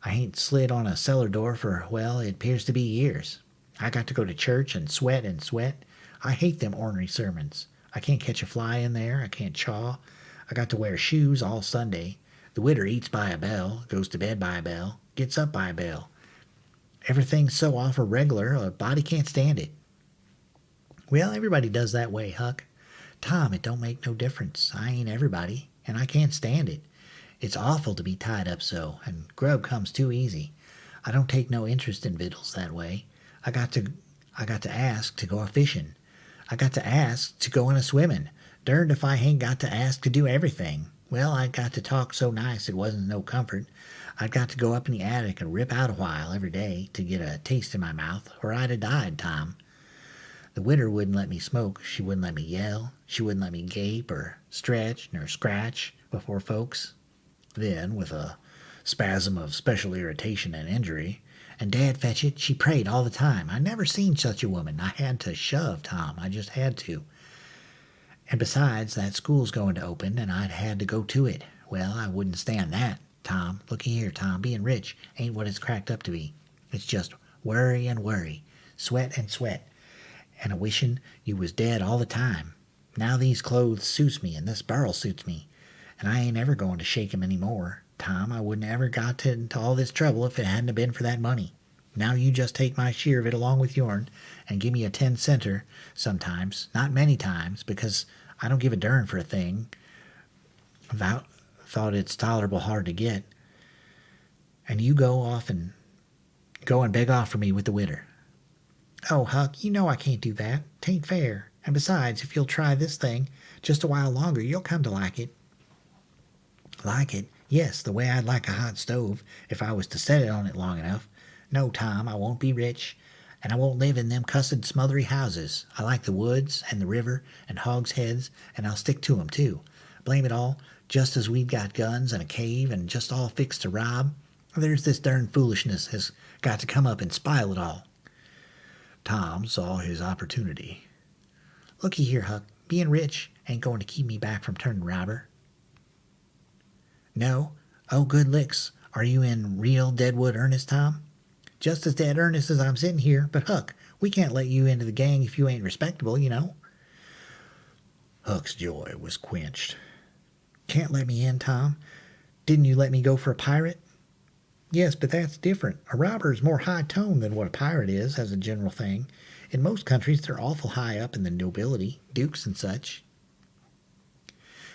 I hain't slid on a cellar door for, well, it 'pears to be years. I got to go to church and sweat and sweat. I hate them ornery sermons. I can't catch a fly in there. I can't chaw. I got to wear shoes all Sunday. The widder eats by a bell, goes to bed by a bell, gets up by a bell. Everything's so awful regular, a body can't stand it. Well, everybody does that way, Huck. Tom, it don't make no difference. I ain't everybody, and I can't stand it. It's awful to be tied up so, and grub comes too easy. I don't take no interest in victuals that way. I got to ask to go a fishing. I got to ask to go in a swimming. Derned if I hain't got to ask to do everything. Well, I got to talk so nice it wasn't no comfort. I'd got to go up in the attic and rip out a while every day to get a taste in my mouth, or I'd have died, Tom. The widder wouldn't let me smoke. She wouldn't let me yell. She wouldn't let me gape or stretch nor scratch before folks. Then, with a spasm of special irritation and injury, and Dad fetch it, she prayed all the time. I never seen such a woman. I had to shove, Tom. I just had to. And besides, that school's going to open, and I'd had to go to it. Well, I wouldn't stand that, Tom. Looky here, Tom. Being rich ain't what it's cracked up to be. It's just worry and worry, sweat and sweat, and a wishing you was dead all the time. Now these clothes suits me, and this barrel suits me, and I ain't ever going to shake 'em any more. Tom, I wouldn't ever got into all this trouble if it hadn't have been for that money. Now you just take my share of it along with yourn, and give me a 10-center sometimes, not many times, because I don't give a dern for a thing. Thought it's tolerable hard to get. And you go and beg off for me with the widder. Oh, Huck, you know I can't do that. 'Tain't fair. And besides, if you'll try this thing just a while longer, you'll come to like it. Like it? Yes, the way I'd like a hot stove, if I was to set it on it long enough. No, Tom, I won't be rich, and I won't live in them cussed smothery houses. I like the woods and the river and hogsheads, and I'll stick to 'em too. Blame it all, just as we've got guns and a cave and just all fixed to rob, there's this darn foolishness has got to come up and spile it all. Tom saw his opportunity. Looky here, Huck, being rich ain't going to keep me back from turning robber. No? Oh, good licks. Are you in real deadwood earnest, Tom? Just as dead earnest as I'm sitting here, but Huck, we can't let you into the gang if you ain't respectable, you know. Huck's joy was quenched. Can't let me in, Tom? Didn't you let me go for a pirate? Yes, but that's different. A robber is more high-toned than what a pirate is, as a general thing. In most countries, they're awful high up in the nobility, dukes and such.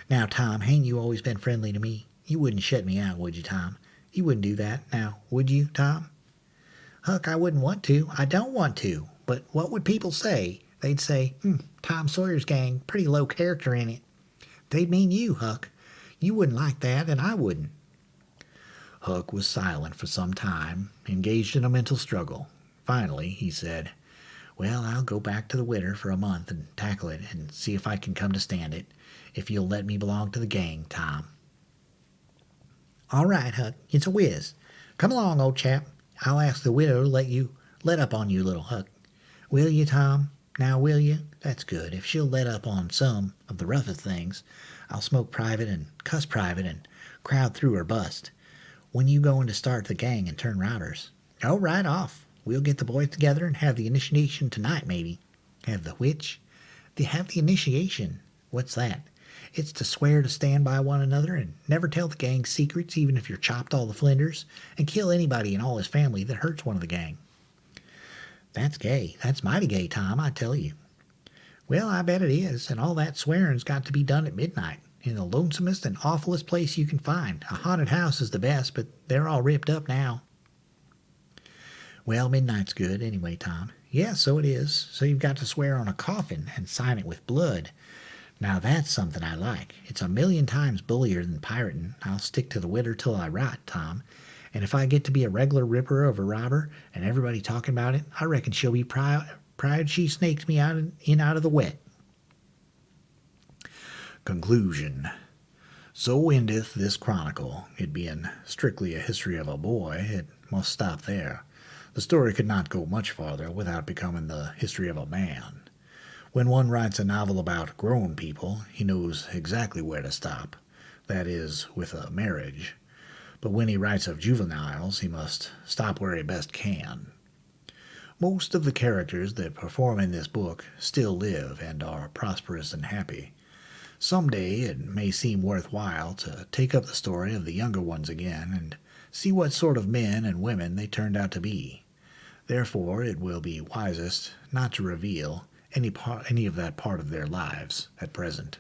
Now, Tom, hain't you always been friendly to me? You wouldn't shut me out, would you, Tom? You wouldn't do that, now, would you, Tom? Huck, I wouldn't want to. I don't want to. But what would people say? They'd say, Tom Sawyer's gang, pretty low character in it. They'd mean you, Huck. You wouldn't like that, and I wouldn't. Huck was silent for some time, engaged in a mental struggle. Finally, he said, Well, I'll go back to the widder for a month and tackle it and see if I can come to stand it, if you'll let me belong to the gang, Tom. All right, Huck, it's a whiz. Come along, old chap. I'll ask the widow to let up on you, little Huck. Will you, Tom? Now, will you? That's good. If she'll let up on some of the roughest things, I'll smoke private and cuss private and crowd through or bust. When you going to start the gang and turn routers? Oh, right off. We'll get the boys together and have the initiation tonight, maybe. Have the which? Have the initiation. What's that? It's to swear to stand by one another and never tell the gang's secrets, even if you're chopped all the flinders, and kill anybody in all his family that hurts one of the gang. That's gay. That's mighty gay, Tom, I tell you. Well, I bet it is, and all that swearing's got to be done at midnight, in the lonesomest and awfulest place you can find. A haunted house is the best, but they're all ripped up now. Well, midnight's good anyway, Tom. Yeah, so it is. So you've got to swear on a coffin and sign it with blood. Now that's something I like. It's a million times bullier than pirating. I'll stick to the widder till I rot, Tom. And if I get to be a regular ripper of a robber and everybody talking about it, I reckon she'll be proud she snaked me out of the wet. Conclusion. So endeth this chronicle. It being strictly a history of a boy, it must stop there. The story could not go much farther without becoming the history of a man. When one writes a novel about grown people, he knows exactly where to stop. That is, with a marriage. But when he writes of juveniles, he must stop where he best can. Most of the characters that perform in this book still live and are prosperous and happy. Some day it may seem worthwhile to take up the story of the younger ones again and see what sort of men and women they turned out to be. Therefore, it will be wisest not to reveal any of that part of their lives at present.